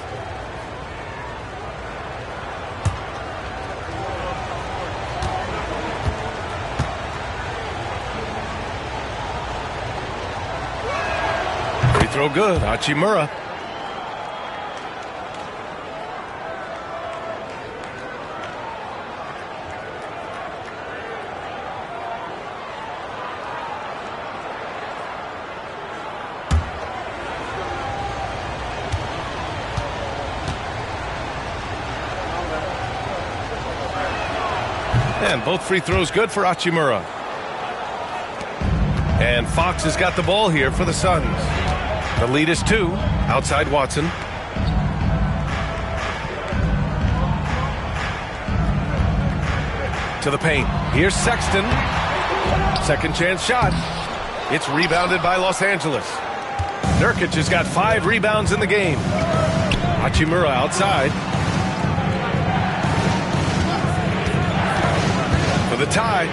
Free throw good. Hachimura. And both free throws good for Hachimura. And Fox has got the ball here for the Suns. The lead is 2. Outside Watson. To the paint. Here's Sexton. Second chance shot. It's rebounded by Los Angeles. Nurkic has got 5 rebounds in the game. Hachimura outside. The tie.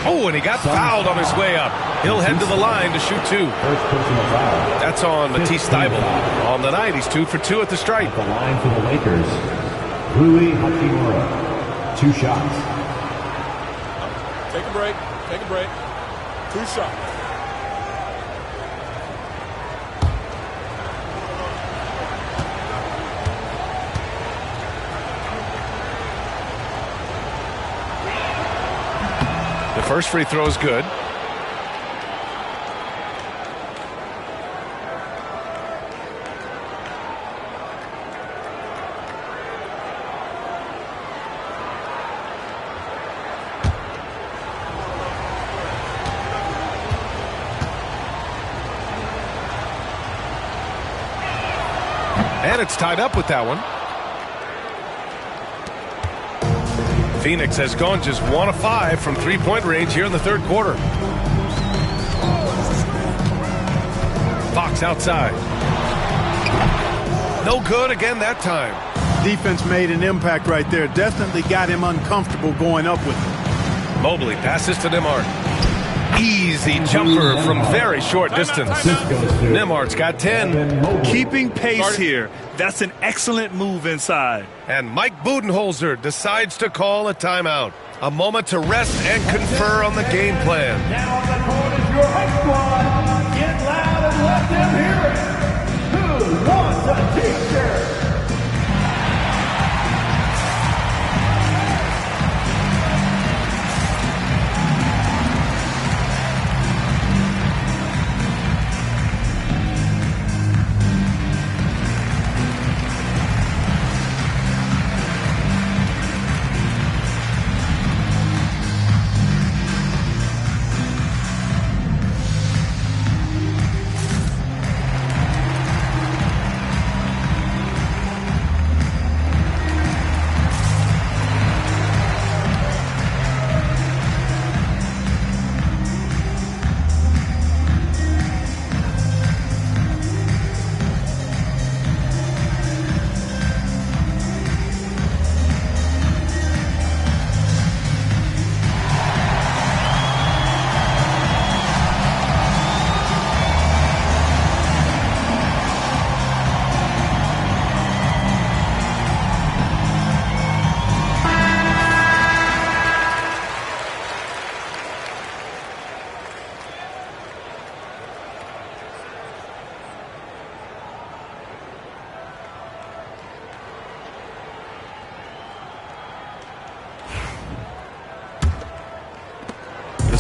Oh, and he got fouled on his way up. He'll head to the line to shoot 2. That's on Matisse Thybulle. On the night, he's 2 for 2 at the stripe. The line for the Lakers, Rui Hachimura, 2 shots. Take a break. Take a break. 2 shots. The first free throw is good. And it's tied up with that one. Phoenix has gone just 1 of 5 from three-point range here in the third quarter. Fox outside. No good again that time. Defense made an impact right there. Definitely got him uncomfortable going up with it. Mobley passes to Nembhard. Easy jumper from very short distance. Nembhard's got 10. Keeping pace here. That's an excellent move inside. And Mike Budenholzer decides to call a timeout. A moment to rest and confer on the game plan. Now on the court is your high squad. Get loud and let them hear it. Who wants a t-shirt?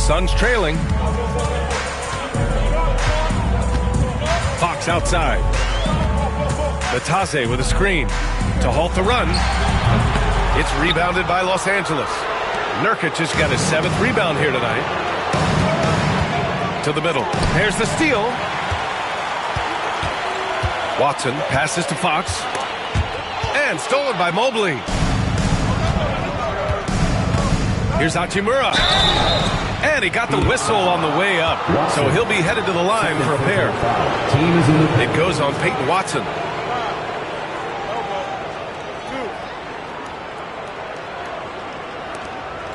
Suns trailing. Fox outside. Batase with a screen to halt the run. It's rebounded by Los Angeles. Nurkic has got his 7th rebound here tonight. To the middle. There's the steal. Watson passes to Fox. And stolen by Mobley. Here's Hachimura. And he got the whistle on the way up. So he'll be headed to the line for a pair. It goes on Peyton Watson.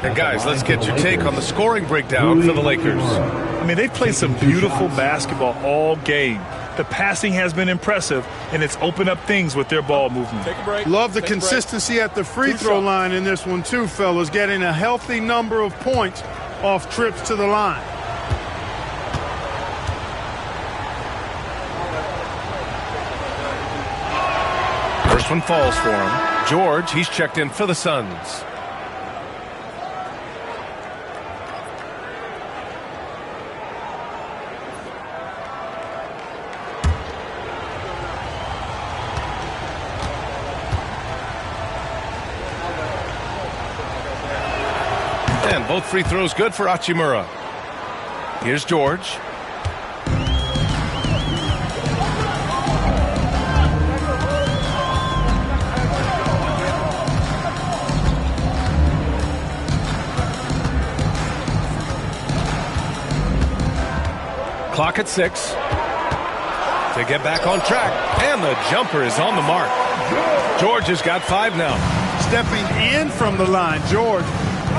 And guys, let's get your take on the scoring breakdown for the Lakers. I mean, they've played some beautiful basketball all game. The passing has been impressive, and it's opened up things with their ball movement. Take a break. Love the Take a break. consistency at the free throw line in this one too, fellas. Getting a healthy number of points off trips to the line. First one falls for him. George, he's checked in for the Suns. And both free throws good for Hachimura. Here's George. Clock at 6. To get back on track. And the jumper is on the mark. George has got 5 now. Stepping in from the line, George.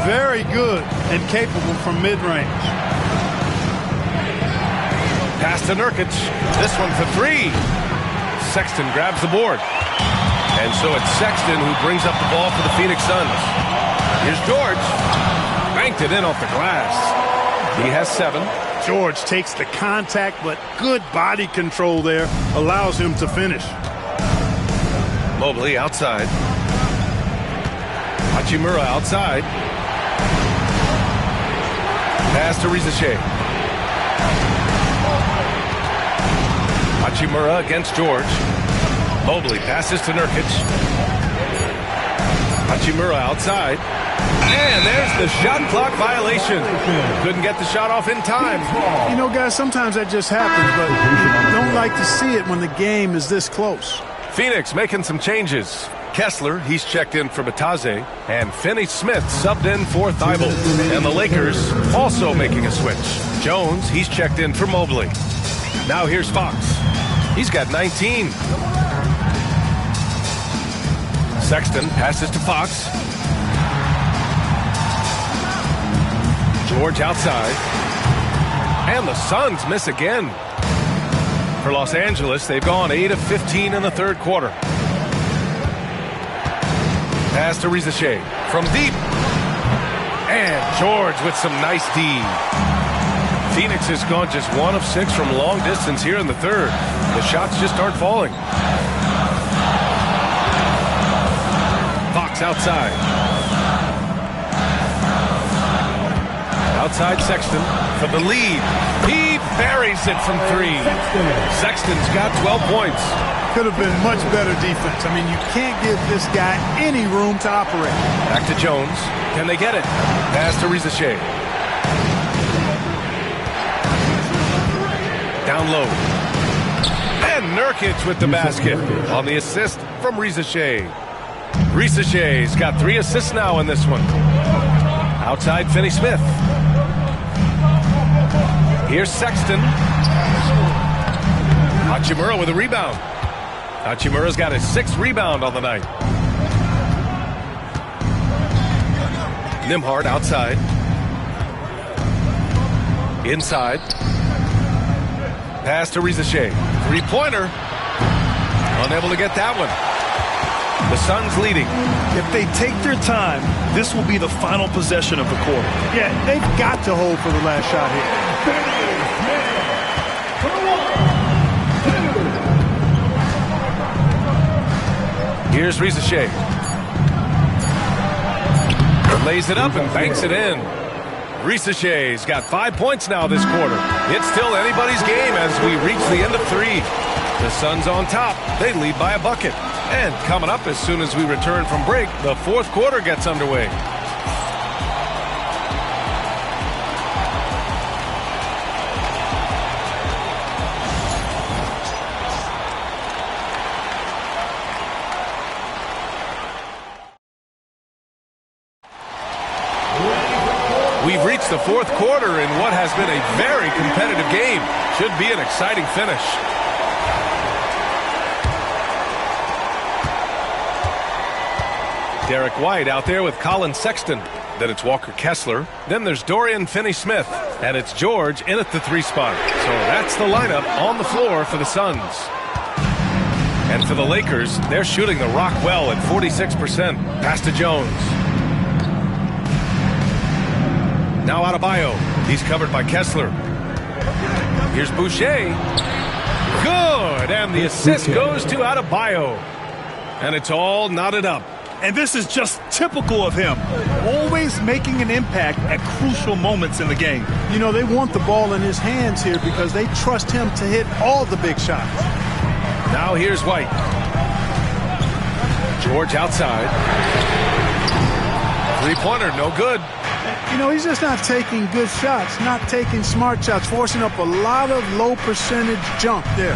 Very good and capable from mid-range. Pass to Nurkic. This one for 3. Sexton grabs the board. And so it's Sexton who brings up the ball for the Phoenix Suns. Here's George. Banked it in off the glass. He has 7. George takes the contact, but good body control there allows him to finish. Mobley outside. Hachimura outside. Pass to Rizache. Hachimura against George. Mobley passes to Nurkic. Hachimura outside. And there's the shot clock violation. Couldn't get the shot off in time. You know, guys, sometimes that just happens, but you don't like to see it when the game is this close. Phoenix making some changes. Kessler, he's checked in for Bataze, and Finney Smith subbed in for Thibault. And the Lakers also making a switch. Jones, he's checked in for Mobley. Now here's Fox. He's got 19. Sexton passes to Fox. George outside. And the Suns miss again. For Los Angeles, they've gone 8 of 15 in the third quarter. Pass to Rizache from deep. And George with some nice D. Phoenix has gone just 1 of 6 from long distance here in the third. The shots just aren't falling. Fox outside. Outside Sexton for the lead. He buries it from 3. Sexton's got 12 points. Could have been much better defense. I mean, you can't give this guy any room to operate. Back to Jones. Can they get it? Pass to Rizache. Down low. And Nurkic with the basket on the assist from Rizache. Rizache's got 3 assists now in this one. Outside Finney Smith. Here's Sexton. Hachimura with a rebound. Hachimura's got his 6th rebound on the night. Nembhard outside. Inside. Pass to Rizache. 3-pointer. Unable to get that one. The Suns leading. If they take their time, this will be the final possession of the quarter. Yeah, they've got to hold for the last shot here. Here's Rizache. Lays it up and banks it in. Rizache's got 5 points now this quarter. It's still anybody's game as we reach the end of 3. The Suns on top. They lead by a bucket. And coming up as soon as we return from break, the fourth quarter gets underway. We've reached the fourth quarter in what has been a very competitive game. Should be an exciting finish. Derek White out there with Colin Sexton. Then it's Walker Kessler. Then there's Dorian Finney-Smith. And it's George in at the 3 spot. So that's the lineup on the floor for the Suns. And for the Lakers, they're shooting the rock well at 46%. Pass to Jones. Now Adebayo. He's covered by Kessler. Here's Boucher. Good. And the assist goes to Adebayo. And it's all knotted up. And this is just typical of him. Always making an impact at crucial moments in the game. You know, they want the ball in his hands here because they trust him to hit all the big shots. Now here's White. George outside. 3-pointer, no good. You know, he's just not taking good shots, not taking smart shots, forcing up a lot of low percentage jump there.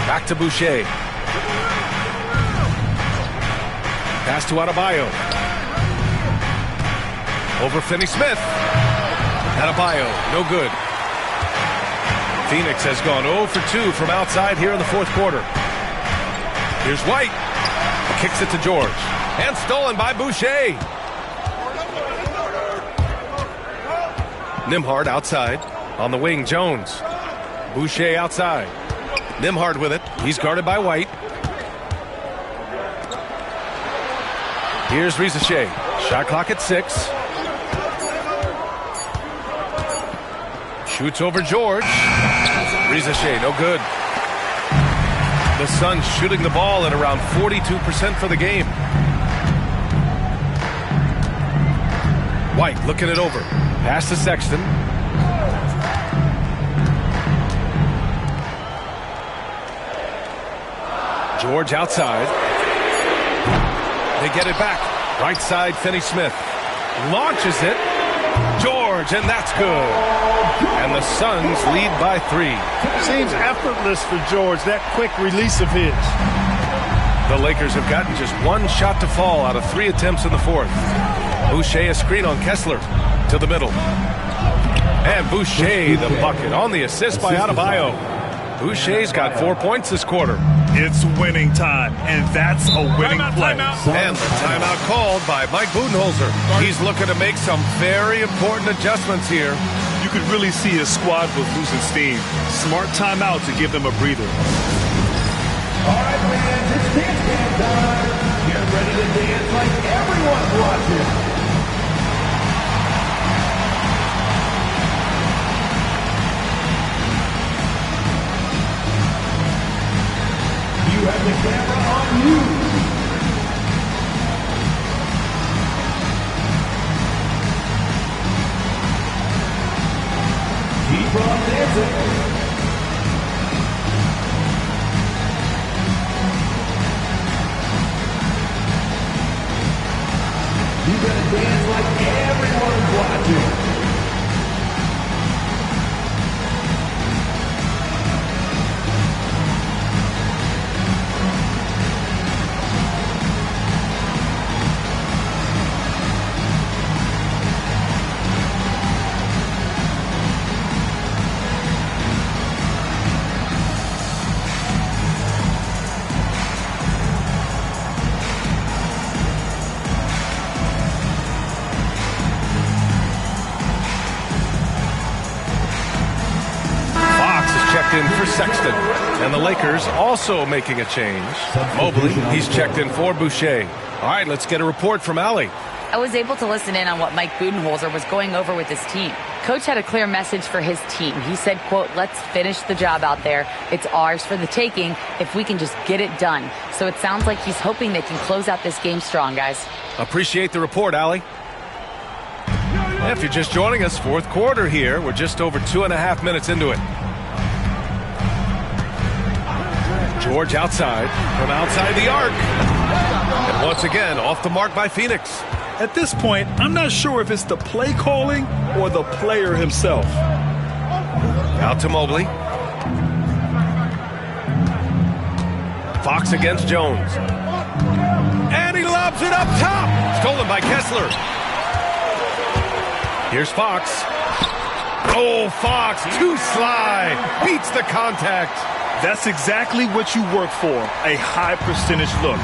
Back to Boucher. Pass to Adebayo. Over Finney-Smith. Adebayo, no good. Phoenix has gone 0 for 2 from outside here in the fourth quarter. Here's White. Kicks it to George. And stolen by Boucher. Nembhard outside. On the wing, Jones. Boucher outside. Nembhard with it. He's guarded by White. Here's Rizachet. Shot clock at 6. Shoots over George. Rizachet, no good. The Suns shooting the ball at around 42% for the game. White looking it over. Pass to Sexton. George outside. They get it back. Right side, Finney-Smith. Launches it. George, and that's good. And the Suns lead by 3. Seems effortless for George, that quick release of his. The Lakers have gotten just 1 shot to fall out of 3 attempts in the 4th. Boucher a screen on Kessler to the middle. And Boucher the bucket on the assist by Adebayo. Boucher's got 4 points this quarter. It's winning time, and that's a winning play. And the timeout called by Mike Budenholzer. He's looking to make some very important adjustments here. You could really see his squad was losing steam. Smart timeout to give them a breather. All right, fans, it's dance time. Get ready to dance like everyone's watching. You have the camera on you. Keep on dancing. You gotta dance like everyone's watching. In for Sexton. And the Lakers also making a change. Mobley, he's checked in for Boucher. All right, let's get a report from Allie. I was able to listen in on what Mike Budenholzer was going over with his team. Coach had a clear message for his team. He said, quote, let's finish the job out there. It's ours for the taking if we can just get it done. So it sounds like he's hoping they can close out this game strong, guys. Appreciate the report, Allie. If you're just joining us, 4th quarter here. We're just over 2.5 minutes into it. George outside, from outside the arc. And once again, off the mark by Phoenix. At this point, I'm not sure if it's the play calling or the player himself. Out to Mobley. Fox against Jones. And he lobs it up top. Stolen by Kessler. Here's Fox. Oh, Fox, too sly. Beats the contact. That's exactly what you work for, a high percentage look.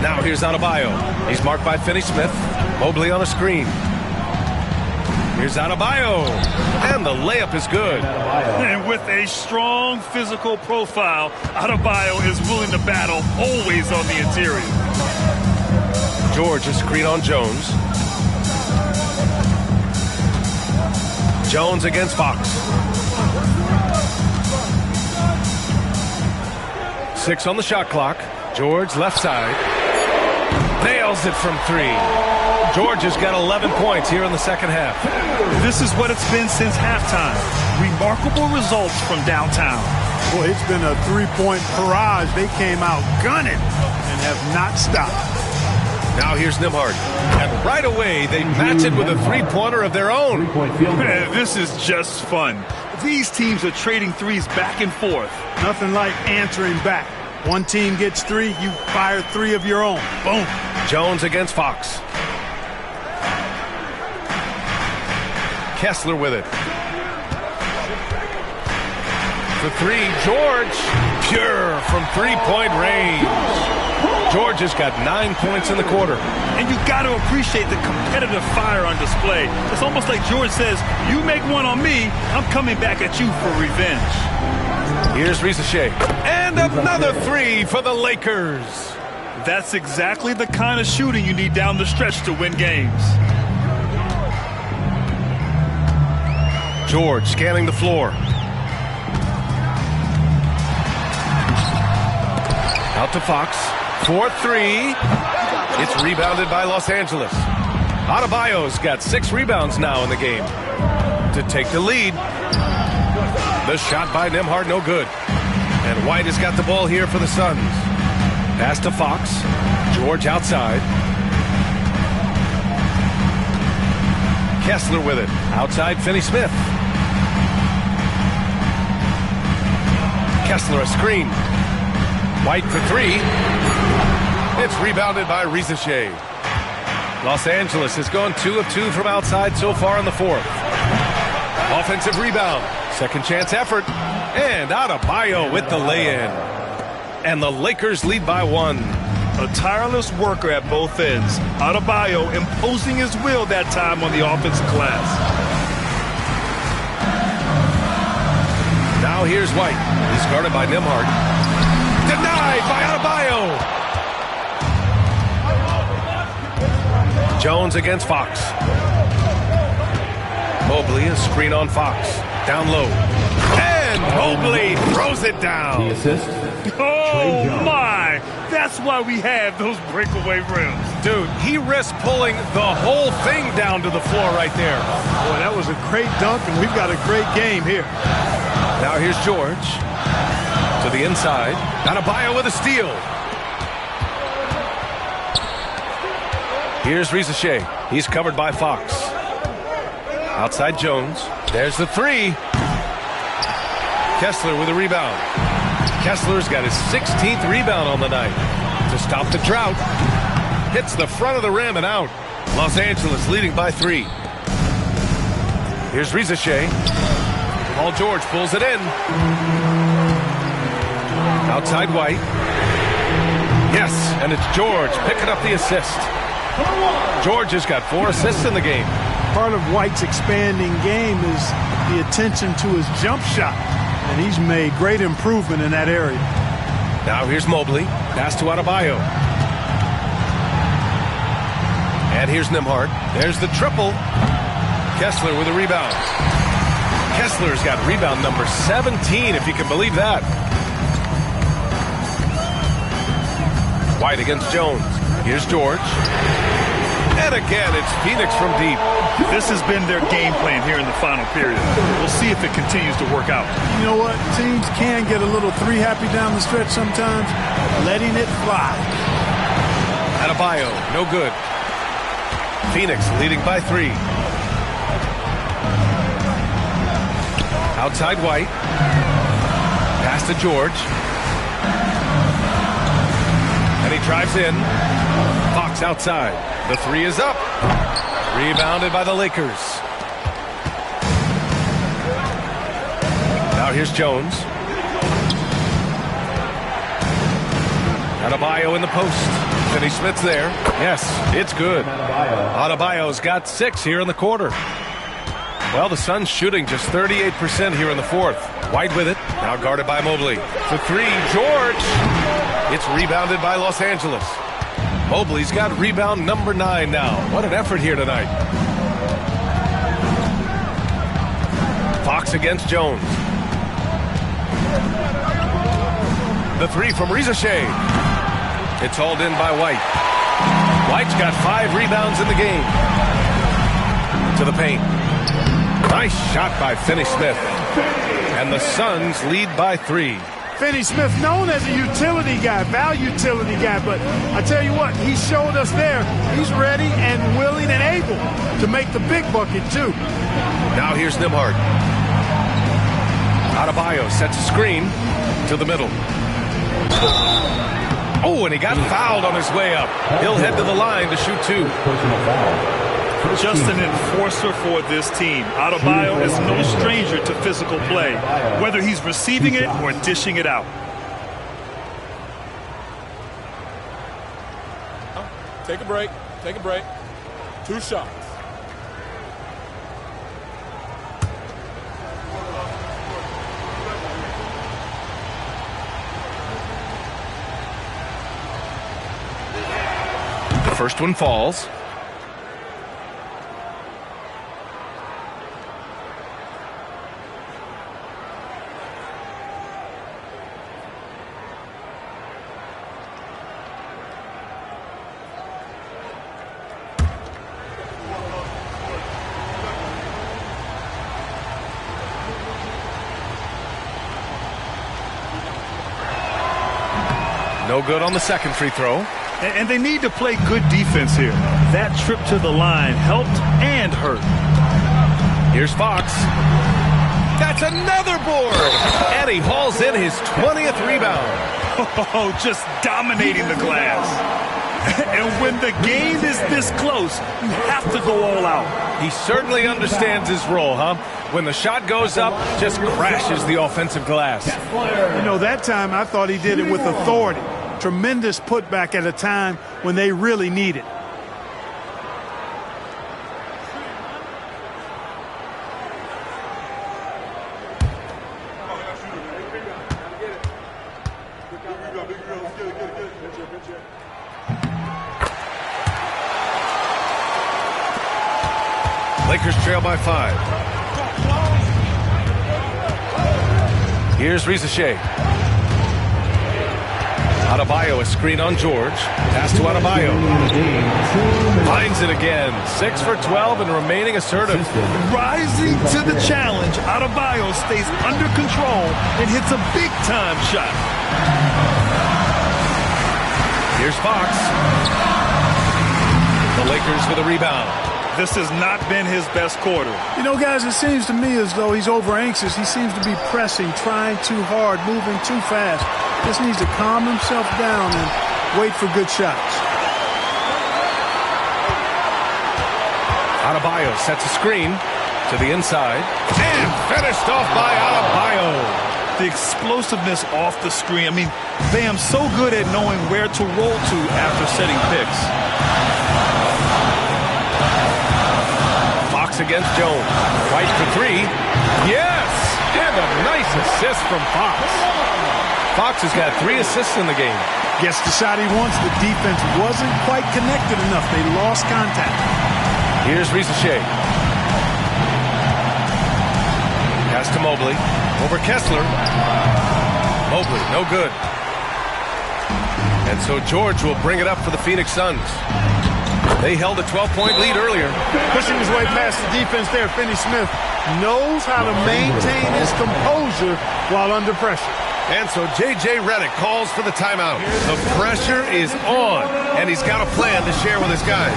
Now here's Adebayo. He's marked by Finney-Smith. Mobley on a screen. Here's Adebayo. And the layup is good. And with a strong physical profile, Adebayo is willing to battle, always on the interior. George a screen on Jones. Jones against Fox. 6 on the shot clock. George left side. Nails it from 3. George has got 11 points here in the second half. This is what it's been since halftime. Remarkable results from downtown. Boy, it's been a 3-point barrage. They came out gunning and have not stopped. Now here's Nembhard. And right away, they match it with a 3-pointer of their own. Man, this is just fun. These teams are trading threes back and forth. Nothing like answering back. One team gets 3, you fire 3 of your own. Boom. Jones against Fox. Kessler with it. For 3, George. Pure from 3-point range. George has got 9 points in the quarter. And you got to appreciate the competitive fire on display. It's almost like George says, you make one on me, I'm coming back at you for revenge. Here's Rizachet. And And another three for the Lakers. That's exactly the kind of shooting you need down the stretch to win games. George scanning the floor. Out to Fox. 4-3. It's rebounded by Los Angeles. Adebayo's got 6 rebounds now in the game to take the lead. The shot by Nembhard, no good. And White has got the ball here for the Suns. Pass to Fox. George outside. Kessler with it. Outside, Finney-Smith. Kessler a screen. White for 3. It's rebounded by Rizachet. Los Angeles has gone 2 of 2 from outside so far in the fourth. Offensive rebound. Second chance effort. And Adebayo with the lay-in. And the Lakers lead by 1. A tireless worker at both ends. Adebayo imposing his will that time on the offensive glass. Now here's White. He's guarded by Nembhard. Denied by Adebayo. Jones against Fox. Mobley, a screen on Fox. Down low. And Mobley throws it down. The assist. Oh, my. That's why we have those breakaway rims. Dude, he risked pulling the whole thing down to the floor right there. Boy, that was a great dunk, and we've got a great game here. Now here's George. To the inside. Adebayo with a steal. Here's Rizachet. He's covered by Fox. Outside Jones. There's the 3. Kessler with a rebound. Kessler's got his 16th rebound on the night. To stop the drought. Hits the front of the rim and out. Los Angeles leading by 3. Here's Rizachet. Paul George pulls it in. Outside White. Yes, and it's George picking up the assist. George has got 4 assists in the game. Part of White's expanding game is the attention to his jump shot, and he's made great improvement in that area. Now here's Mobley. Pass to Adebayo. And here's Nembhard. There's the triple. Kessler with a rebound. Kessler's got rebound number 17, if you can believe that. White against Jones. Here's George. And again, it's Phoenix from deep. This has been their game plan here in the final period. We'll see if it continues to work out. You know what? Teams can get a little 3-happy down the stretch sometimes. Letting it fly. Adebayo, no good. Phoenix leading by 3. Outside White. Pass to George. And he drives in. Fox outside. The 3 is up. Rebounded by the Lakers. Now here's Jones. Adebayo in the post. Finney-Smith's there. Yes, it's good. Adebayo's got 6 here in the quarter. Well, the Suns shooting just 38% here in the fourth. White with it. Now guarded by Mobley. For 3, George. It's rebounded by Los Angeles. Mobley's got rebound number 9 now. What an effort here tonight. Fox against Jones. The 3 from Rizachet. It's hauled in by White. White's got 5 rebounds in the game. To the paint. Nice shot by Finney-Smith. And the Suns lead by 3. Finney-Smith, known as a utility guy, utility guy, but I tell you what, he showed us there. He's ready and willing and able to make the big bucket, too. Now here's Nembhard. Adebayo sets a screen to the middle. Oh, and he got fouled on his way up. He'll head to the line to shoot 2. Just an enforcer for this team. Adebayo is no stranger to physical play, whether he's receiving it or dishing it out. Take a break. Take a break. 2 shots. First one falls. No good on the second free throw. And they need to play good defense here. That trip to the line helped and hurt. Here's Fox. That's another board. And he hauls in his 20th rebound. Oh, just dominating the glass. And when the game is this close, you have to go all out. He certainly understands his role, huh? When the shot goes up, just crashes the offensive glass. You know, that time I thought he did it with authority. Tremendous putback at a time when they really need it. Lakers trail by 5. Here's Rizachet. Adebayo, a screen on George. Pass to Adebayo. Finds it again. 6 for 12 and remaining assertive. Rising to the challenge, Adebayo stays under control and hits a big-time shot. Here's Fox. The Lakers with a rebound. This has not been his best quarter. You know, guys, it seems to me as though he's over-anxious. He seems to be pressing, trying too hard, moving too fast. Just needs to calm himself down and wait for good shots. Adebayo sets a screen to the inside. And finished off by Adebayo. The explosiveness off the screen. I mean, Bam's so good at knowing where to roll to after setting picks. Fox against Jones. Right for 3. Yes! And a nice assist from Fox. Fox has got 3 assists in the game. Gets the shot he wants. The defense wasn't quite connected enough. They lost contact. Here's Rizachet. Pass to Mobley. Over Kessler. Mobley, no good. And so George will bring it up for the Phoenix Suns. They held a 12-point lead earlier. Pushing his way past the defense there. Finney-Smith knows how to maintain his composure while under pressure. And so J.J. Redick calls for the timeout. The pressure is on, and he's got a plan to share with his guys.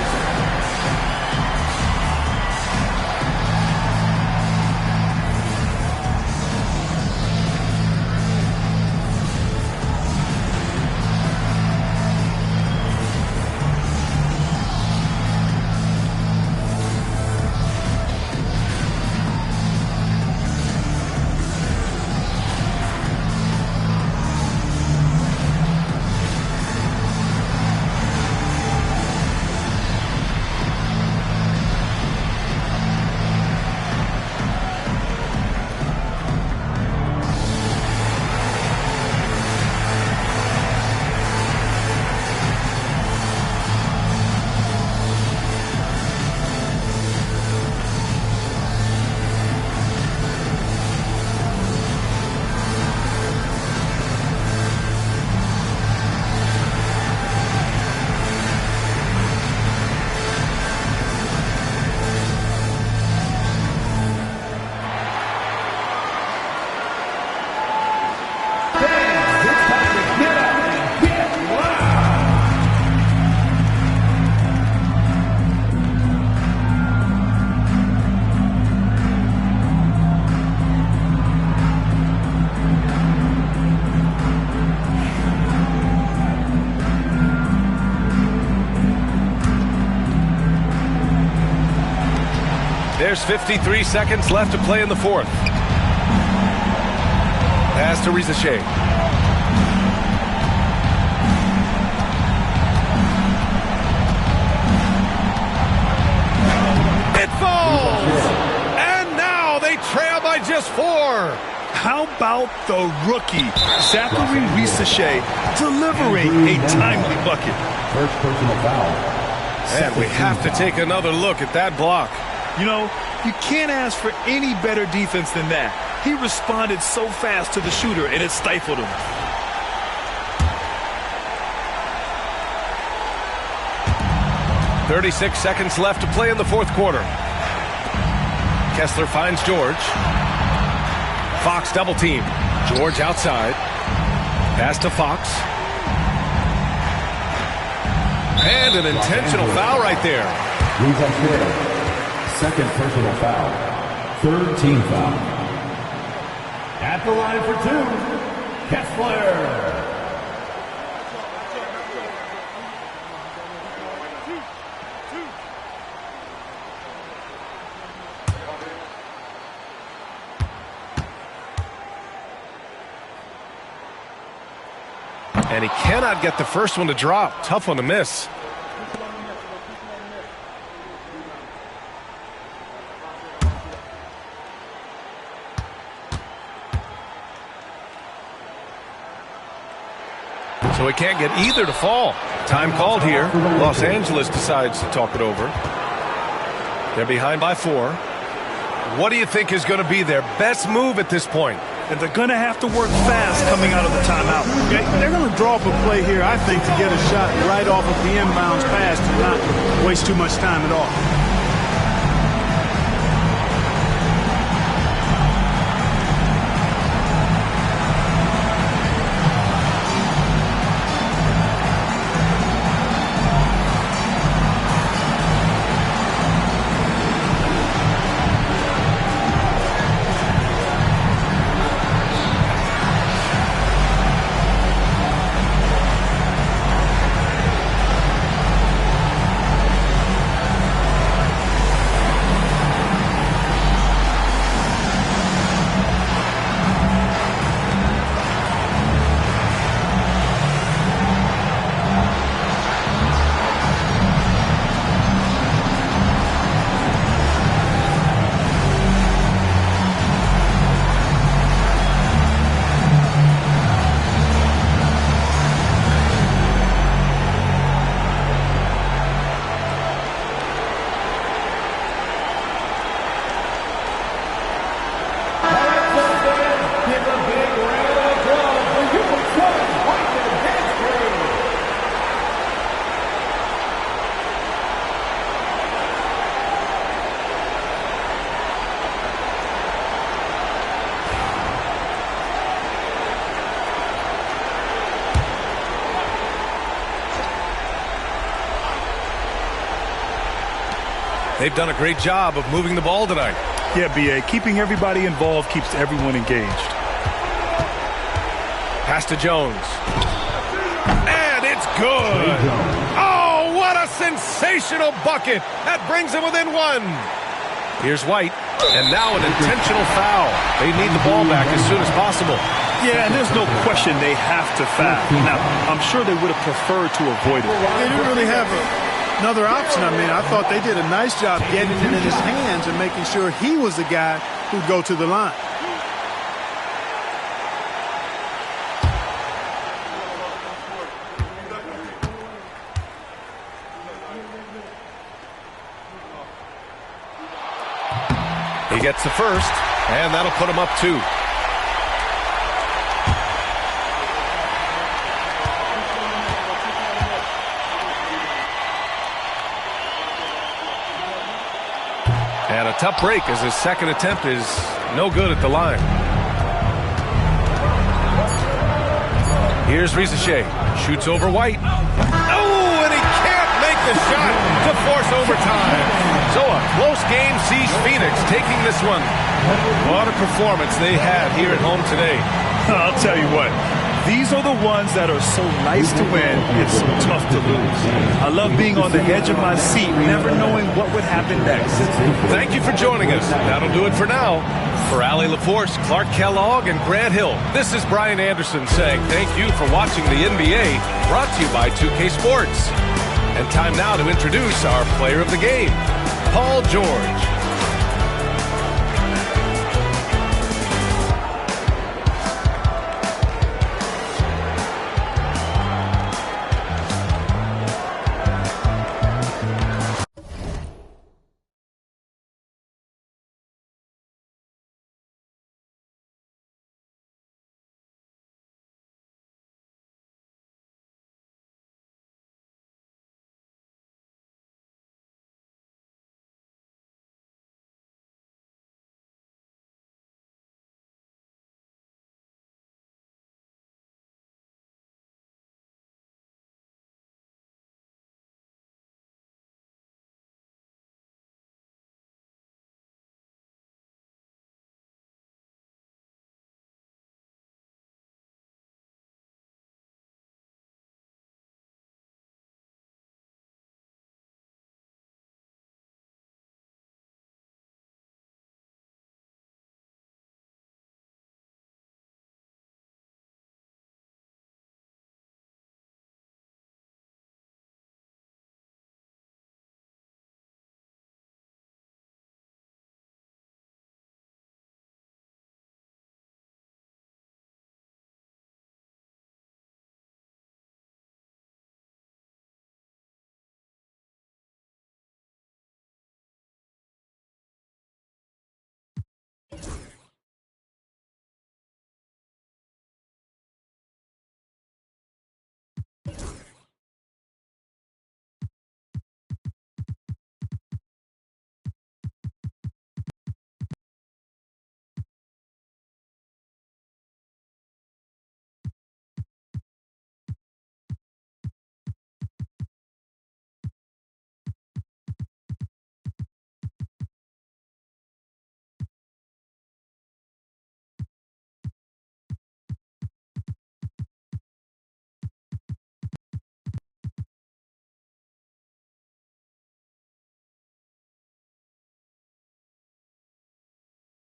There's 53 seconds left to play in the fourth. Pass to Rizachet. It falls! And now they trail by just 4. How about the rookie, Zachary Rizachet, delivering a timely bucket? First personal foul. And we have to take another look at that block. You know, you can't ask for any better defense than that. He responded so fast to the shooter, and it stifled him. "36 seconds left to play in the fourth quarter. Kessler finds George. Fox double team. George outside. Pass to Fox. And an intentional foul right there. Second personal foul. Third team foul. At the line for two, Kessler. And he cannot get the first one to drop. Tough one to miss. So he can't get either to fall. Time called here. Los Angeles decides to talk it over. They're behind by 4. What do you think is going to be their best move at this point? And they're going to have to work fast coming out of the timeout. Okay? They're going to draw up a play here, I think, to get a shot right off of the inbounds pass to not waste too much time at all. They've done a great job of moving the ball tonight. Yeah, B.A. Keeping everybody involved keeps everyone engaged. Pass to Jones. And it's good. Oh, what a sensational bucket. That brings them within 1. Here's White. And now an intentional foul. They need the ball back as soon as possible. Yeah, and there's no question they have to foul. Now, I'm sure they would have preferred to avoid it. They didn't really have another option. I mean, I thought they did a nice job getting it in his hands and making sure he was the guy who'd go to the line. He gets the first, and that'll put him up 2. And a tough break as his second attempt is no good at the line. Here's Rizachet. Shoots over White. Oh, and he can't make the shot to force overtime. So a close game sees Phoenix taking this one. What a performance they had here at home today. I'll tell you what. These are the ones that are so nice to win, it's so tough to lose. I love being on the edge of my seat, never knowing what would happen next. Thank you for joining us. That'll do it for now. For Allie LaForce, Clark Kellogg, and Grant Hill, this is Brian Anderson saying thank you for watching the NBA, brought to you by 2K Sports. And time now to introduce our player of the game, Paul George.